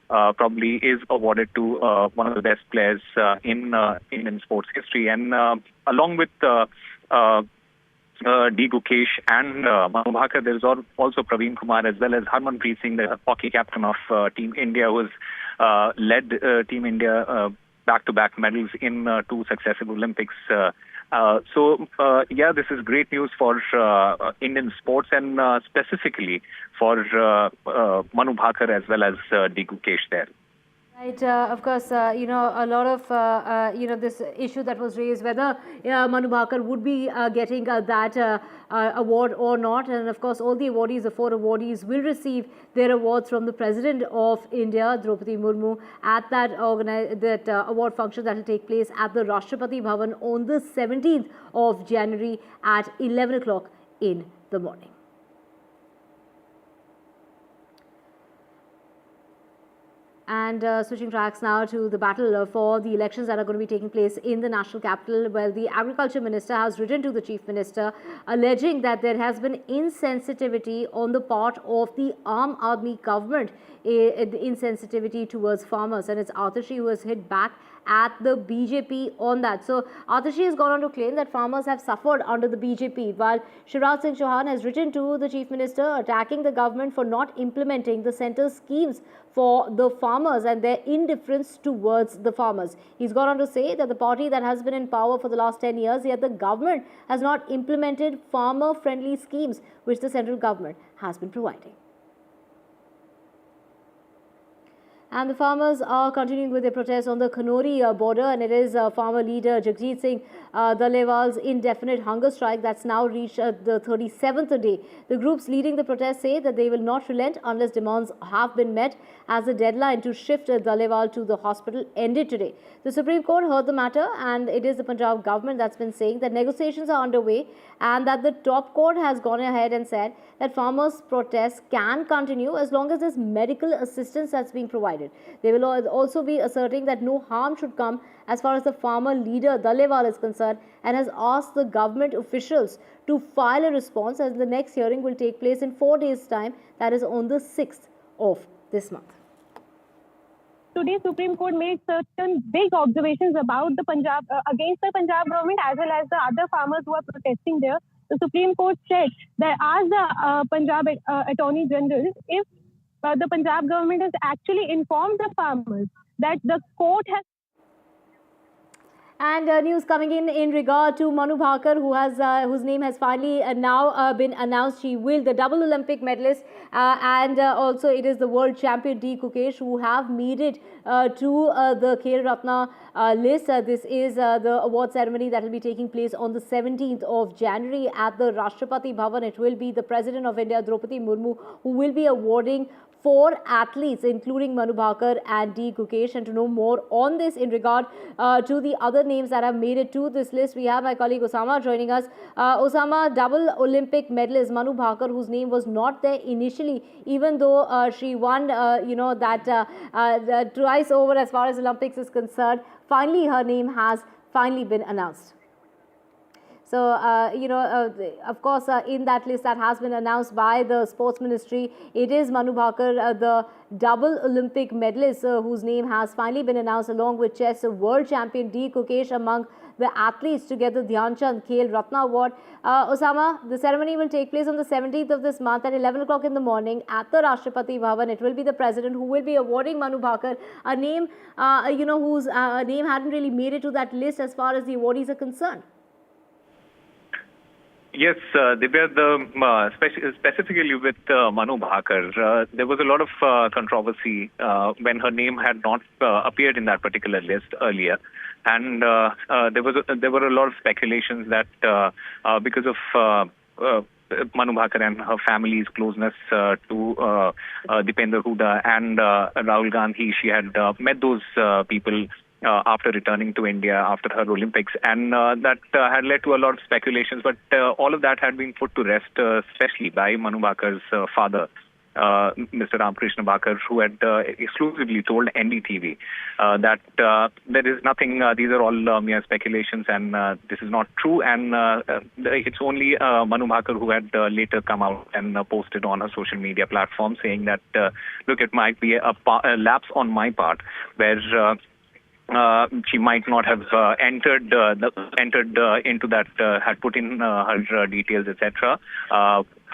probably is awarded to one of the best players in Indian sports history. And along with D. Gukesh and Manu Bhaker, there is also Praveen Kumar as well as Harmanpreet Singh, the hockey captain of Team India, who has led Team India back-to-back medals in 2 successive Olympics. Yeah, this is great news for Indian sports and specifically for Manu Bhaker as well as D. Gukesh there. Right, of course, a lot of, this issue that was raised, whether Manu Bhaker would be getting that award or not. And of course, all the awardees, the 4 awardees, will receive their awards from the President of India, Draupadi Murmu, at that award function that will take place at the Rashtrapati Bhavan on the 17th of January at 11 o'clock in the morning. And switching tracks now to the battle for the elections that are going to be taking place in the national capital. Well, the Agriculture Minister has written to the Chief Minister alleging that there has been insensitivity on the part of the AMNY government, insensitivity towards farmers. And it's Atashi who has hit back at the BJP on that. So Atashi has gone on to claim that farmers have suffered under the BJP, while Shivraj Singh Chauhan has written to the Chief Minister attacking the government for not implementing the centre's schemes for the farmers and their indifference towards the farmers. He's gone on to say that the party that has been in power for the last 10 years, yet the government has not implemented farmer-friendly schemes which the central government has been providing. And the farmers are continuing with their protests on the Kanori border, and it is farmer leader Jagjit Singh Dalewal's indefinite hunger strike that's now reached the 37th day. The groups leading the protest say that they will not relent unless demands have been met, as the deadline to shift Dalewal to the hospital ended today. The Supreme Court heard the matter, and it is the Punjab government that's been saying that negotiations are underway and that the top court has gone ahead and said that farmers' protests can continue as long as there's medical assistance that's being provided. They will also be asserting that no harm should come as far as the farmer leader Dalewal is concerned, and has asked the government officials to file a response, as the next hearing will take place in 4 days' time, that is on the 6th of this month. Today, Supreme Court made certain big observations about the Punjab, against the Punjab government as well as the other farmers who are protesting there. The Supreme Court said that as the Punjab Attorney General, if the Punjab government has actually informed the farmers that the court has. And news coming in regard to Manu Bhaker, whose name has finally now been announced. She will, the double Olympic medalist, and also it is the world champion D. Gukesh who have made it to the Khel Ratna list. This is the award ceremony that will be taking place on the 17th of January at the Rashtrapati Bhavan. It will be the President of India, Draupadi Murmu, who will be awarding 4 athletes, including Manu Bhaker and D. Gukesh. And to know more on this in regard to the other names that have made it to this list, we have my colleague Osama joining us. Osama, double Olympic medalist Manu Bhaker, whose name was not there initially, even though she won, twice over as far as Olympics is concerned. Finally, her name has finally been announced. So, of course, in that list that has been announced by the Sports Ministry, it is Manu Bhaker, the double Olympic medalist, whose name has finally been announced, along with chess world champion D. Gukesh among the athletes to get the Dhyan Chand Khel Ratna Award. Osama, the ceremony will take place on the 17th of this month at 11 o'clock in the morning at the Rashtrapati Bhavan. It will be the President who will be awarding Manu Bhaker a name, whose name hadn't really made it to that list as far as the awardees are concerned. Yes, Divya, specifically with Manu Bhaker, there was a lot of controversy when her name had not appeared in that particular list earlier. And there were a lot of speculations that because of Manu Bhaker and her family's closeness to Dipender Hooda and Rahul Gandhi, she had met those people after returning to India after her Olympics, and that had led to a lot of speculations. But all of that had been put to rest, especially by Manu Bhakar's father, Mr. Ramkrishna Bhakar, who had exclusively told NDTV that there is nothing, these are all mere speculations, and this is not true, and it's only Manu Bhakar who had later come out and posted on her social media platform saying that, look, it might be a lapse on my part, where she might not have entered into that, had put in her details, etc.,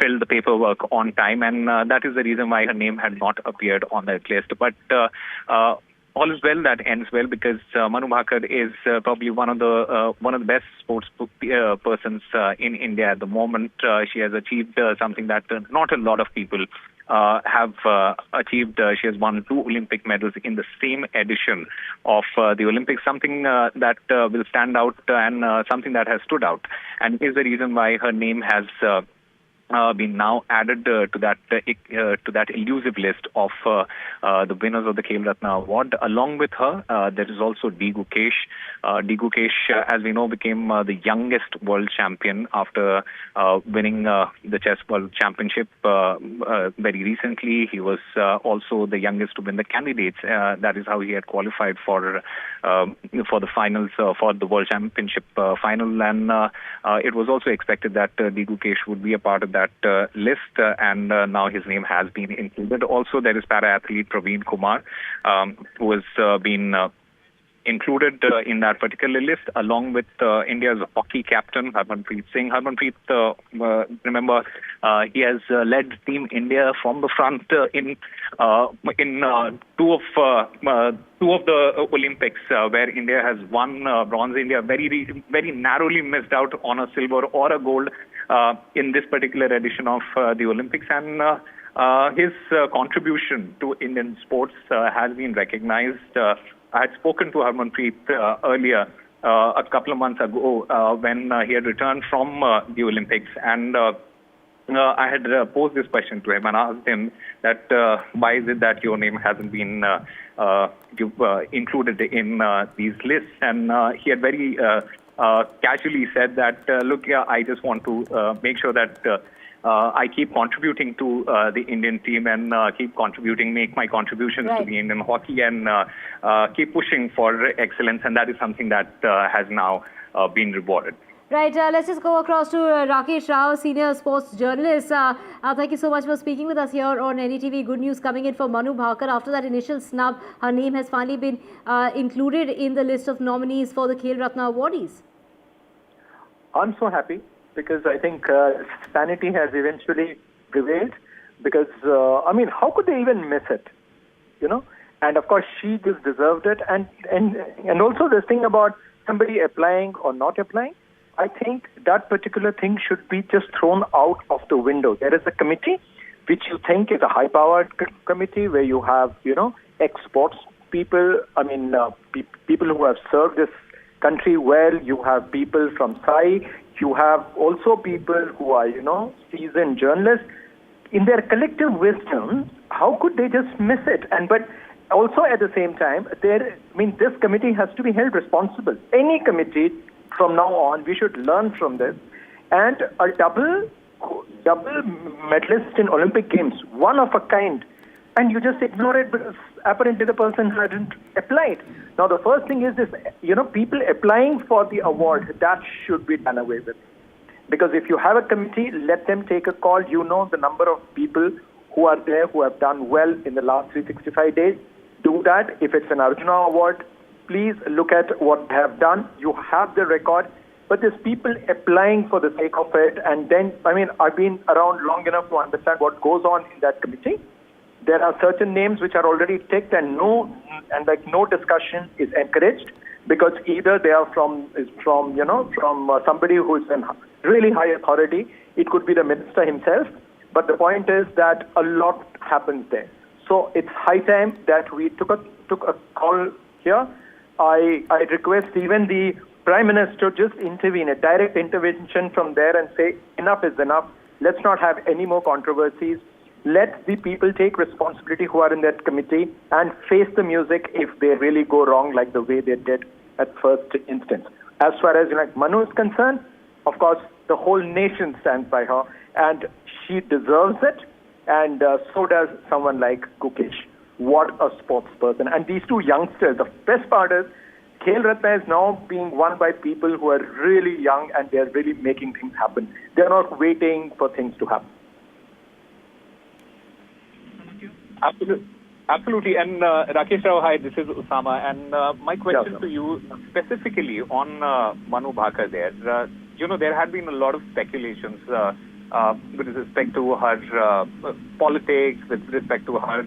filled the paperwork on time, and that is the reason why her name had not appeared on that list. But all is well that ends well, because Manu Bhakar is probably one of the best sports persons in India at the moment. She has achieved something that not a lot of people have achieved. She has won 2 Olympic medals in the same edition of the Olympics, something that will stand out and something that has stood out, and is the reason why her name has been now added to that elusive list of the winners of the Khel Ratna Award. Along with her, there is also D. Gukesh. D. Gukesh, as we know, became the youngest world champion after winning the Chess World Championship very recently. He was also the youngest to win the candidates. That is how he had qualified for the finals, for the World Championship final. And it was also expected that D. Gukesh would be a part of that list, and now his name has been included. Also, there is para-athlete Praveen Kumar, who has been included in that particular list, along with India's hockey captain Harmanpreet Singh. Harmanpreet, remember, he has led Team India from the front in 2 of the Olympics, where India has won bronze. India very narrowly missed out on a silver or a gold in this particular edition of the Olympics, and his contribution to Indian sports has been recognized. I had spoken to Harmanpreet earlier, a couple of months ago, when he had returned from the Olympics, and I had posed this question to him and asked him that why is it that your name hasn't been included in these lists, and he had very casually said that, look, yeah, I just want to make sure that I keep contributing to the Indian team and make my contributions to the Indian hockey, and keep pushing for excellence, and that is something that has now been rewarded. Right, let's just go across to Rakesh Rao, senior sports journalist. Thank you so much for speaking with us here on NDTV. Good news coming in for Manu Bhakar. After that initial snub, her name has finally been included in the list of nominees for the Khel Ratna awardees. I'm so happy, because I think sanity has eventually prevailed, because, I mean, how could they even miss it, you know? And of course, she just deserved it. And also this thing about somebody applying or not applying, I think that particular thing should be just thrown out of the window. There is a committee which you think is a high-powered committee where you have, you know, ex-sports people, I mean, people who have served this country well. You have people from SAI. You have also people who are, you know, seasoned journalists. In their collective wisdom, how could they just miss it? But also at the same time, this committee has to be held responsible. Any committee from now on, we should learn from this. And a double medalist in Olympic Games, one of a kind, and you just ignore it because apparently the person hadn't applied. Now, the first thing is this, you know, people applying for the award, that should be done away with. Because if you have a committee, let them take a call. You know the number of people who are there who have done well in the last 365 days. Do that. If it's an Arjuna award, please look at what they have done. You have the record. But there's people applying for the sake of it. And then, I mean, I've been around long enough to understand what goes on in that committee. There are certain names which are already ticked, and no discussion is encouraged, because either they are from somebody who is in really high authority. It could be the minister himself. But the point is that a lot happens there. So it's high time that we took a call here. I request even the Prime Minister just intervene, a direct intervention from there, and say enough is enough. Let's not have any more controversies. Let the people take responsibility who are in that committee and face the music if they really go wrong, like the way they did at first instance. As far as Manu is concerned, of course, the whole nation stands by her, and she deserves it, and so does someone like Gukesh. What a sports person. And these two youngsters, the best part is, Khel Ratna is now being won by people who are really young and they're really making things happen. They're not waiting for things to happen. Absolutely. And Rakesh Rao, hi, this is Usama. And my question to you specifically on Manu Bhaker there. There had been a lot of speculations with respect to her politics, with respect to her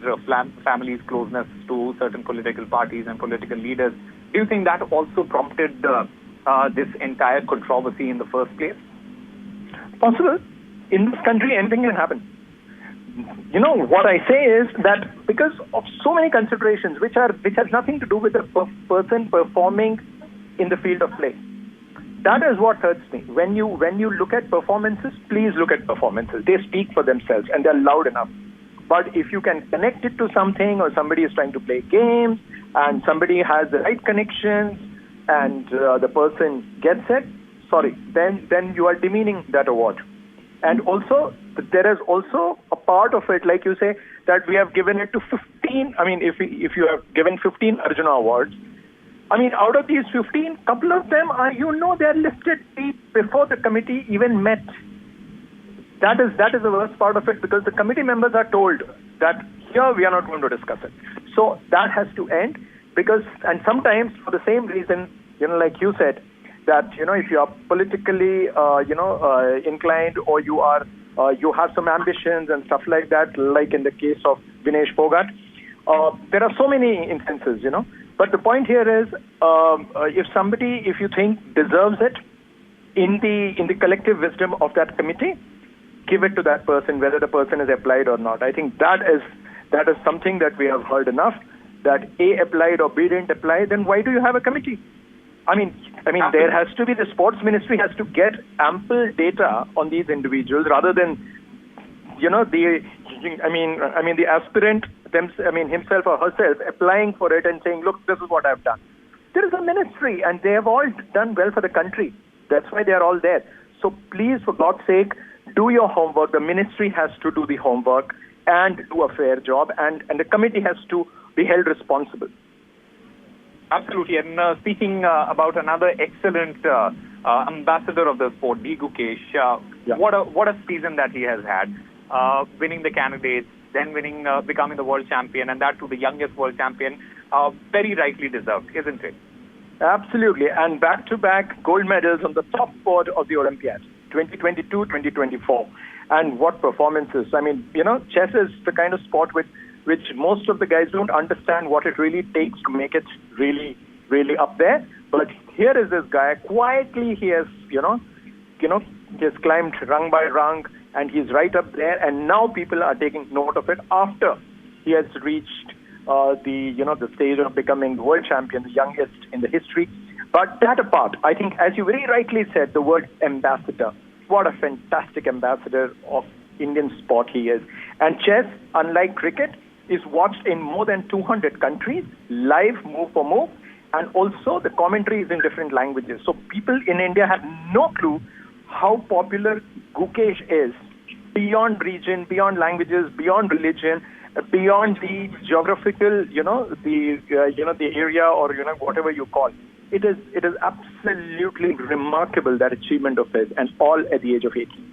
family's closeness to certain political parties and political leaders. Do you think that also prompted this entire controversy in the first place? Possible. In this country, anything can happen. What I say is that because of so many considerations which has nothing to do with the person performing in the field of play. That is what hurts me. When you look at performances, please look at performances. They speak for themselves and they're loud enough. But if you can connect it to something, or somebody is trying to play games and somebody has the right connections and the person gets it, then you are demeaning that award. And also, there is also a part of it, like you say, that we have given it to 15. I mean, if you have given 15 Arjuna Awards, I mean, out of these 15, couple of them are, they're listed before the committee even met. That is the worst part of it, because the committee members are told that here we are not going to discuss it. So that has to end, and sometimes for the same reason, like you said, that if you are politically inclined, or you have some ambitions and stuff like that, like in the case of Vinesh Phogat, there are so many instances, But the point here is, if you think deserves it, in the collective wisdom of that committee, give it to that person, whether the person is applied or not. I think that is something that we have heard enough. That A applied or B didn't apply, then why do you have a committee? I mean, there has to be, the sports ministry has to get ample data on these individuals, rather than, the aspirant, himself or herself applying for it and saying, look, this is what I've done. There is a ministry, and they have all done well for the country. That's why they are all there. So please, for God's sake, do your homework. The ministry has to do the homework and do a fair job, and the committee has to be held responsible. Absolutely. And speaking about another excellent ambassador of the sport, D. Gukesh, what a season that he has had, winning the candidates, then becoming the world champion, and that to the youngest world champion, very rightly deserved, isn't it? Absolutely. And back-to-back gold medals on the top board of the Olympiads, 2022, 2024. And what performances. Chess is the kind of sport which most of the guys don't understand what it really takes to make it really, really up there. But here is this guy, quietly he has, he has climbed rung by rung, and he's right up there. And now people are taking note of it after he has reached the stage of becoming the world champion, the youngest in the history. But that apart, I think, as you very rightly said, the word ambassador. What a fantastic ambassador of Indian sport he is. And chess, unlike cricket, is watched in more than 200 countries, live, move for move, and also the commentary is in different languages. So people in India have no clue how popular Gukesh is, beyond region, beyond languages, beyond religion, beyond the geographical, the area, or whatever you call. It is absolutely remarkable, that achievement of his, and all at the age of 18.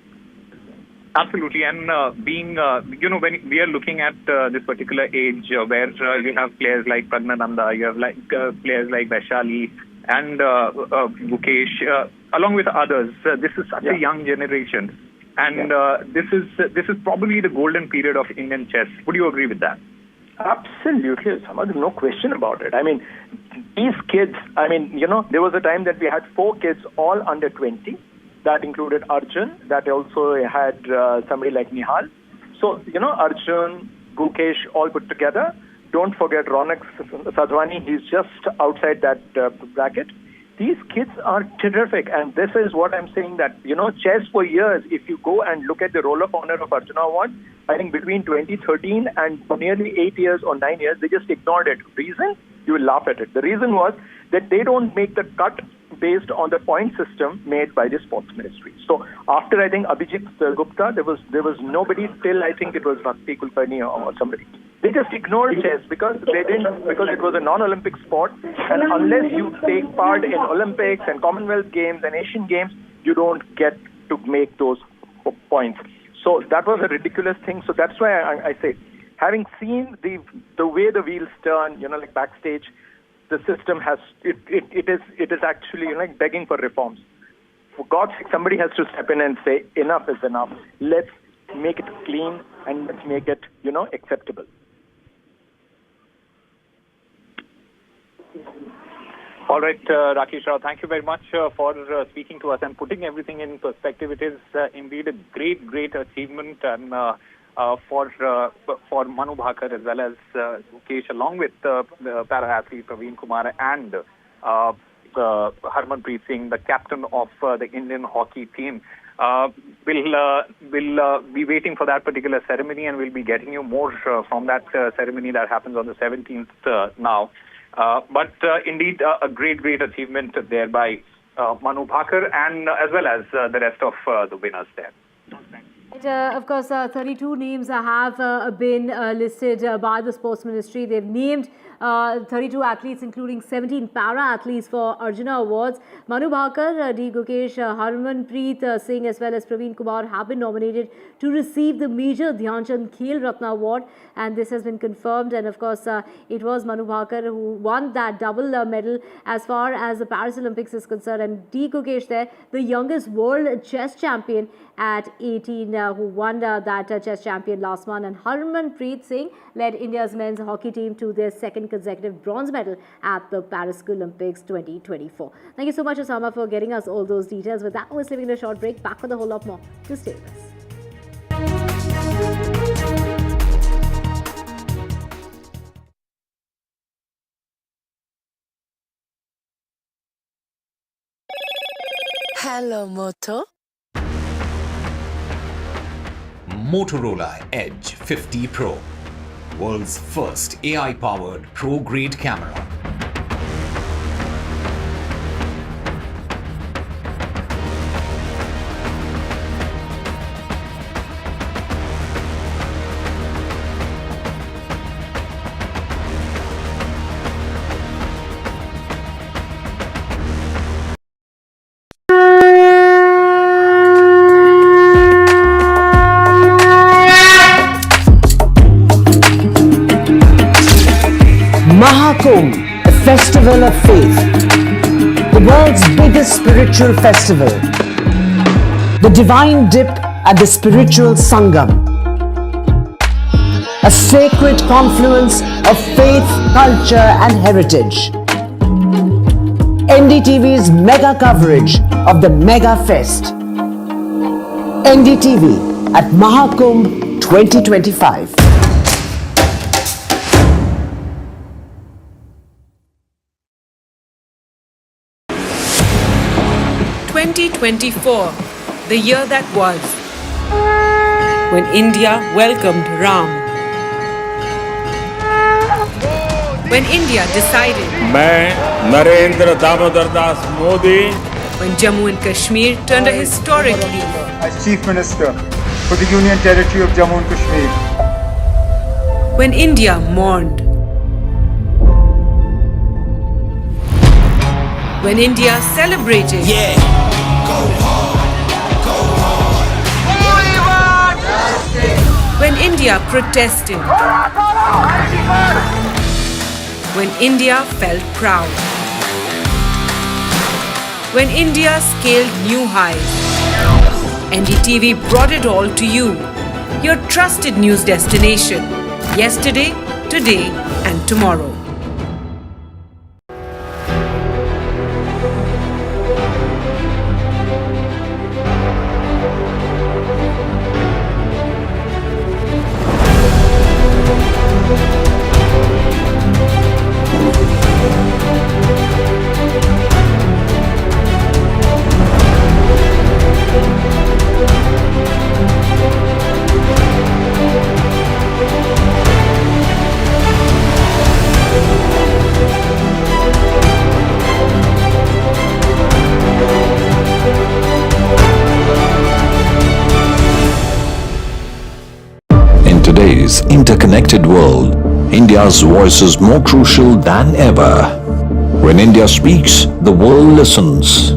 Absolutely, and when we are looking at this particular age where you have players like Pragnananda, you have players like Vaishali and Gukesh, along with others, this is such a young generation, and this is probably the golden period of Indian chess. Would you agree with that? Absolutely, Samad, no question about it. These kids, there was a time that we had 4 kids, all under 20. That included Arjun. That also had somebody like Nihal. So, Arjun, Gukesh, all put together. Don't forget Ronak Sadhwani. He's just outside that bracket. These kids are terrific. And this is what I'm saying, that, chess for years, if you go and look at the Roll of Honor of Arjuna Award, I think between 2013 and for nearly 8 years or 9 years, they just ignored it. Reason? You will laugh at it. The reason was that they don't make the cut based on the point system made by the sports ministry. So after I think Abhijit Gupta, there was nobody till I think it was Bhakti Kulkarni or somebody. They just ignored chess because it was a non-Olympic sport, and unless you take part in Olympics and Commonwealth Games and Asian Games, you don't get to make those points. So that was a ridiculous thing. So that's why I say, having seen the way the wheels turn, like backstage, the system has it is actually like begging for reforms. For God's sake, somebody has to step in and say enough is enough. Let's make it clean and let's make it acceptable. All right, Rakesh Rao, thank you very much for speaking to us and putting everything in perspective. It is indeed a great achievement, and for Manu Bhaker as well as Gukesh, along with the para-athlete Praveen Kumar and Harmanpreet Singh, the captain of the Indian hockey team. We'll be waiting for that particular ceremony, and we'll be getting you more from that ceremony that happens on the 17th now. But indeed, a great achievement there by Manu Bhaker and as well as the rest of the winners there. Of course, 32 names have been listed by the Sports Ministry. They've named 32 athletes, including 17 para-athletes for Arjuna Awards. Manu Bhaker, D. Gukesh, Harmanpreet Singh as well as Praveen Kumar have been nominated to receive the Major Dhyan Chand Khel Ratna Award, and this has been confirmed. And of course, it was Manu Bhaker who won that double medal as far as the Paris Olympics is concerned. And D. Gukesh there, the youngest world chess champion at 18, who won that chess champion last month. And Harmanpreet Singh led India's men's hockey team to their second consecutive bronze medal at the Paris Olympics 2024. Thank you so much, Osama, for getting us all those details. With that, we're slipping in a short break. Back with a whole lot more. To stay with us. Hello, Moto. Motorola Edge 50 Pro, world's first AI-powered pro-grade camera. Mahakumbh, a festival of faith, the world's biggest spiritual festival, the divine dip at the spiritual Sangam, a sacred confluence of faith, culture and heritage. NDTV's mega coverage of the Mega Fest. NDTV at Mahakumbh 2025. 2024, the year that was, when India welcomed Ram. When India decided, मैं Narendra Damodar Das Modi, when Jammu and Kashmir turned a historic leaf, as Chief Minister for the Union Territory of Jammu and Kashmir, when India mourned, when India celebrated, when India protested, when India felt proud, when India scaled new heights, NDTV brought it all to you, your trusted news destination, yesterday, today and tomorrow. interconnected world, India's voice is more crucial than ever. When India speaks, the world listens.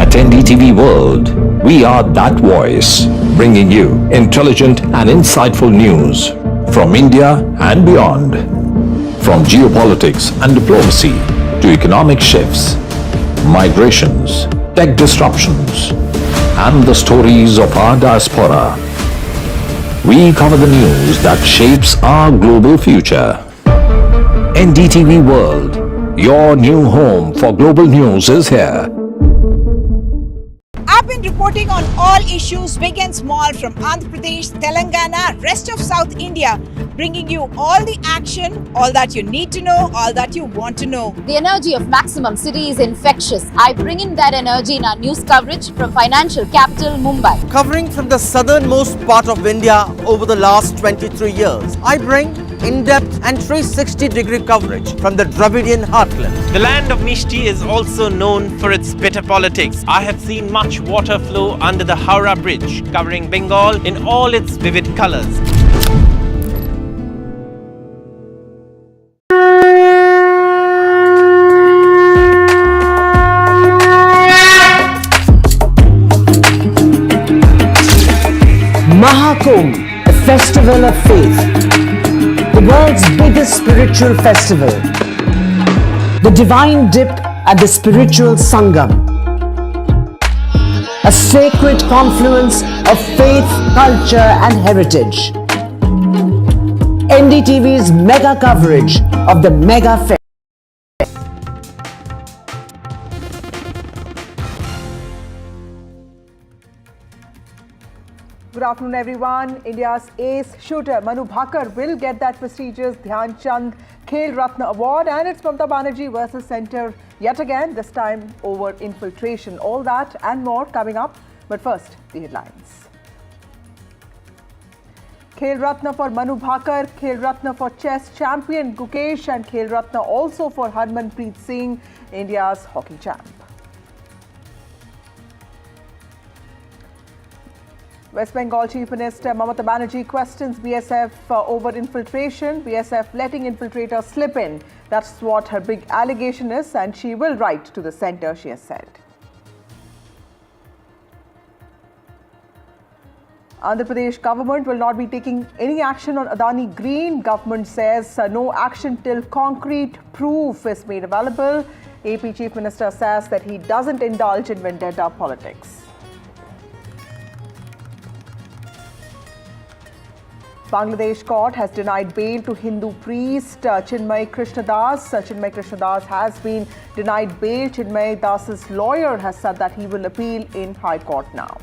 At NDTV World, we are that voice, bringing you intelligent and insightful news from India and beyond. From geopolitics and diplomacy to economic shifts, migrations, tech disruptions, and the stories of our diaspora. We cover the news that shapes our global future. NDTV World, your new home for global news is here. I've been reporting on all issues big and small from Andhra Pradesh, Telangana, rest of South India, bringing you all the action, all that you need to know, all that you want to know. The energy of Maximum City is infectious. I bring in that energy in our news coverage from financial capital Mumbai. Covering from the southernmost part of India over the last 23 years, I bring in-depth and 360-degree coverage from the Dravidian heartland. The land of Mishti is also known for its bitter politics. I have seen much water flow under the Howrah Bridge, covering Bengal in all its vivid colors. Mahakumbh, a festival of faith. The world's biggest spiritual festival. The divine dip at the spiritual Sangam. A sacred confluence of faith, culture and heritage. NDTV's mega coverage of the mega festival. Good afternoon, everyone. India's ace shooter Manu Bhaker will get that prestigious Dhyan Chand Khel Ratna award, and it's Mamata Banerjee versus Centre yet again, this time over infiltration. All that and more coming up. But first, the headlines. Khel Ratna for Manu Bhaker, Khel Ratna for chess champion Gukesh, and Khel Ratna also for Harmanpreet Singh, India's hockey champ. West Bengal Chief Minister Mamata Banerjee questions BSF over infiltration. BSF letting infiltrators slip in. That's what her big allegation is, and she will write to the centre, she has said. Andhra Pradesh government will not be taking any action on Adani Green. Government says no action till concrete proof is made available. AP Chief Minister says that he doesn't indulge in vendetta politics. Bangladesh court has denied bail to Hindu priest Chinmay Krishnadas. Chinmay Krishnadas has been denied bail. Chinmay Das's lawyer has said that he will appeal in High Court now.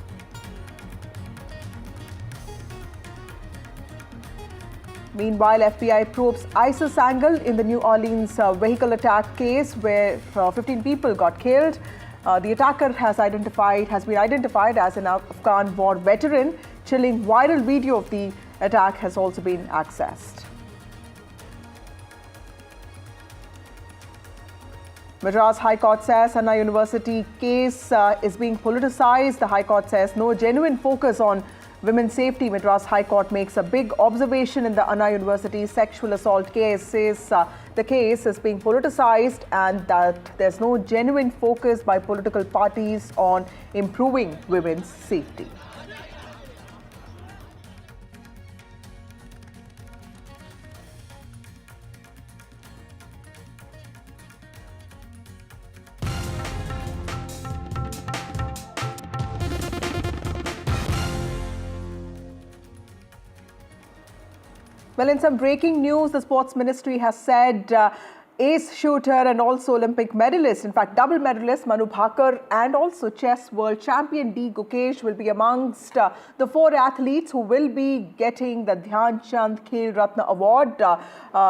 Meanwhile, FBI probes ISIS angle in the New Orleans vehicle attack case where 15 people got killed. The attacker has been identified as an Afghan war veteran. Chilling viral video of the attack has also been accessed. Madras High Court says Anna University case is being politicized. The High Court says no genuine focus on women's safety. Madras High Court makes a big observation in the Anna University sexual assault case, says the case is being politicized and that there's no genuine focus by political parties on improving women's safety. Well, in some breaking news, the Sports Ministry has said ace shooter and also Olympic medalist, in fact double medalist Manu Bhaker and also chess world champion D. Gukesh will be amongst the 4 athletes who will be getting the Dhyan Chand Khel Ratna award.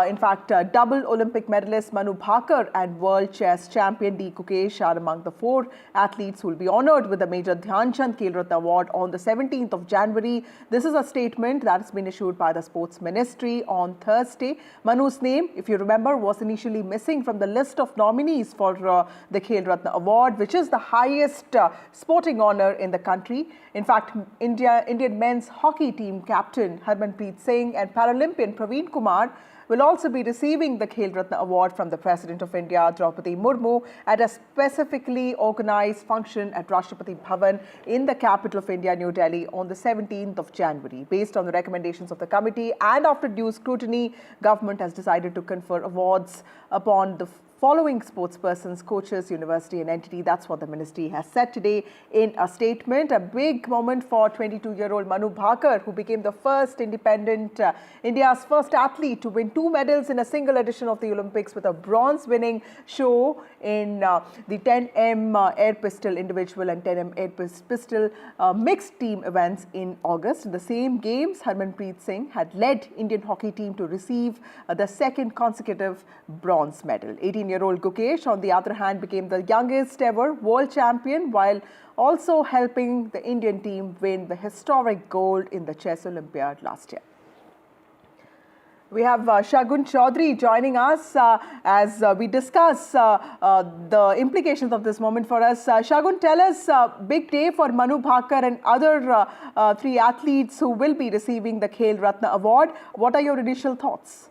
In fact, double Olympic medalist Manu Bhaker and world chess champion D. Gukesh are among the 4 athletes who will be honoured with the Major Dhyan Chand Khel Ratna award on the 17th of January. This is a statement that has been issued by the Sports Ministry on Thursday. Manu's name, if you remember, was initially actually missing from the list of nominees for the Khel Ratna Award, which is the highest sporting honor in the country. In fact, Indian men's hockey team captain Harmanpreet Singh and Paralympian Praveen Kumar will also be receiving the Khel Ratna Award from the President of India, Draupadi Murmu, at a specifically organized function at Rashtrapati Bhavan in the capital of India, New Delhi, on the 17th of January. Based on the recommendations of the committee and after due scrutiny, government has decided to confer awards upon the following sportspersons, coaches, university and entity. That's what the ministry has said today in a statement. A big moment for 22-year-old Manu Bhaker, who became the first independent, India's first athlete to win 2 medals in a single edition of the Olympics, with a bronze winning show in the 10m air pistol individual and 10m air pistol mixed team events in August. In the same games, Harmanpreet Singh had led Indian hockey team to receive the second consecutive bronze medal. 18-year-old Gukesh, on the other hand, became the youngest ever world champion, while also helping the Indian team win the historic gold in the chess Olympiad last year. We have Shagun Chaudhary joining us as we discuss the implications of this moment for us. Shagun, tell us, big day for Manu Bhaker and other 3 athletes who will be receiving the Khel Ratna Award. What are your initial thoughts?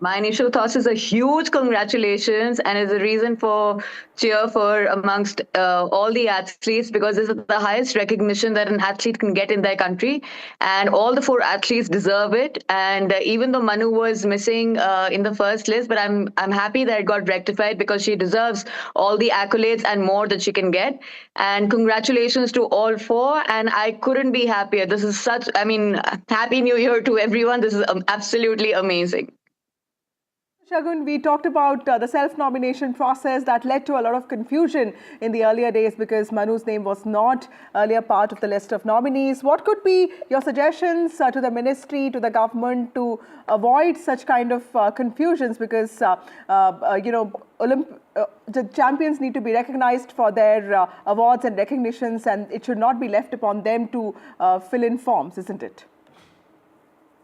My initial thoughts is a huge congratulations and is a reason for cheer for amongst all the athletes, because this is the highest recognition that an athlete can get in their country, and all the 4 athletes deserve it. And even though Manu was missing in the first list, but I'm happy that it got rectified, because she deserves all the accolades and more that she can get. And congratulations to all 4, and I couldn't be happier. This is such, I mean, Happy New Year to everyone. This is absolutely amazing. Shagun, we talked about the self-nomination process that led to a lot of confusion in the earlier days because Manu's name was not earlier part of the list of nominees. What could be your suggestions to the ministry, to the government, to avoid such kind of confusions? Because, the champions need to be recognized for their awards and recognitions, and it should not be left upon them to fill in forms, isn't it?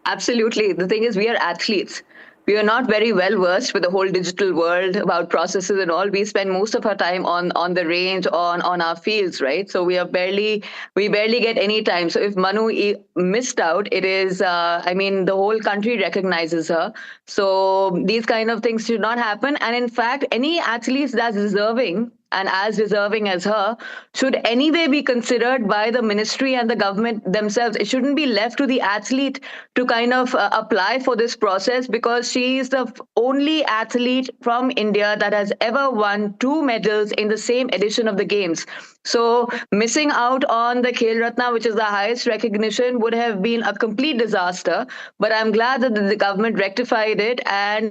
Absolutely. The thing is, we are athletes. We are not very well versed with the whole digital world about processes and all. We spend most of our time on the range, on our fields, right? So we barely get any time. So if Manu missed out, it is, the whole country recognizes her. So these kind of things should not happen. And in fact, any athlete that's deserving and as deserving as her should anyway be considered by the ministry and the government themselves. It shouldn't be left to the athlete to kind of apply for this process, because she is the only athlete from India that has ever won 2 medals in the same edition of the games. So missing out on the Khel Ratna, which is the highest recognition, would have been a complete disaster. But I'm glad that the government rectified it. And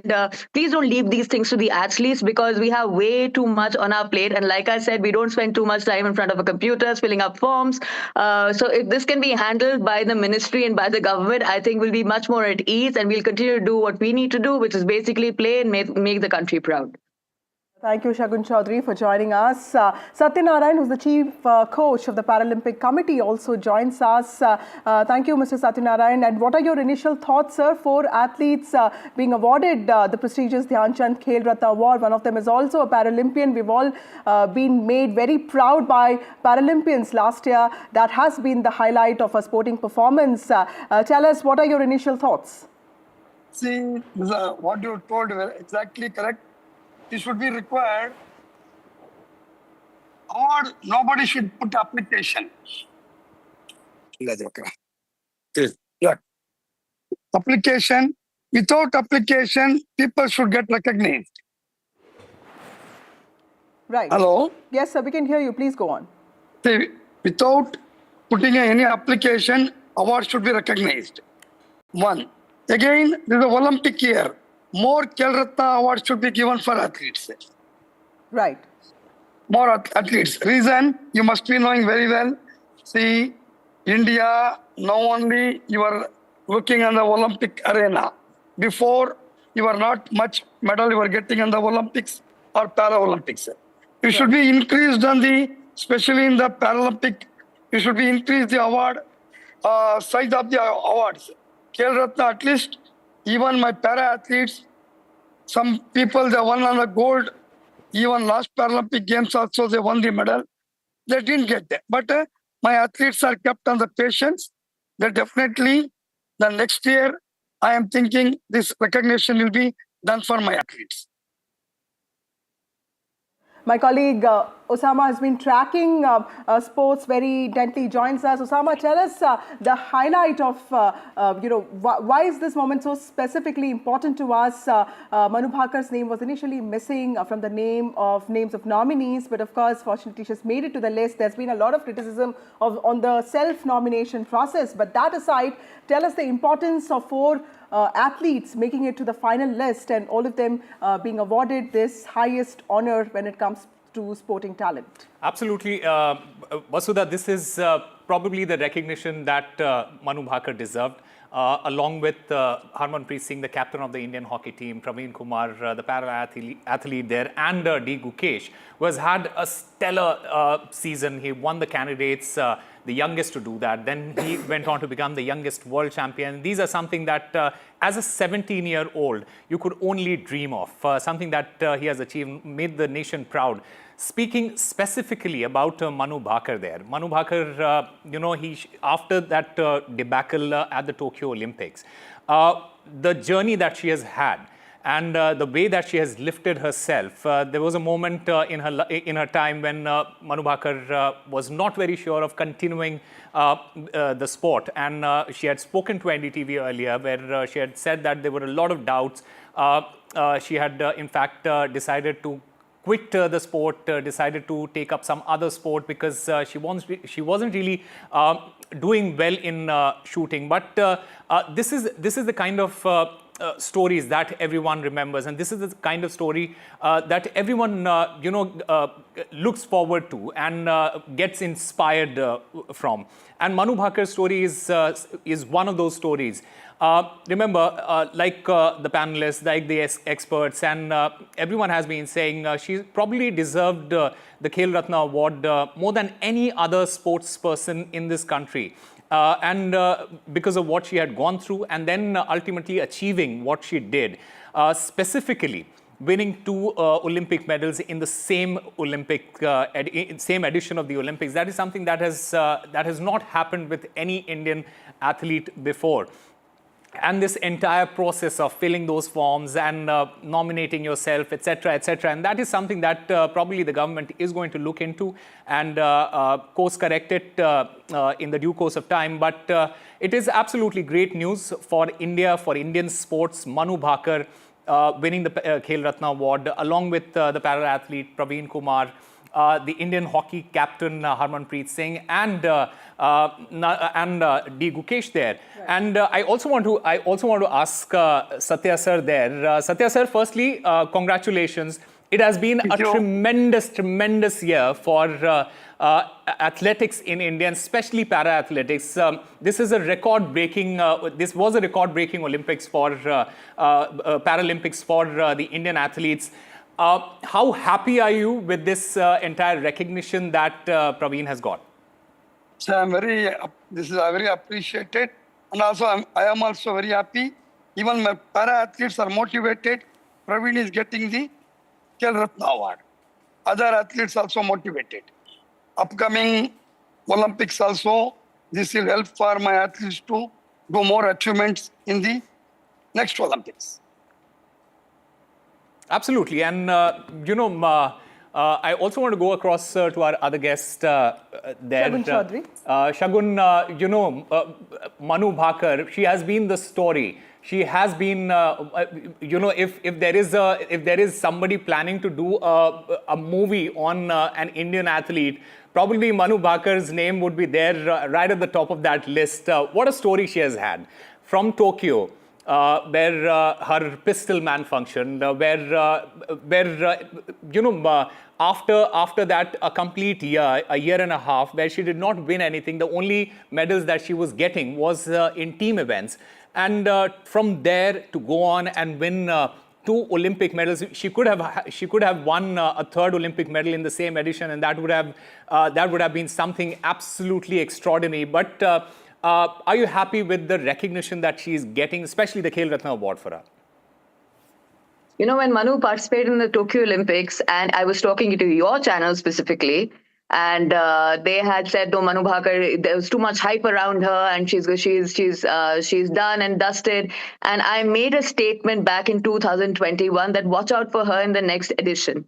please don't leave these things to the athletes, because we have way too much on our plate. And like I said, we don't spend too much time in front of a computer filling up forms. So if this can be handled by the ministry and by the government, I think we'll be much more at ease, and we'll continue to do what we need to do, which is basically play and make the country proud. Thank you, Shagun Chaudhary, for joining us. Satyanarayan, who's the chief coach of the Paralympic Committee, also joins us. Thank you, Mr. Satyanarayan. And what are your initial thoughts, sir, for athletes being awarded the prestigious Dhyan Chand Khel Ratna Award? One of them is also a Paralympian. We've all been made very proud by Paralympians last year. That has been the highlight of a sporting performance. Tell us, what are your initial thoughts? See, what you told is exactly correct. It should be required, or nobody should put application. Yeah. Application, without application, people should get recognized. Right. Hello? Yes, sir, we can hear you. Please go on. See, without putting any application, award should be recognized. 1. Again, this is the Olympic year. More Khel Ratna awards should be given for athletes. Right. More athletes. Reason, you must be knowing very well. See, India, now only you are looking on the Olympic arena. Before, you were not much medal you were getting in the Olympics or Paralympics. You should be increased on especially in the Paralympic, you should be increased the award, size of the awards. Khel Ratna, at least, even my para athletes, Some people, they won on the gold. Even last Paralympic Games also, they won the medal. They didn't get that. But my athletes are kept on the patience. They definitely, the next year, I am thinking this recognition will be done for my athletes. My colleague Osama has been tracking sports very intently, joins us. Osama, tell us the highlight of, why is this moment so specifically important to us? Manu Bhakar's name was initially missing from the names of nominees, but of course, fortunately, she's made it to the list. There's been a lot of criticism on the self-nomination process, but that aside, tell us the importance of four athletes making it to the final list and all of them being awarded this highest honor when it comes to sporting talent. Absolutely. Vasudha, this is probably the recognition that Manu Bhakar deserved. Along with Harmanpreet Singh, the captain of the Indian hockey team, Praveen Kumar, the para-athlete there, and D. Gukesh, who has had a stellar season. He won the candidates, the youngest to do that. Then he went on to become the youngest world champion. These are something that, as a 17-year-old, you could only dream of. Something that he has achieved, made the nation proud. Speaking specifically about Manu Bhakar there, Manu Bhakar, after that debacle at the Tokyo Olympics, the journey that she has had and the way that she has lifted herself, there was a moment in her time when Manu Bhakar was not very sure of continuing the sport, and she had spoken to NDTV earlier where she had said that there were a lot of doubts. She had in fact decided to quit the sport, decided to take up some other sport because she wasn't really doing well in shooting. But this is the kind of stories that everyone remembers, and this is the kind of story that everyone looks forward to and gets inspired from. And Manu Bhakar's story is one of those stories. Remember, like the panelists, like the experts, and everyone has been saying she probably deserved the Khel Ratna award more than any other sports person in this country. And because of what she had gone through and then ultimately achieving what she did, specifically winning 2 Olympic medals in the same same edition of the Olympics. That is something that has not happened with any Indian athlete before. And this entire process of filling those forms and nominating yourself, etc., etc., and that is something that probably the government is going to look into and course correct it in the due course of time. But it is absolutely great news for India, for Indian sports. Manu Bhakar winning the Khel Ratna award, along with the para-athlete Praveen Kumar, the Indian hockey captain Harmanpreet Singh, and D. Gukesh there. Right. And I also want to ask Satya sir there. Satya sir, firstly, congratulations. It has been a tremendous year for athletics in India, and especially para-athletics. This is a record-breaking. This was a record-breaking Olympics for Paralympics for the Indian athletes. How happy are you with this entire recognition that Praveen has got? So I'm very appreciated, and also I am also very happy. Even my para-athletes are motivated. Praveen is getting the Khel Ratna award. Other athletes also motivated. Upcoming Olympics also, this will help for my athletes to do more achievements in the next Olympics. Absolutely. And, I also want to go across to our other guest there. Shagun Chaudhary. Shagun, Manu Bhakar, she has been the story. She has been, if there is somebody planning to do a movie on an Indian athlete, probably Manu Bhakar's name would be there right at the top of that list. What a story she has had. From Tokyo, where her pistol malfunctioned, after that a complete year, a year and a half, where she did not win anything. The only medals that she was getting was in team events. And from there to go on and win 2 Olympic medals, she could have won a 3rd Olympic medal in the same edition, and that would have been something absolutely extraordinary. But are you happy with the recognition that she is getting, especially the Khel Ratna award for her? You know, when Manu participated in the Tokyo Olympics, and I was talking to your channel specifically, and they had said, "No, Manu Bhaker, there was too much hype around her, and she's done and dusted." And I made a statement back in 2021 that watch out for her in the next edition.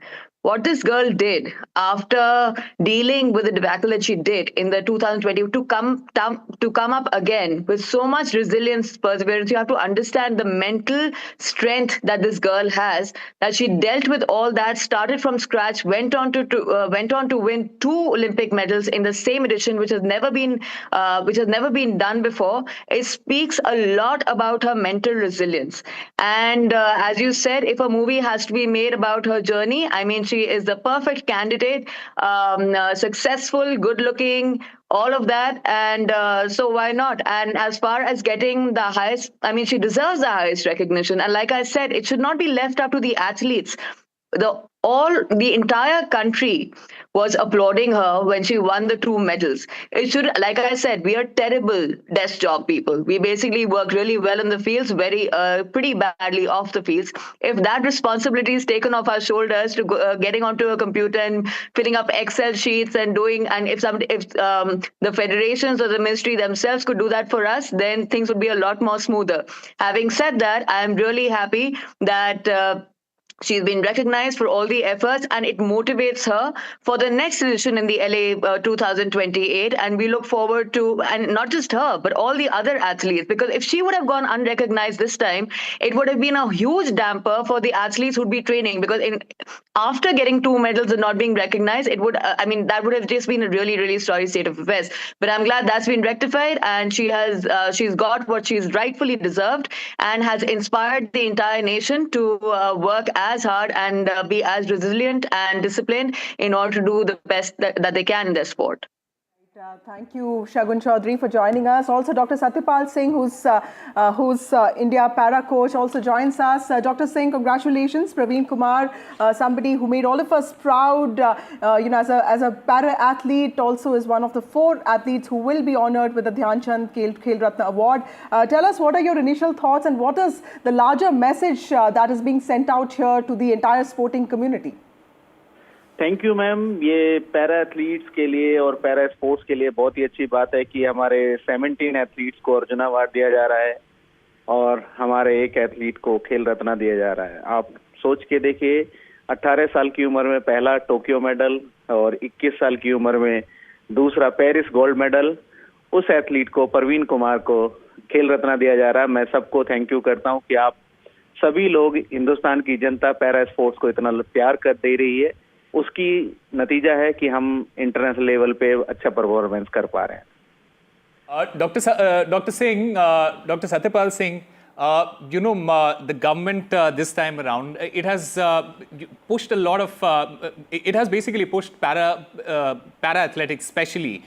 What this girl did after dealing with the debacle that she did in the 2020 to come up again with so much resilience, perseverance, you have to understand the mental strength that this girl has. That she dealt with all that, started from scratch, went on to win 2 Olympic medals in the same edition, which has never been done before. It speaks a lot about her mental resilience. And as you said, if a movie has to be made about her journey, I mean, she is the perfect candidate, successful, good-looking, all of that, and so why not? And as far as getting the highest, I mean, she deserves the highest recognition. And like I said, it should not be left up to the athletes. The entire country was applauding her when she won the 2 medals. It should, like I said, we are terrible desk job people. We basically work really well in the fields, pretty badly off the fields. If that responsibility is taken off our shoulders to getting onto a computer and filling up Excel sheets and if the federations or the ministry themselves could do that for us, then things would be a lot more smoother. Having said that, I am really happy that she's been recognized for all the efforts, and it motivates her for the next edition in the LA 2028. And we look forward to, and not just her, but all the other athletes, because if she would have gone unrecognized this time, it would have been a huge damper for the athletes who'd be training. Because after getting 2 medals and not being recognized, it would, that would have just been a really, really sorry state of affairs. But I'm glad that's been rectified, and she's got what she's rightfully deserved, and has inspired the entire nation to work as hard and be as resilient and disciplined in order to do the best that they can in their sport. Thank you, Shagun Chaudhary, for joining us. Also, Dr. Satyapal Singh, who's India para coach, also joins us. Dr. Singh, congratulations. Praveen Kumar, somebody who made all of us proud, as a para athlete, also is one of the 4 athletes who will be honored with the Dhyan Chand Khel Ratna Award. Tell us, what are your initial thoughts, and what is the larger message that is being sent out here to the entire sporting community? Thank you ma'am. ये para athletes के लिए और para sports के लिए बहुत ही अच्छी बात है कि हमारे 17 एथलीट्स को अर्जुन अवार्ड दिया जा रहा है और हमारे एक एथलीट को खेल रत्ना दिया जा रहा है। आप सोच के देखिए, 18 साल की उम्र में पहला टोक्यो मेडल और 21 साल की उम्र में दूसरा पेरिस गोल्ड मेडल, उस एथलीट को, प्रवीण कुमार को, खेल रत्ना दिया जा रहा है। मैं सबको थैंक यू करता हूँ कि आप सभी लोग, हिंदुस्तान की जनता पैरा स्पोर्ट्स को इतना प्यार कर दे रही है। उसकी नतीजा है कि हम इंटरनेशनल लेवल पे अच्छा परफॉर्मेंस कर पा रहे हैं। Dr. Singh, Dr. Satyapal Singh, the government this time around, it has pushed a lot of, it has basically pushed para athletics, especially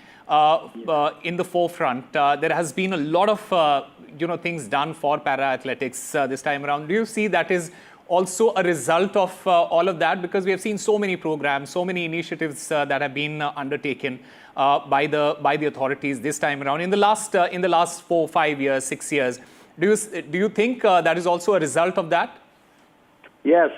in the forefront. There has been a lot of things done for para athletics this time around. Do you see that is also a result of all of that? Because we have seen so many programs, so many initiatives that have been undertaken by the authorities this time around in the last 4, 5 years, 6 years. Do you think that is also a result of that? Yes,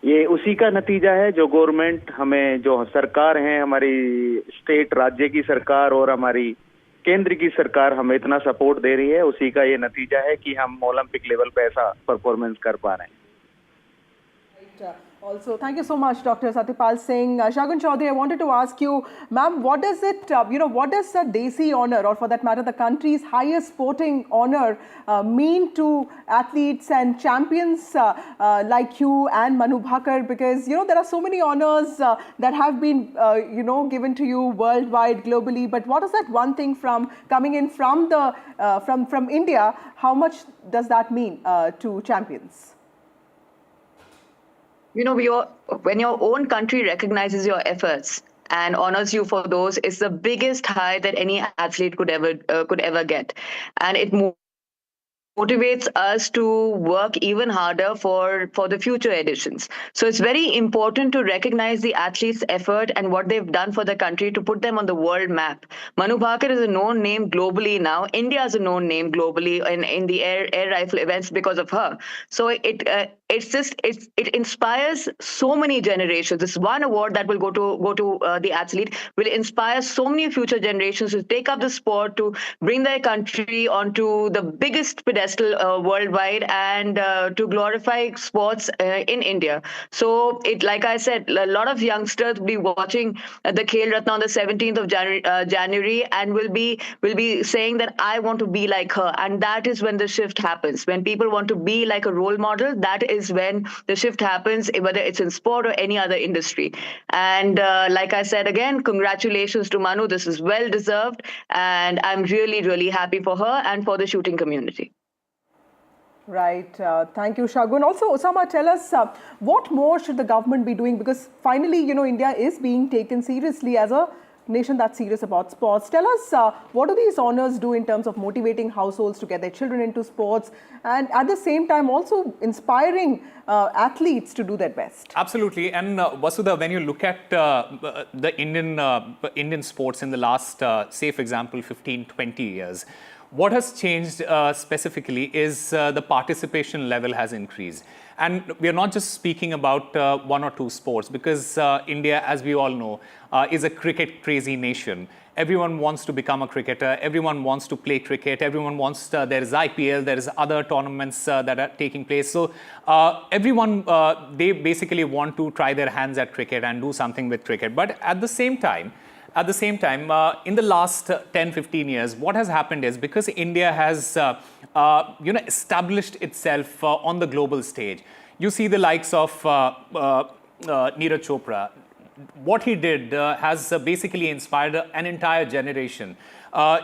ये उसी का नतीजा है जो government हमें, जो सरकार है, हमारी स्टेट राज्य की सरकार और हमारी केंद्र की सरकार हमें इतना सपोर्ट दे रही है, उसी का ये नतीजा है कि हम ओलंपिक लेवल पे ऐसा परफॉर्मेंस कर पा रहे हैं। Also, thank you so much, Dr. Satyapal Singh. Shagun Chaudhary, I wanted to ask you, ma'am, what does it, what does the Desi honor, or for that matter, the country's highest sporting honor, mean to athletes and champions like you and Manu Bhaker? Because, there are so many honors that have been, given to you worldwide, globally. But what is that one thing coming in from India? How much does that mean to champions? When your own country recognizes your efforts and honors you for those, it's the biggest high that any athlete could ever get, and it motivates us to work even harder for the future editions. So it's very important to recognize the athletes' effort and what they've done for the country to put them on the world map. Manu Bhaker is a known name globally now. India is a known name globally in the air rifle events because of her. So it inspires so many generations. This one award that will go to the athlete will inspire so many future generations to take up the sport, to bring their country onto the biggest pedestal worldwide, and to glorify sports in India. So like I said, a lot of youngsters will be watching the Khel Ratna on the 17th of January and will be saying that I want to be like her. And that is when the shift happens. When people want to be like a role model, that is when the shift happens, whether it's in sport or any other industry. And like I said again, congratulations to Manu. This is well deserved, and I'm really, really happy for her and for the shooting community. Right. Thank you, Shagun. Also, Osama, tell us what more should the government be doing? Because finally, India is being taken seriously as a nation that's serious about sports. Tell us, what do these honors do in terms of motivating households to get their children into sports, and at the same time also inspiring athletes to do their best? Absolutely. And Vasudha, when you look at the Indian sports in the last, say for example, 15, 20 years, what has changed specifically is the participation level has increased. And we are not just speaking about one or two sports, because India, as we all know, is a cricket-crazy nation. Everyone wants to become a cricketer. Everyone wants to play cricket. Everyone wants, there is IPL, there is other tournaments that are taking place. So everyone, they basically want to try their hands at cricket and do something with cricket. But at the same time, in the last 10, 15 years, what has happened is, because India has established itself on the global stage, you see the likes of Neeraj Chopra. What he did has basically inspired an entire generation.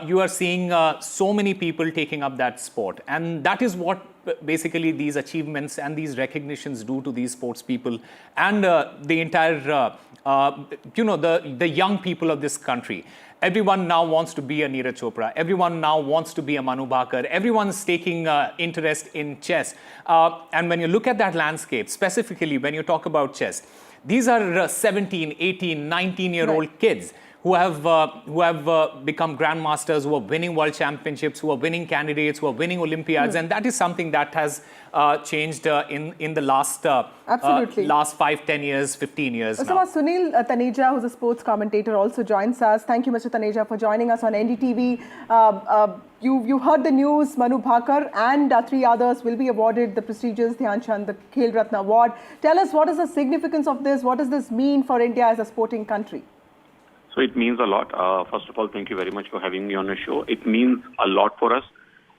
You are seeing so many people taking up that sport, and that is what basically these achievements and these recognitions do to these sports people and the entire the young people of this country. Everyone now wants to be a Neeraj Chopra. Everyone now wants to be a Manu Bhaker. Everyone's taking interest in chess. And when you look at that landscape, specifically when you talk about chess, these are 17, 18, 19-year-old kids who have become grandmasters, who are winning world championships, who are winning candidates, who are winning Olympiads, and that is something that has changed in the last 5, 10 years, 15 years now. Sunil Taneja, who's a sports commentator, also joins us. Thank you, Mr. Taneja, for joining us on NDTV. You heard the news. Manu Bhaker and 3 others will be awarded the prestigious Dhyan Chand, the Khel Ratna Award. Tell us, what is the significance of this? What does this mean for India as a sporting country? So it means a lot. First of all, thank you very much for having me on your show. It means a lot for us.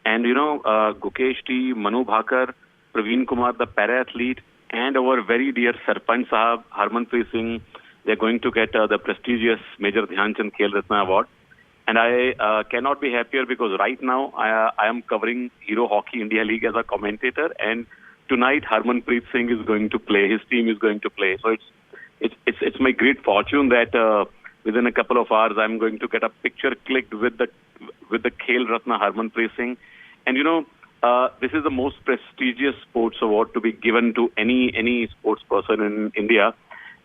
And, Gukesh T, Manu Bhaker, Praveen Kumar, the para-athlete, and our very dear Sarpanch Sahab, Harmanpreet Singh, they're going to get the prestigious Major Dhyan Chand Khel Ratna Award. And I cannot be happier, because right now I am covering Hero Hockey India League as a commentator. And tonight Harmanpreet Singh is going to play. His team is going to play. So it's my great fortune that within a couple of hours, I'm going to get a picture clicked with the Khel Ratna Harmanpreet Singh. And this is the most prestigious sports award to be given to any sports person in India.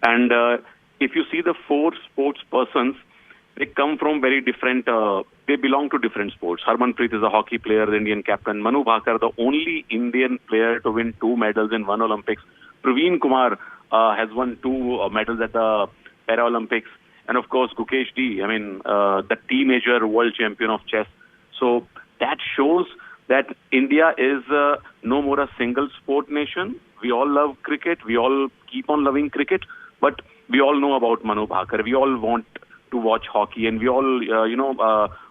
And if you see the 4 sports persons, they come from very different, they belong to different sports. Harmanpreet is a hockey player, the Indian captain. Manu Bhaker, the only Indian player to win 2 medals in one Olympics. Praveen Kumar has won 2 medals at the Paralympics. And of course, Gukesh D, the teenager world champion of chess. So that shows that India is no more a single sport nation. We all love cricket. We all keep on loving cricket. But we all know about Manu Bhaker. We all want to watch hockey. And we all,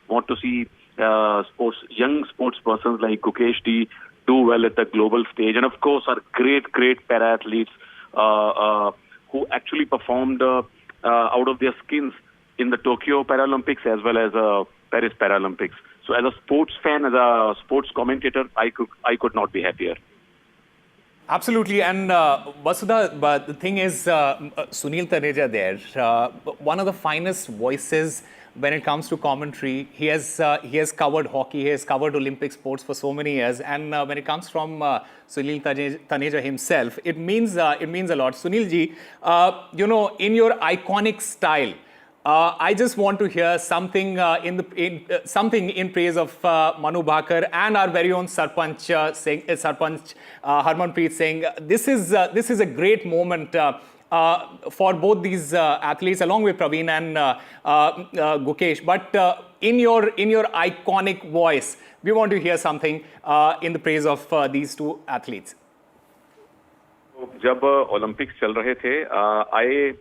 want to see young sports persons like Gukesh D do well at the global stage. And of course, our great para-athletes who actually performed out of their skins in the Tokyo Paralympics as well as Paris Paralympics. So as a sports fan, as a sports commentator, I could not be happier. Absolutely. And Vasudha, but the thing is, Sunil Taneja there, one of the finest voices when it comes to commentary. He has covered hockey, he has covered Olympic sports for so many years. And when it comes from Sunil Taneja himself, it means a lot. Sunil ji, in your iconic style, I just want to hear something something in praise of Manu Bhaker and our very own Sarpanch Harmanpreet saying this is a great moment for both these athletes along with Praveen and Gukesh. But in your iconic voice, we want to hear something in the praise of these two athletes. जब Olympics चल रहे थे, I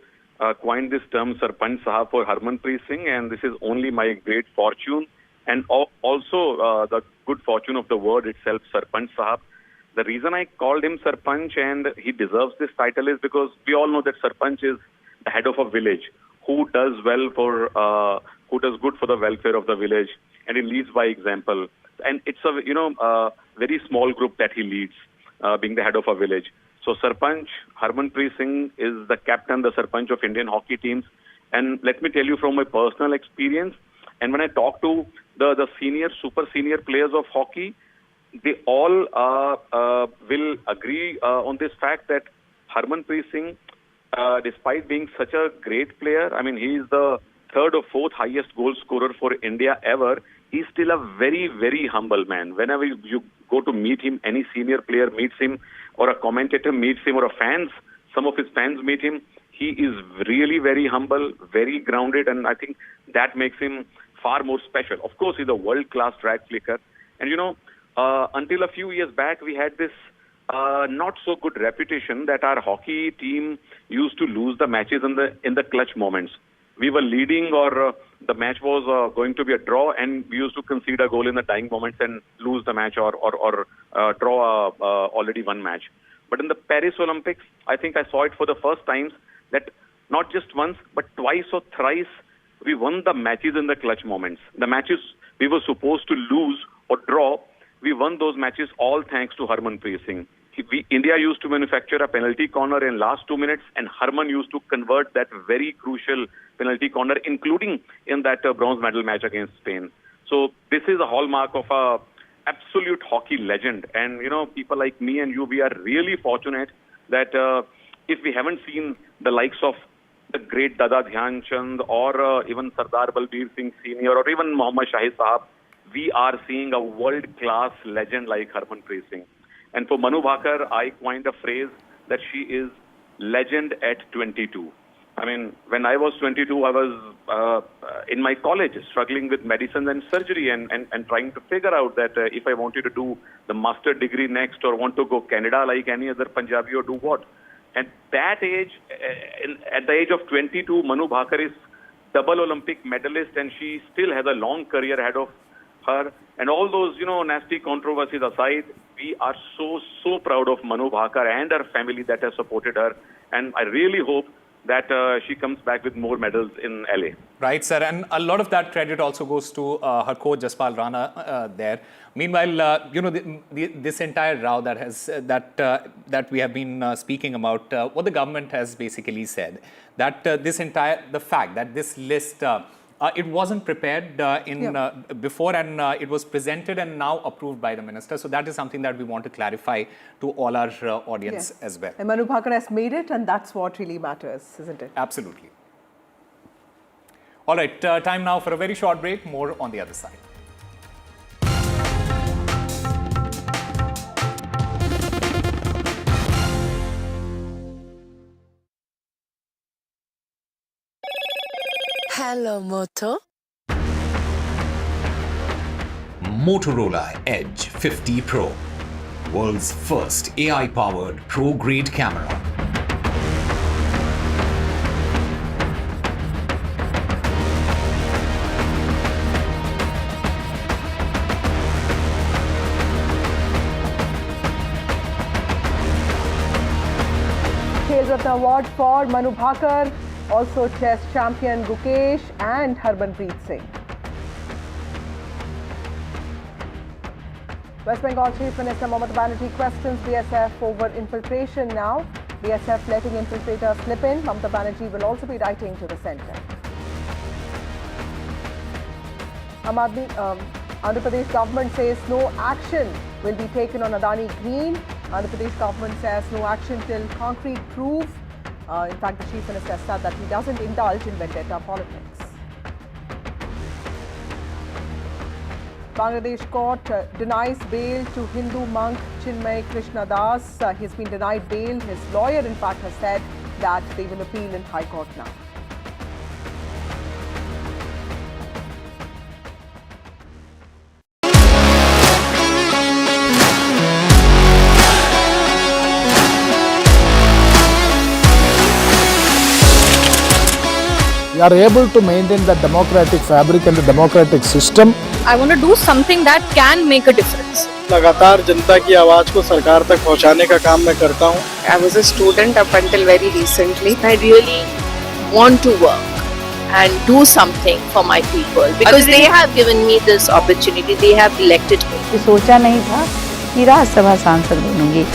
coined this term Sarpanch Sahab for Harmanpreet Singh, and this is only my great fortune and also the good fortune of the word itself, Sarpanch Sahab. The reason I called him Sarpanch and he deserves this title is because we all know that Sarpanch is the head of a village who does good for the welfare of the village, and he leads by example. And it's a very small group that he leads, being the head of a village. So Sarpanch Harmanpreet Singh is the captain, the Sarpanch of Indian hockey teams. And let me tell you from my personal experience, and when I talk to the senior, super senior players of hockey, they all will agree on this fact that Harmanpreet Singh, despite being such a great player, I mean, he is the third or fourth highest goal scorer for India ever. He's still a very, very humble man. Whenever you go to meet him, any senior player meets him, or a commentator meets him, or some of his fans meet him, he is really very humble, very grounded, and I think that makes him far more special. Of course, he's a world-class drag flicker. And until a few years back, we had this not so good reputation that our hockey team used to lose the matches in the clutch moments. We were leading, or the match was going to be a draw, and we used to concede a goal in the dying moments and lose the match or draw already won match. But in the Paris Olympics, I think I saw it for the first time that not just once, but twice or thrice, we won the matches in the clutch moments. The matches we were supposed to lose or draw, we won those matches all thanks to Harmanpreet Singh. India used to manufacture a penalty corner in last 2 minutes, and Harman used to convert that very crucial penalty corner, including in that bronze medal match against Spain. So this is a hallmark of a absolute hockey legend. And, people like me and you, we are really fortunate that if we haven't seen the likes of the great Dada Dhyan Chand or even Sardar Balbir Singh Senior or even Mohammad Shahid Sahab, we are seeing a world-class legend like Harmanpreet Singh. And for Manu Bhaker, I coined a phrase that she is legend at 22. I mean, when I was 22, I was in my college struggling with medicine and surgery and trying to figure out that if I wanted to do the master degree next or want to go Canada like any other Punjabi or do what. At that age, at the age of 22, Manu Bhaker is double Olympic medalist, and she still has a long career ahead of her. And all those, nasty controversies aside, we are so proud of Manu Bhaker and her family that has supported her. And I really hope that she comes back with more medals in LA. Right, sir. And a lot of that credit also goes to her coach, Jaspal Rana, there. Meanwhile, this entire row that has that we have been speaking about, what the government has basically said, that the fact that this list, it wasn't prepared before, and it was presented and now approved by the minister. So that is something that we want to clarify to all our audience as well. And Manu Bhaker has made it, and that's what really matters, isn't it? Absolutely. All right, time now for a very short break. More on the other side. Hello, Moto. Motorola Edge 50 Pro, world's first AI-powered pro-grade camera. Khel Ratna Award for Manu Bhaker, also chess champion Gukesh and Harmanpreet Singh. West Bengal Chief Minister Mamata Banerjee questions BSF over infiltration now. BSF letting infiltrators slip in. Mamata Banerjee will also be writing to the centre. Andhra Pradesh government says no action will be taken on Adani Green. Andhra Pradesh government says no action till concrete proof. In fact, the Chief Minister said that he doesn't indulge in vendetta politics. Bangladesh court denies bail to Hindu monk Chinmay Krishna Das. He's been denied bail. His lawyer, in fact, has said that they will appeal in High Court now. We are able to maintain the democratic fabric and the democratic system. I want to do something that can make a difference. लगातार जनता की आवाज को सरकार तक पहुंचाने का काम मैं करता हूं. I was a student up until very recently. I really want to work and do something for my people because they have given me this opportunity. They have elected me. सोचा नहीं था कि राज्यसभा सांसद बनूंगी.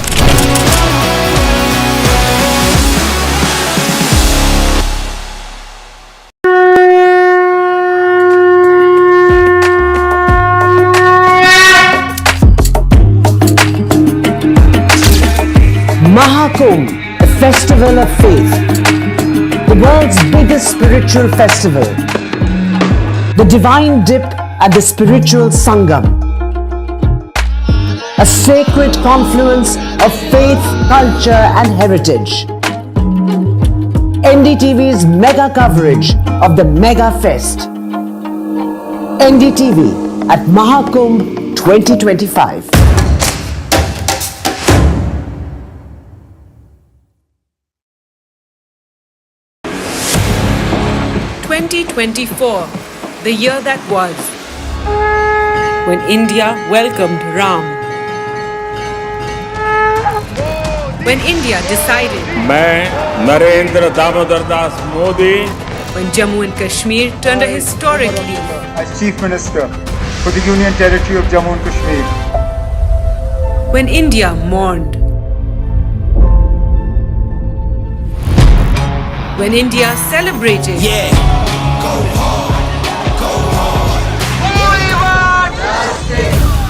'Mahakumbh', a festival of faith, the world's biggest spiritual festival, the divine dip at the spiritual Sangam, a sacred confluence of faith, culture and heritage. NDTV's mega coverage of the Mega Fest. NDTV at Mahakumbh 2025. 2024, the year that was, when India welcomed Ram. When India decided, मैं Narendra Damodar Das Modi, when Jammu and Kashmir turned a historic leaf, as Chief Minister for the Union Territory of Jammu and Kashmir, when India mourned, when India celebrated,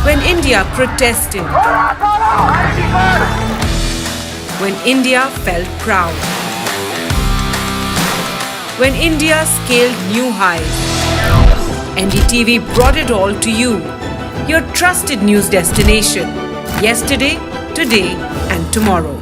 when India protested, when India felt proud, when India scaled new highs. NDTV brought it all to you, your trusted news destination, yesterday, today and tomorrow.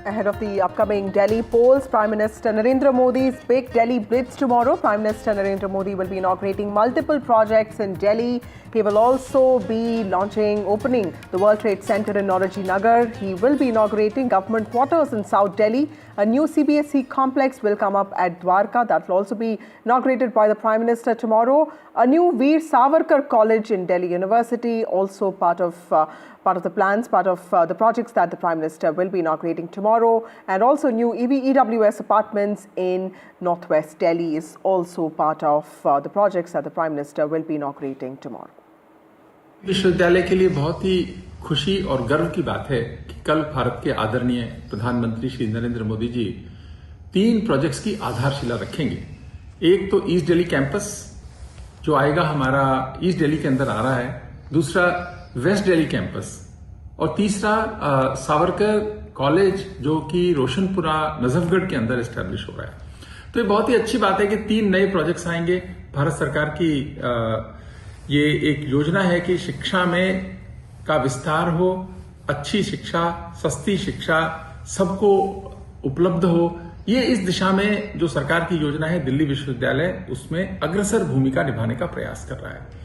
Ahead of the upcoming Delhi polls, Prime Minister Narendra Modi's big Delhi blitz tomorrow. Prime Minister Narendra Modi will be inaugurating multiple projects in Delhi. He will also be opening the World Trade Center in Nauroji Nagar. He will be inaugurating government quarters in South Delhi. A new CBSE complex will come up at Dwarka. That will also be inaugurated by the Prime Minister tomorrow. A new Veer Savarkar College in Delhi University, also part of the plans, part of the projects that the Prime Minister will be inaugurating tomorrow. And also new EWS apartments in Northwest Delhi is also part of the projects that the Prime Minister will be inaugurating tomorrow. विश्वविद्यालय के लिए बहुत ही खुशी और गर्व की बात है कि कल भारत के आदरणीय प्रधानमंत्री श्री नरेंद्र मोदी जी 3 प्रोजेक्ट्स की आधारशिला रखेंगे। एक तो ईस्ट दिल्ली कैंपस जो आएगा हमारा ईस्ट दिल्ली के अंदर आ रहा है, दूसरा वेस्ट दिल्ली कैंपस और तीसरा सावरकर कॉलेज जो कि रोशनपुरा नजफगढ़ के अंदर एस्टैब्लिश हो रहा है। तो ये बहुत ही अच्छी बात है कि 3 नए प्रोजेक्ट्स आएंगे। भारत सरकार की ये एक योजना है कि शिक्षा में का विस्तार हो, अच्छी शिक्षा, सस्ती शिक्षा सबको उपलब्ध हो। ये इस दिशा में जो सरकार की योजना है, दिल्ली विश्वविद्यालय उसमें अग्रसर भूमिका निभाने का प्रयास कर रहा है।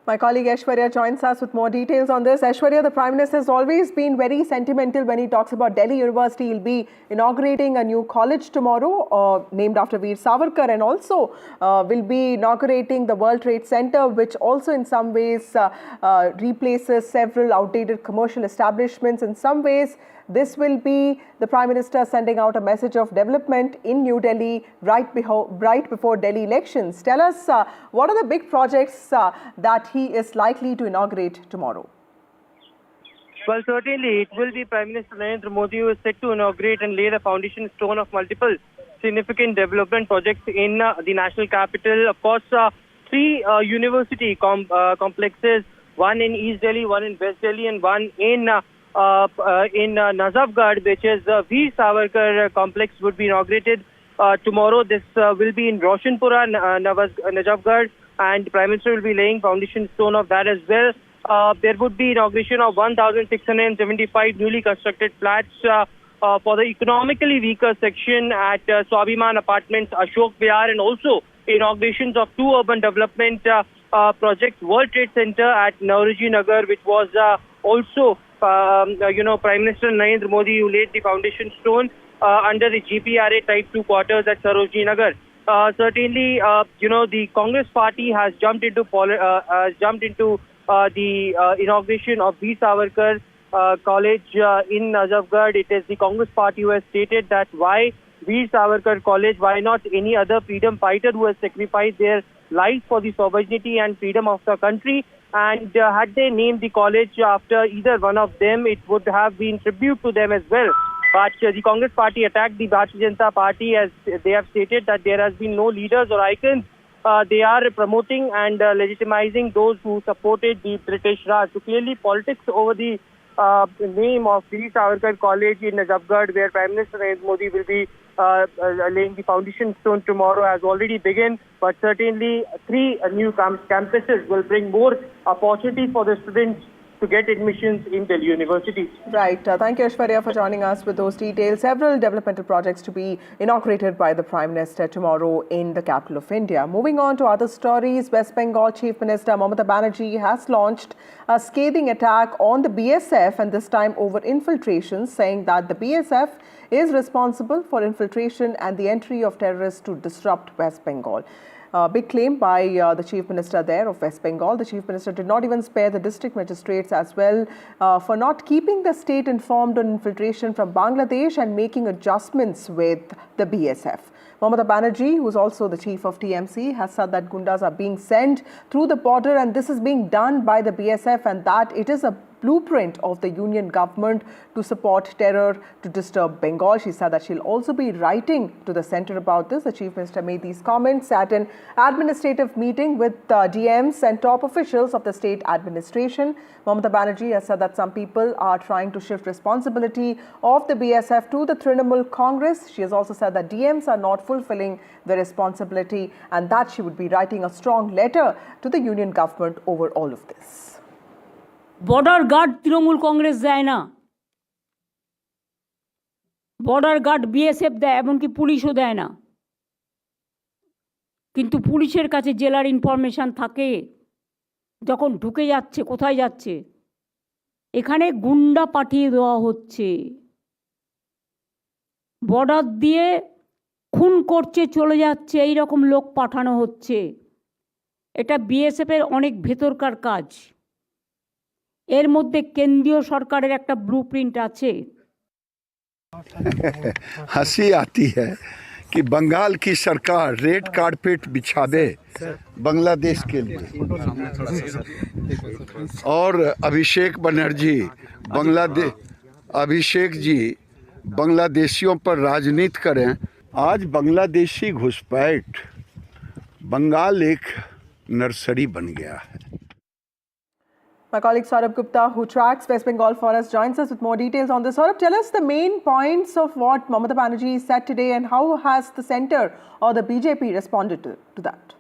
My colleague Aishwarya joins us with more details on this. Aishwarya, the Prime Minister has always been very sentimental when he talks about Delhi University. He'll be inaugurating a new college tomorrow named after Veer Savarkar, and also will be inaugurating the World Trade Center, which also in some ways replaces several outdated commercial establishments. In some ways, this will be the Prime Minister sending out a message of development in New Delhi right before Delhi elections. Tell us, what are the big projects that he is likely to inaugurate tomorrow? Well, certainly it will be Prime Minister Narendra Modi who is set to inaugurate and lay the foundation stone of multiple significant development projects in the national capital. Of course, three university complexes, one in East Delhi, one in West Delhi, and one in Nazafgarh, which is the Veer Savarkar complex, would be inaugurated tomorrow. This will be in Roshanpura, Nazafgarh, and Prime Minister will be laying foundation stone of that as well. There would be inauguration of 1,675 newly constructed flats for the economically weaker section at Swabhiman Apartments, Ashok Vihar, and also inaugurations of two urban development projects, World Trade Center at Nauroji Nagar, which was also Prime Minister Narendra Modi who laid the foundation stone under the GPRA Type 2 quarters at Sarojini Nagar. Certainly, the Congress party has jumped into the inauguration of Veer Savarkar College in Nazafgarh. It is the Congress party who has stated that why Veer Savarkar College, why not any other freedom fighter who has sacrificed their lives for the sovereignty and freedom of the country. And had they named the college after either one of them, it would have been tribute to them as well. But the Congress party attacked the Bharatiya Janata Party as they have stated that there has been no leaders or icons. They are promoting and legitimizing those who supported the British Raj. So clearly politics over the name of Veer Savarkar College in Nazafgarh, where Prime Minister Narendra Modi will be laying the foundation stone tomorrow, has already begun. But certainly three new campuses will bring more opportunities for the students to get admissions in Delhi universities. Right. Thank you, Aishwarya, for joining us with those details. Several developmental projects to be inaugurated by the Prime Minister tomorrow in the capital of India. Moving on to other stories, West Bengal Chief Minister Mamata Banerjee has launched a scathing attack on the BSF, and this time over infiltration, saying that the BSF is responsible for infiltration and the entry of terrorists to disrupt West Bengal. Big claim by the Chief Minister there of West Bengal. The Chief Minister did not even spare the district magistrates as well for not keeping the state informed on infiltration from Bangladesh and making adjustments with the BSF. Mamata Banerjee, who is also the chief of TMC, has said that gundas are being sent through the border and this is being done by the BSF, and that it is a blueprint of the union government to support terror to disturb Bengal. She said that she'll also be writing to the centre about this. The Chief Minister made these comments at an administrative meeting with DMs and top officials of the state administration. Mamata Banerjee has said that some people are trying to shift responsibility of the BSF to the Trinamool Congress. She has also said that DMs are not fulfilling their responsibility and that she would be writing a strong letter to the union government over all of this. Border guard Trinamool Congress দেয় না, border guard BSF দেয়, এমনকি পুলিশও দেয় না। কিন্তু পুলিশের কাছে জেলার ইনফরমেশন থাকে যখন ঢুকে যাচ্ছে, কোথায় যাচ্ছে। এখানে গুন্ডা পাঠিয়ে দেওয়া হচ্ছে, বর্ডার দিয়ে খুন করছে, চলে যাচ্ছে, এই রকম লোক পাঠানো হচ্ছে। এটা বিএসএফের অনেক ভেতরকার কাজ। এর মধ্যে কেন্দ্রীয় সরকারের একটা ব্লুপ্রিন্ট আছে। हंसी आती है कि बंगाल की सरकार रेड कारपेट बिछा दे बांग्लादेश के लिए, और अभिषेक बनर्जी अभिषेक जी बांग्लादेशियों पर राजनीति करें। आज बांग्लादेशी घुसपैठ बंगाल एक नर्सरी बन गया है। My colleague Saurabh Gupta, who tracks West Bengal for us, joins us with more details on this. Saurabh, tell us the main points of what Mamata Banerjee said today and how has the centre or the BJP responded to that?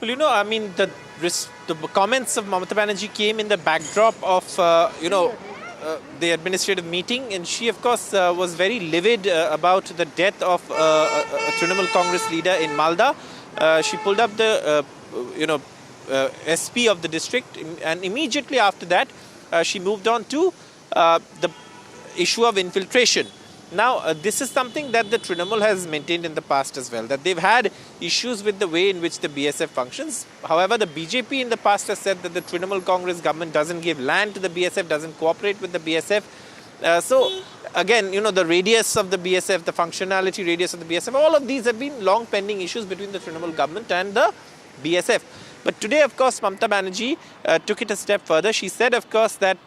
Well, I mean, the comments of Mamata Banerjee came in the backdrop of, the administrative meeting, and she, of course, was very livid about the death of a Trinamool Congress leader in Malda. She pulled up the, SP of the district, and immediately after that, she moved on to the issue of infiltration. Now, this is something that the Trinamool has maintained in the past as well, that they've had issues with the way in which the BSF functions. However, the BJP in the past has said that the Trinamool Congress government doesn't give land to the BSF, doesn't cooperate with the BSF. So, again, the radius of the BSF, the functionality radius of the BSF, all of these have been long pending issues between the Trinamool government and the BSF. But today, of course, Mamata Banerjee took it a step further. She said, of course, that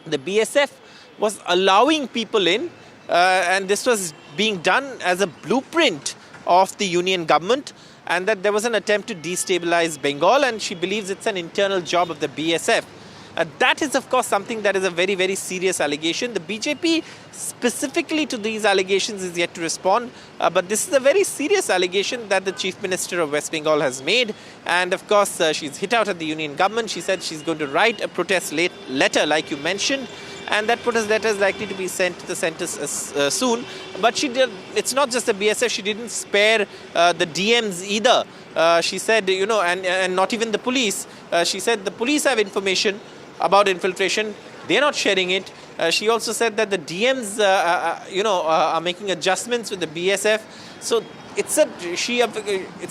the BSF was allowing people in, and this was being done as a blueprint of the union government, and that there was an attempt to destabilize Bengal, and she believes it's an internal job of the BSF. That is, of course, something that is a very, very serious allegation. The BJP specifically to these allegations is yet to respond, but this is a very serious allegation that the Chief Minister of West Bengal has made, and of course she's hit out at the union government. She said she's going to write a protest letter, like you mentioned, and that protest letter is likely to be sent to the centre soon. But it's not just the BSF, she didn't spare the DMs either. She said, and not even the police. She said the police have information about infiltration, they're not sharing it. She also said that the DMs, are making adjustments with the BSF. So it's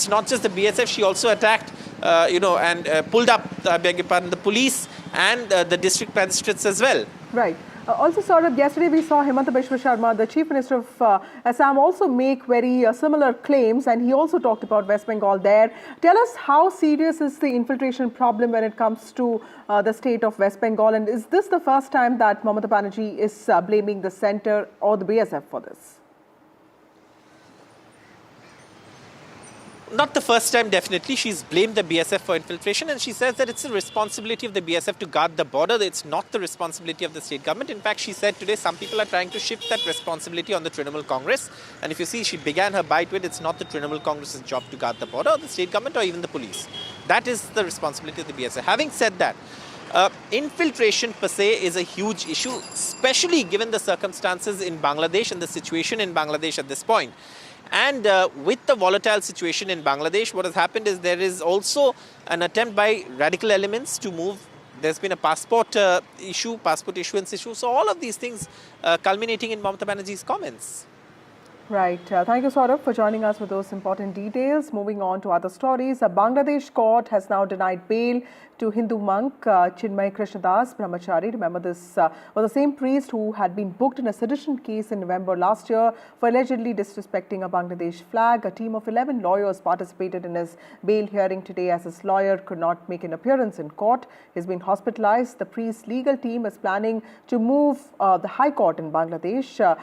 not just the BSF, she also attacked, and pulled up, the police and the district magistrates as well. Right. Also, Saurabh, yesterday we saw Himanta Biswa Sharma, the Chief Minister of Assam, also make very similar claims, and he also talked about West Bengal there. Tell us, how serious is the infiltration problem when it comes to the state of West Bengal, and is this the first time that Mamata Banerjee is blaming the centre or the BSF for this? Not the first time, definitely. She's blamed the BSF for infiltration, and she says that it's the responsibility of the BSF to guard the border. It's not the responsibility of the state government. In fact, she said today some people are trying to shift that responsibility on the Trinamool Congress. And if you see, she began her bite with, it's not the Trinamool Congress's job to guard the border, or the state government, or even the police. That is the responsibility of the BSF. Having said that, infiltration per se is a huge issue, especially given the circumstances in Bangladesh and the situation in Bangladesh at this point. And with the volatile situation in Bangladesh, what has happened is there is also an attempt by radical elements to move. There's been a passport issuance issue. So all of these things culminating in Mamata Banerjee's comments. Right. Thank you, Saurabh, for joining us with those important details. Moving on to other stories. A Bangladesh court has now denied bail to Hindu monk Chinmay Krishnadas Brahmachari. Remember, this was the same priest who had been booked in a sedition case in November last year for allegedly disrespecting a Bangladesh flag. A team of 11 lawyers participated in his bail hearing today, as his lawyer could not make an appearance in court. He's been hospitalized. The priest's legal team is planning to move the High Court in Bangladesh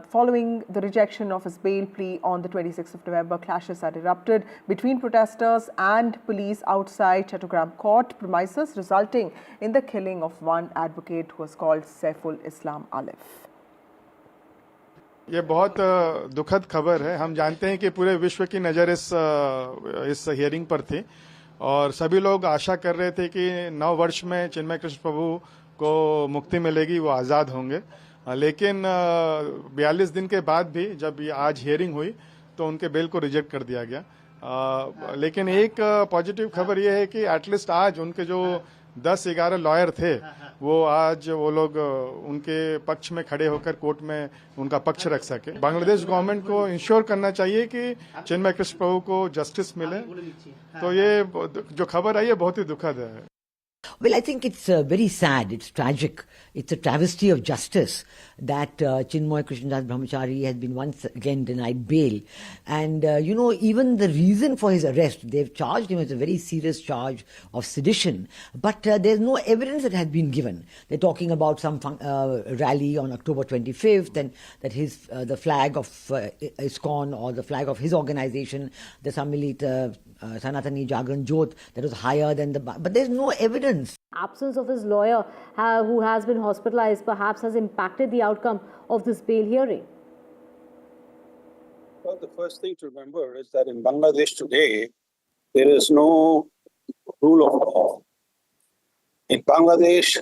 following the rejection of his bail plea on the 26th of November. Clashes had erupted between protesters and police outside Chattogram court premises, resulting in the killing of one advocate who was called Saiful Islam Alif. ये बहुत दुखद खबर है। हम जानते हैं कि पूरे विश्व की नज़र इस हियरिंग पर थी और सभी लोग आशा कर रहे थे कि 9 वर्ष में चिन्मय कृष्ण प्रभु को मुक्ति मिलेगी, वो आज़ाद होंगे। लेकिन 42 दिन के बाद भी जब ये आज हियरिंग हुई तो उनके बेल को रिजेक्ट कर दिया गया। लेकिन एक पॉजिटिव खबर ये है कि एटलीस्ट आज उनके जो 10-11 लॉयर थे वो लोग उनके पक्ष में खड़े होकर कोर्ट में उनका पक्ष रख सके। बांग्लादेश गवर्नमेंट को इंश्योर करना चाहिए कि चिन्मय कृष्ण प्रभु को जस्टिस मिले। तो ये जो खबर आई है बहुत ही दुखद है। Well, I think it's very sad. It's tragic. It's a travesty of justice that Chinmay Krishnadas Brahmachari has been once again denied bail. And, even the reason for his arrest, they've charged him with a very serious charge of sedition. But there's no evidence that has been given. They're talking about some rally on October 25th and that the flag of ISKCON or the flag of his organization, the Sammilit Sanatani Jagran Jyot, that was higher than but there's no evidence. Absence of his lawyer who has been hospitalized perhaps has impacted the outcome of this bail hearing. Well, the first thing to remember is that in Bangladesh today, there is no rule of law. In Bangladesh,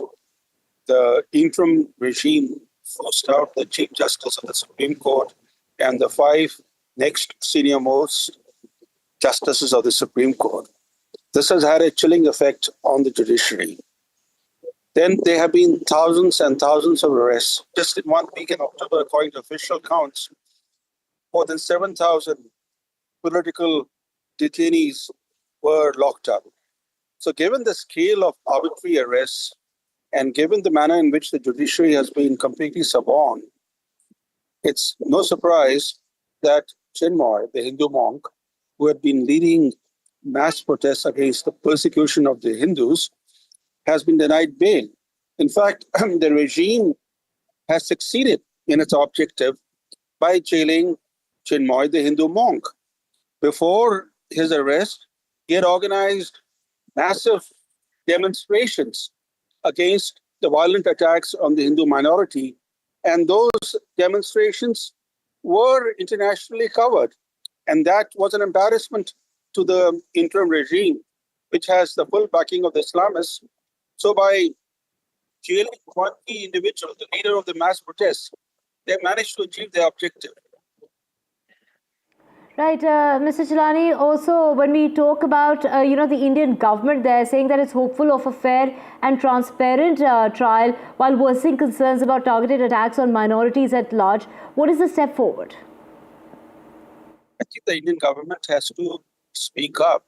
the interim regime forced out the Chief Justice of the Supreme Court and the 5 next senior most justices of the Supreme Court. This has had a chilling effect on the judiciary. Then there have been thousands and thousands of arrests. Just in 1 week in October, according to official counts, more than 7,000 political detainees were locked up. So given the scale of arbitrary arrests and given the manner in which the judiciary has been completely suborned, it's no surprise that Chinmoy, the Hindu monk, who had been leading mass protests against the persecution of the Hindus, has been denied bail. In fact, the regime has succeeded in its objective by jailing Chinmoy, the Hindu monk. Before his arrest, he had organized massive demonstrations against the violent attacks on the Hindu minority, and those demonstrations were internationally covered. And that was an embarrassment to the interim regime, which has the full backing of the Islamists. So by jailing 20 individuals, the leader of the mass protests, they managed to achieve their objective. Right, Mr. Chilani, also when we talk about, the Indian government, they're saying that it's hopeful of a fair and transparent trial while voicing concerns about targeted attacks on minorities at large. What is the step forward? I think the Indian government has to speak up.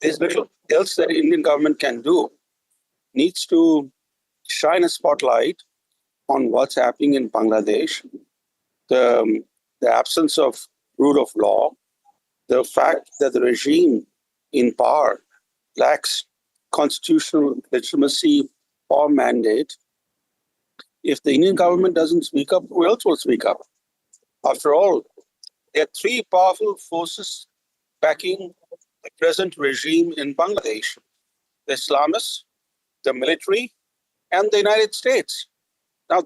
There's little else that the Indian government can do. Needs to shine a spotlight on what's happening in Bangladesh, the absence of rule of law, the fact that the regime in power lacks constitutional legitimacy or mandate. If the Indian government doesn't speak up, who else will speak up? After all, there are 3 powerful forces backing the present regime in Bangladesh: the Islamists, the military, and the United States. Now,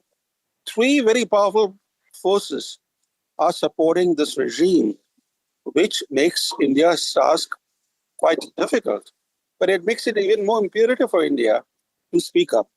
3 very powerful forces are supporting this regime, which makes India's task quite difficult. But it makes it even more imperative for India to speak up.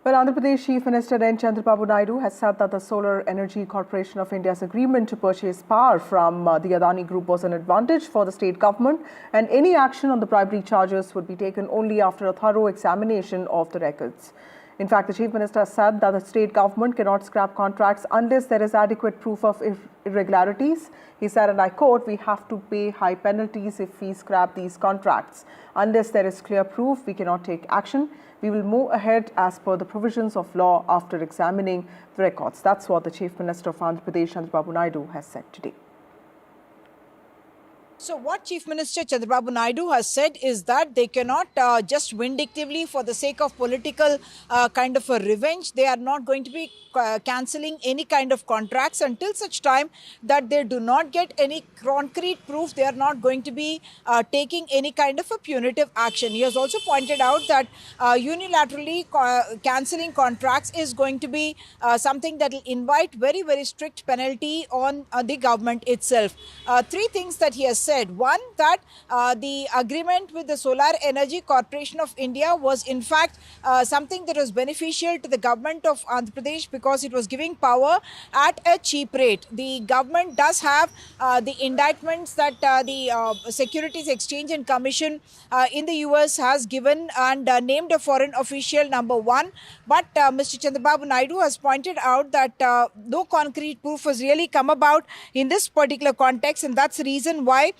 Well, Andhra Pradesh Chief Minister N. Chandrababu Naidu has said that the Solar Energy Corporation of India's agreement to purchase power from the Adani Group was an advantage for the state government, and any action on the bribery charges would be taken only after a thorough examination of the records. In fact, the Chief Minister said that the state government cannot scrap contracts unless there is adequate proof of irregularities. He said, and I quote, "We have to pay high penalties if we scrap these contracts. Unless there is clear proof, we cannot take action. We will move ahead as per the provisions of law after examining the records." That's what the Chief Minister of Andhra Pradesh, Chandrababu Naidu, has said today. So what Chief Minister Chandrababu Naidu has said is that they cannot just vindictively, for the sake of political kind of a revenge, they are not going to be cancelling any kind of contracts until such time that they do not get any concrete proof. They are not going to be taking any kind of a punitive action. He has also pointed out that unilaterally cancelling contracts is going to be something that will invite very, very strict penalty on the government itself. 3 things that he has said. One, that the agreement with the Solar Energy Corporation of India was in fact something that was beneficial to the government of Andhra Pradesh because it was giving power at a cheap rate. The government does have the indictments that the Securities Exchange and Commission in the US has given and named a foreign official number 1. But Mr. Chandrababu Naidu has pointed out that no concrete proof has really come about in this particular context, and that's the reason why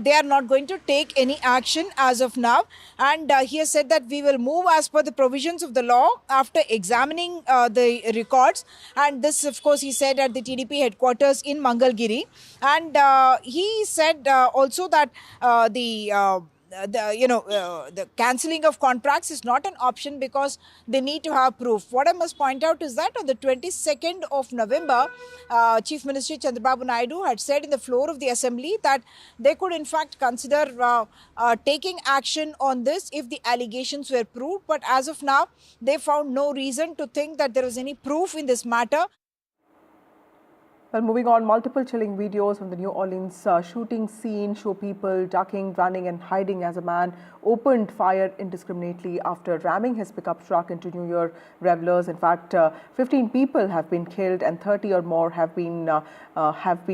they are not going to take any action as of now. And he has said that we will move as per the provisions of the law after examining the records. And this, of course, he said at the TDP headquarters in Mangalgiri. And he said also that the cancelling of contracts is not an option because they need to have proof. What I must point out is that on the 22nd of November, Chief Minister Chandrababu Naidu had said in the floor of the assembly that they could in fact consider taking action on this if the allegations were proved. But as of now, they found no reason to think that there was any proof in this matter. Well, moving on, multiple chilling videos from the New Orleans shooting scene show people ducking, running and hiding as a man opened fire indiscriminately after ramming his pickup truck into New Year revelers. In fact, 15 people have been killed and 30 or more have been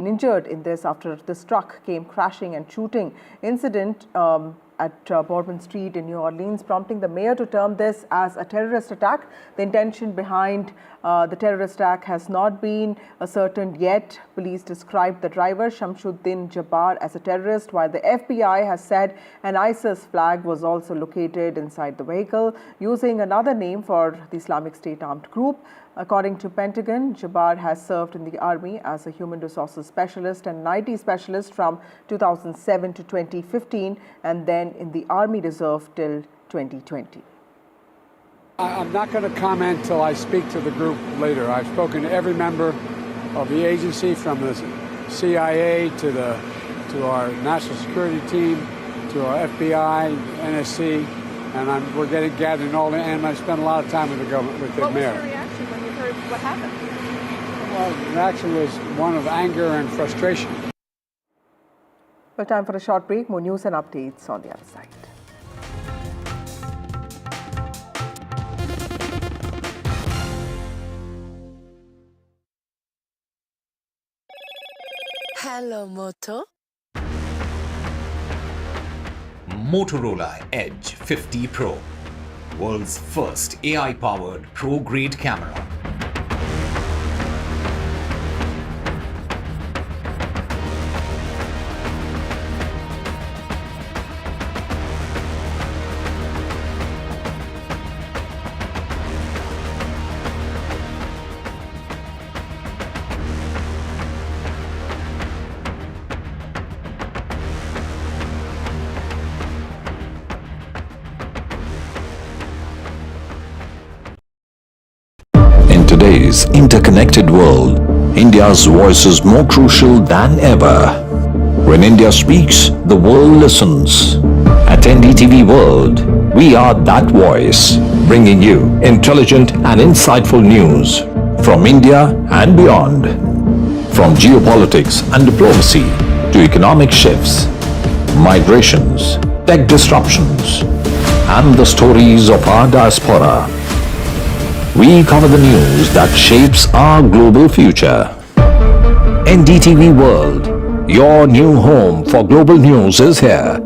injured in this after this truck came crashing and shooting incident at Bourbon Street in New Orleans, prompting the mayor to term this as a terrorist attack. The intention behind the terrorist attack has not been ascertained yet. Police described the driver, Shamsuddin Jabbar, as a terrorist, while the FBI has said an ISIS flag was also located inside the vehicle, using another name for the Islamic State armed group. According to Pentagon, Jabbar has served in the army as a human resources specialist and an IT specialist from 2007 to 2015 and then in the Army Reserve till 2020. I'm not going to comment till I speak to the group later. I've spoken to every member of the agency, from the CIA to our national security team, to our FBI, NSC, and we're gathering all the, and I spent a lot of time with the government, with the mayor. What was your reaction when you heard what happened? Well, the reaction was one of anger and frustration. Well, time for a short break. More news and updates on the other side. Hello, Moto. Motorola Edge 50 Pro, world's first AI-powered pro-grade camera. In today's interconnected world, India's voice is more crucial than ever. When India speaks, the world listens. At NDTV World, we are that voice, bringing you intelligent and insightful news from India and beyond. From geopolitics and diplomacy to economic shifts, migrations, tech disruptions, and the stories of our diaspora. We cover the news that shapes our global future. NDTV World, your new home for global news, is here.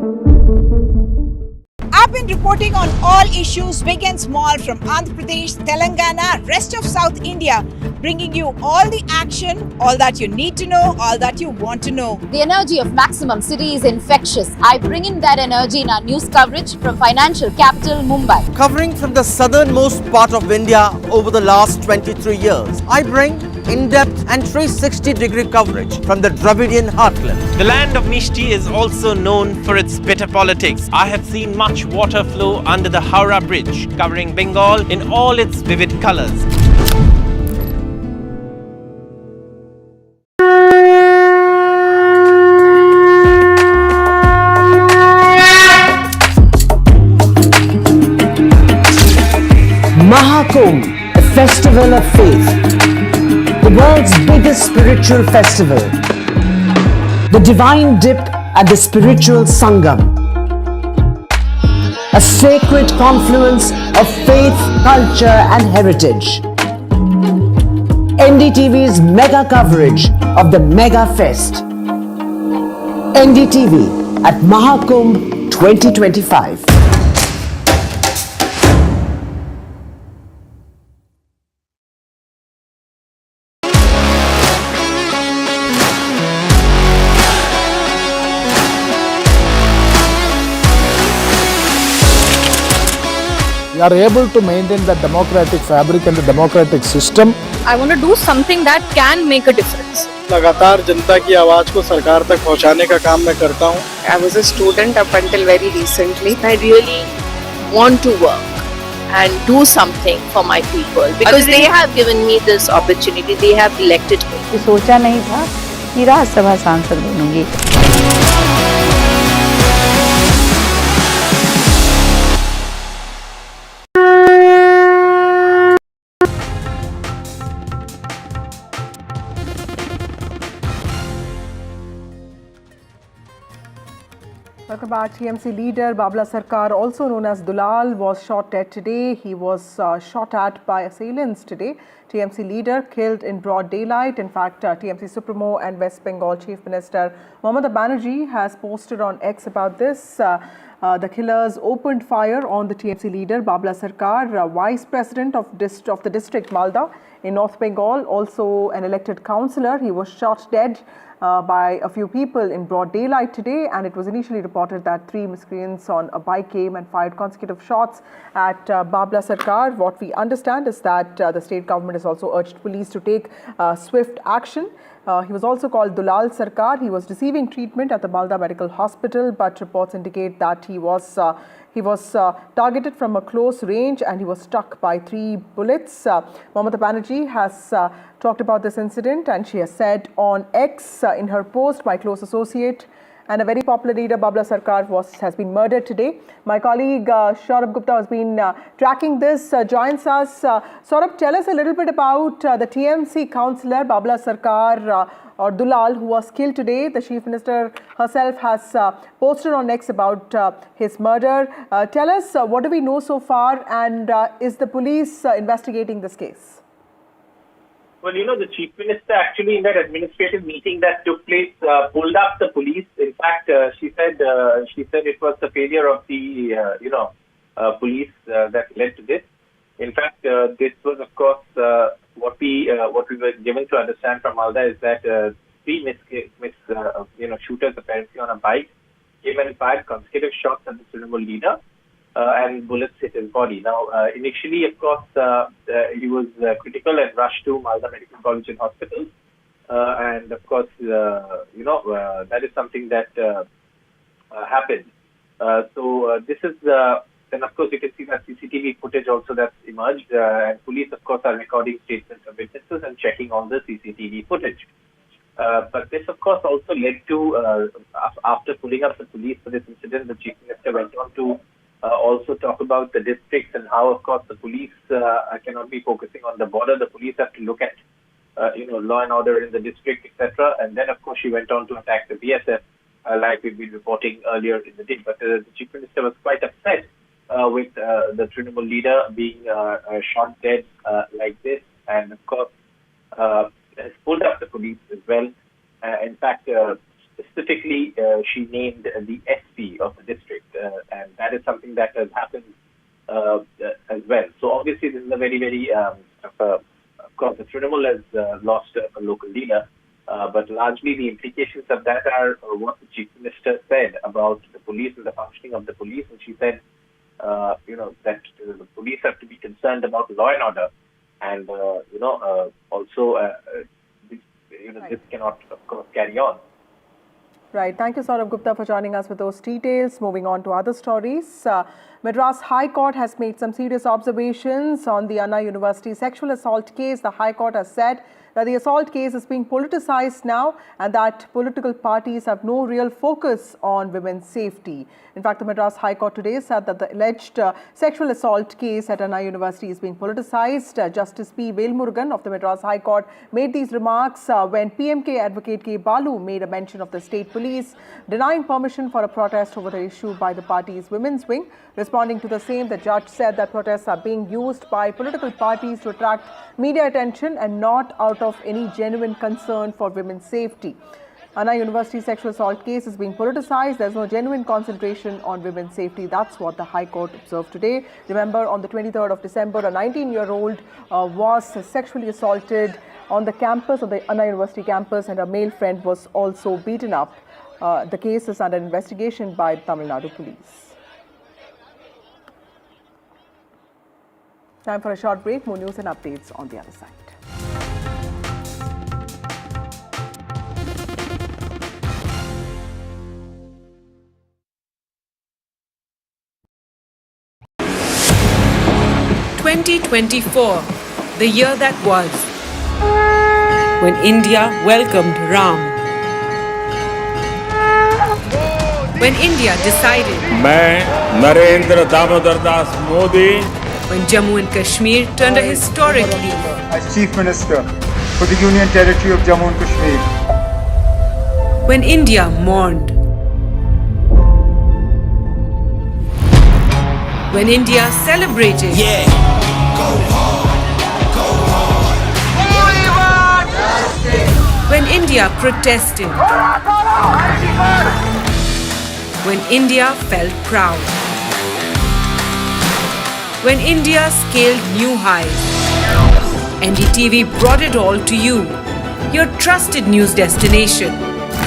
I've been reporting on all issues, big and small, from Andhra Pradesh, Telangana, rest of South India, bringing you all the action, all that you need to know, all that you want to know. The energy of Maximum City is infectious. I bring in that energy in our news coverage from financial capital Mumbai. Covering from the southernmost part of India over the last 23 years, I bring in-depth and 360-degree coverage from the Dravidian heartland. The land of Mishti is also known for its bitter politics. I have seen much water flow under the Howrah Bridge, covering Bengal in all its vivid colors. Mahakumbh, a festival of faith, the world's biggest spiritual festival, the divine dip at the spiritual Sangam, a sacred confluence of faith, culture and heritage. NDTV's mega coverage of the Mega Fest. NDTV at Mahakumbh 2025. We are able to maintain the democratic fabric and the democratic system. I want to do something that can make a difference. लगातार जनता की आवाज को सरकार तक पहुंचाने का काम मैं करता हूं. I was a student up until very recently. I really want to work and do something for my people because they have given me this opportunity. They have elected me. सोचा नहीं था कि राज्यसभा सांसद बनूंगी. Welcome back. TMC leader Babla Sarkar, also known as Dulal, was shot dead today. He was shot at by assailants today. TMC leader killed in broad daylight. In fact, TMC Supremo and West Bengal Chief Minister Mamata Banerjee has posted on X about this. The killers opened fire on the TMC leader Babla Sarkar, Vice President of the district Malda in North Bengal, also an elected councillor. He was shot dead by a few people in broad daylight today, and it was initially reported that 3 miscreants on a bike came and fired consecutive shots at Babla Sarkar. What we understand is that the state government has also urged police to take swift action. He was also called Dulal Sarkar. He was receiving treatment at the Malda Medical Hospital, but reports indicate that he was targeted from a close range and he was struck by 3 bullets. Mamata Banerjee has talked about this incident, and she has said on X in her post, my close associate and a very popular leader, Babla Sarkar, has been murdered today. My colleague Saurabh Gupta has been tracking this, joins us. Saurabh, tell us a little bit about the TMC councillor, Babla Sarkar, or Dulal, who was killed today. The Chief Minister herself has posted on X about his murder. Tell us, what do we know so far, and is the police investigating this case? Well, the Chief Minister actually in that administrative meeting that took place pulled up the police. In fact, she said it was the failure of the police that led to this. In fact, this was of course what we were given to understand from Malda is that 3 shooters apparently on a bike came and fired consecutive shots at the Trinamool leader. And bullets hit his body. Now, initially, of course, he was critical and rushed to Malda Medical College and Hospital. And of course, that is something that happened. So this is, then of course, you can see that CCTV footage also that's emerged. And police, of course, are recording statements of witnesses and checking all the CCTV footage. But this, of course, also led to, after pulling up the police for this incident, the Chief Minister went on to also talk about the districts and how, of course, the police cannot be focusing on the border. The police have to look at, law and order in the district, etc. And then, of course, she went on to attack the BSF, like we've been reporting earlier in the day. But the Chief Minister was quite upset with the Trinamool leader being shot dead like this, and of course, has pulled up the police as well. In fact, specifically, she named the SP of the district, and that is something that has happened as well. So obviously, this is a very, very, of course, the Trinamool has lost a local leader, but largely the implications of that are what the Chief Minister said about the police and the functioning of the police, and she said, that the police have to be concerned about law and order, and also, this cannot, of course, carry on. Right. Thank you, Saurabh Gupta, for joining us with those details. Moving on to other stories. Madras High Court has made some serious observations on the Anna University sexual assault case. The High Court has said that the assault case is being politicized now and that political parties have no real focus on women's safety. In fact, the Madras High Court today said that the alleged sexual assault case at Anna University is being politicized. Justice P. Velmurugan of the Madras High Court made these remarks when PMK advocate K. Balu made a mention of the state police denying permission for a protest over the issue by the party's women's wing. Responding to the same, the judge said that protests are being used by political parties to attract media attention and not out of any genuine concern for women's safety. Anna University sexual assault case is being politicized. There's no genuine concentration on women's safety. That's what the High Court observed today. Remember, on the 23rd of December, a 19-year-old was sexually assaulted on the campus of the Anna University campus, and a male friend was also beaten up. The case is under investigation by Tamil Nadu police. Time for a short break. More news and updates on the other side. (2024), the year that was, when India welcomed Ram, when India decided, मैं Narendra Damodar Das Modi, when Jammu and Kashmir turned a historic leaf, as Chief Minister for the Union Territory of Jammu and Kashmir, when India mourned, When India celebrated. Yeah. Go hard. Go hard. When India protested. When India felt proud. When India scaled new highs. NDTV brought it all to you. Your trusted news destination.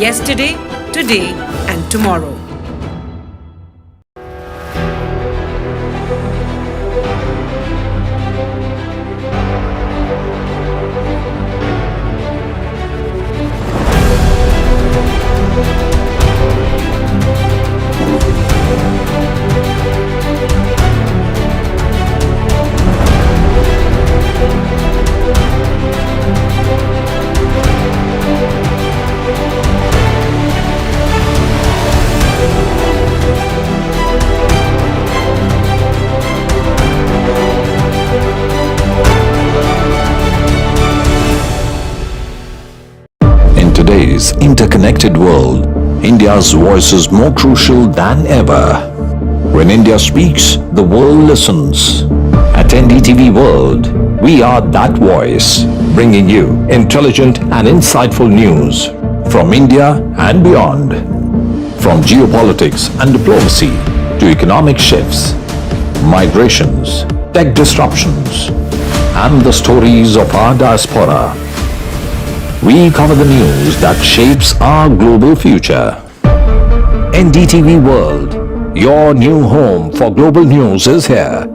Yesterday, today and tomorrow. Today's interconnected world, India's voice is more crucial than ever. When India speaks, the world listens. At NDTV World, we are that voice, bringing you intelligent and insightful news from India and beyond. From geopolitics and diplomacy to economic shifts, migrations, tech disruptions, and the stories of our diaspora. We cover the news that shapes our global future. NDTV World, your new home for global news is here.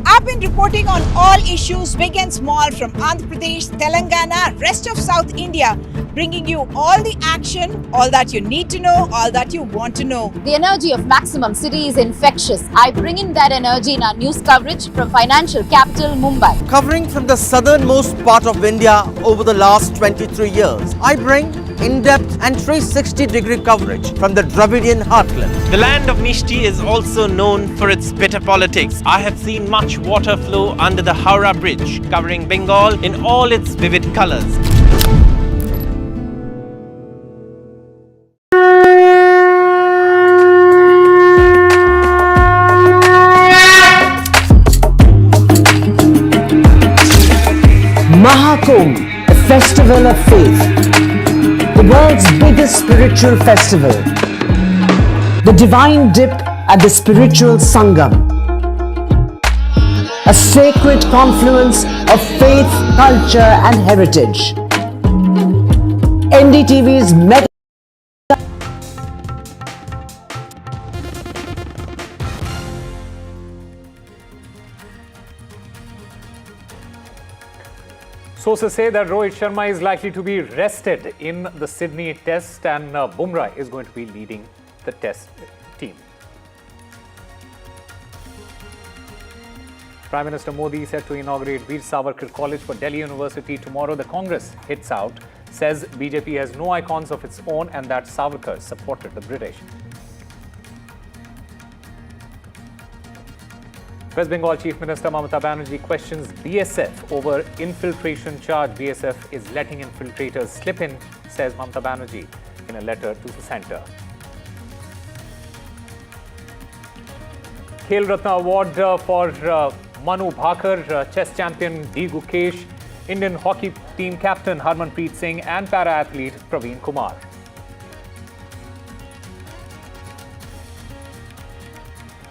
I've been reporting on all issues big and small from Andhra Pradesh, Telangana, rest of South India, bringing you all the action, all that you need to know, all that you want to know. The energy of maximum city is infectious. I bring in that energy in our news coverage from financial capital Mumbai. Covering from the southernmost part of India over the last 23 years, I bring in-depth and 360-degree coverage from the Dravidian heartland. The land of Mishti is also known for its bitter politics. I have seen much water flow under the Howrah Bridge, covering Bengal in all its vivid colors. Mahakumbh, a festival of faith, the world's biggest spiritual festival, the divine dip at the spiritual Sangam, a sacred confluence of faith, culture and heritage. NDTV's mega Sources say that Rohit Sharma is likely to be rested in the Sydney test and Bumrah is going to be leading the test team. Prime Minister Modi set to inaugurate Veer Savarkar College for Delhi University tomorrow. The Congress hits out, says BJP has no icons of its own and that Savarkar supported the British. West Bengal Chief Minister Mamata Banerjee questions BSF over infiltration charge. BSF is letting infiltrators slip in, says Mamata Banerjee in a letter to the centre. Khel Ratna Award for Manu Bhaker, chess champion D. Gukesh, Indian hockey team captain Harmanpreet Singh and para-athlete Praveen Kumar.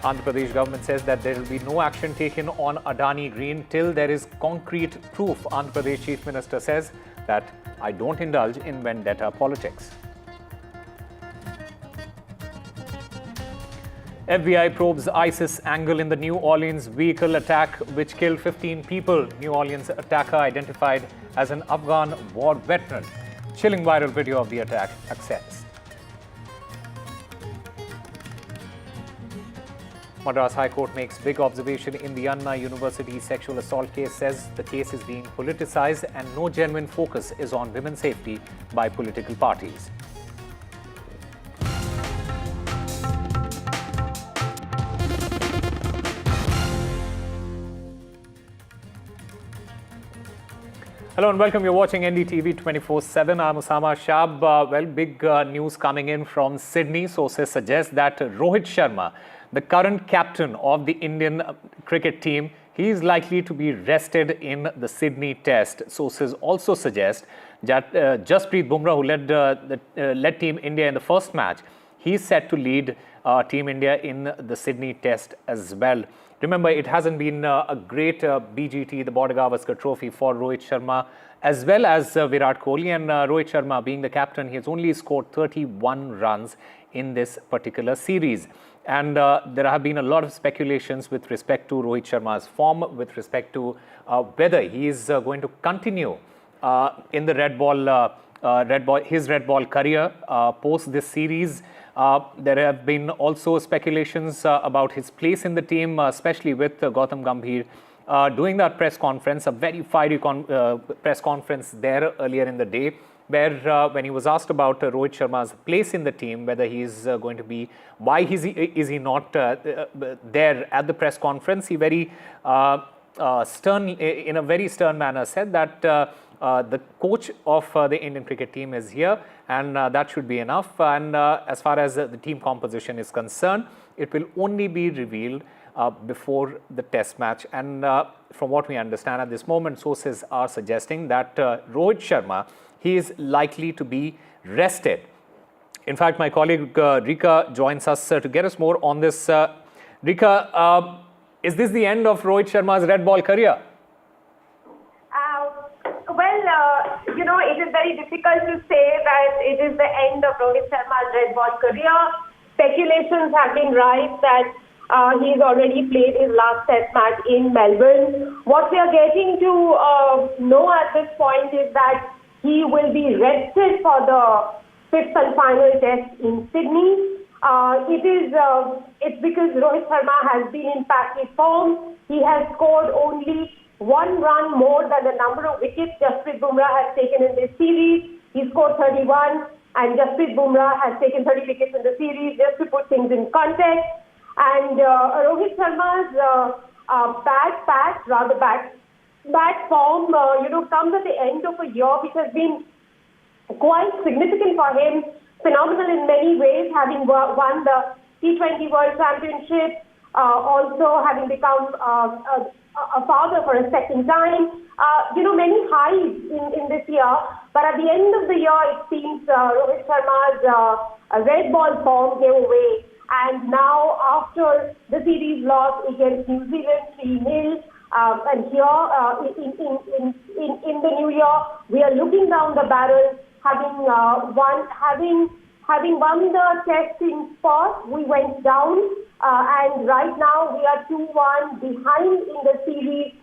Andhra Pradesh government says that there will be no action taken on Adani Green till there is concrete proof. Andhra Pradesh Chief Minister says that I don't indulge in vendetta politics. FBI probes ISIS angle in the New Orleans vehicle attack which killed 15 people. New Orleans attacker identified as an Afghan war veteran. Chilling viral video of the attack accessed. Madras High Court makes big observation in the AMNY University sexual assault case, says the case is being politicized and no genuine focus is on women's safety by political parties. Hello and welcome. You're watching NDTV 24/7. I'm Osama Shab. Big news coming in from Sydney. Sources suggest that Rohit Sharma, the current captain of the Indian cricket team, he is likely to be rested in the Sydney Test. Sources also suggest that Jasprit Bumrah, who led Team India in the first match, he's set to lead Team India in the Sydney Test as well. Remember, it hasn't been a great BGT, the Border Gavaskar Trophy, for Rohit Sharma as well as Virat Kohli. And Rohit Sharma being the captain, he has only scored 31 runs in this particular series. And there have been a lot of speculations with respect to Rohit Sharma's form, with respect to whether he is going to continue in the his red ball career post this series. There have been also speculations about his place in the team, especially with Gautam Gambhir doing that press conference, a very fiery press conference there earlier in the day, where when he was asked about Rohit Sharma's place in the team, whether he is going to be, why is he not there at the press conference, he very stern, in a very stern manner, said that the coach of the Indian cricket team is here, and that should be enough. And as far as the team composition is concerned, it will only be revealed before the test match. And from what we understand at this moment, sources are suggesting that Rohit Sharma, he is likely to be rested. In fact, my colleague Rika joins us to get us more on this. Rika, is this the end of Rohit Sharma's red ball career? It is very difficult to say that it is the end of Rohit Sharma's red ball career. Speculations have been rife that he's already played his last test match in Melbourne. What we are getting to know at this point is that he will be rested for the fifth and final test in Sydney. It's because Rohit Sharma has been in passive form. He has scored only 1 run more than the number of wickets Jasprit Bumrah has taken in this series. He scored 31 and Jasprit Bumrah has taken 30 wickets in the series, just to put things in context. And Rohit Sharma's bad form, comes at the end of a year which has been quite significant for him, phenomenal in many ways, having won the T20 World Championship, also having become a father for a second time. Many highs in this year, but at the end of the year, it seems Rohit Sharma's red ball form gave away. And now, after the series loss against New Zealand 3-0, and here in the new year, we are looking down the barrel, having won the test in Perth. We went down, and right now we are 2-1 behind in the series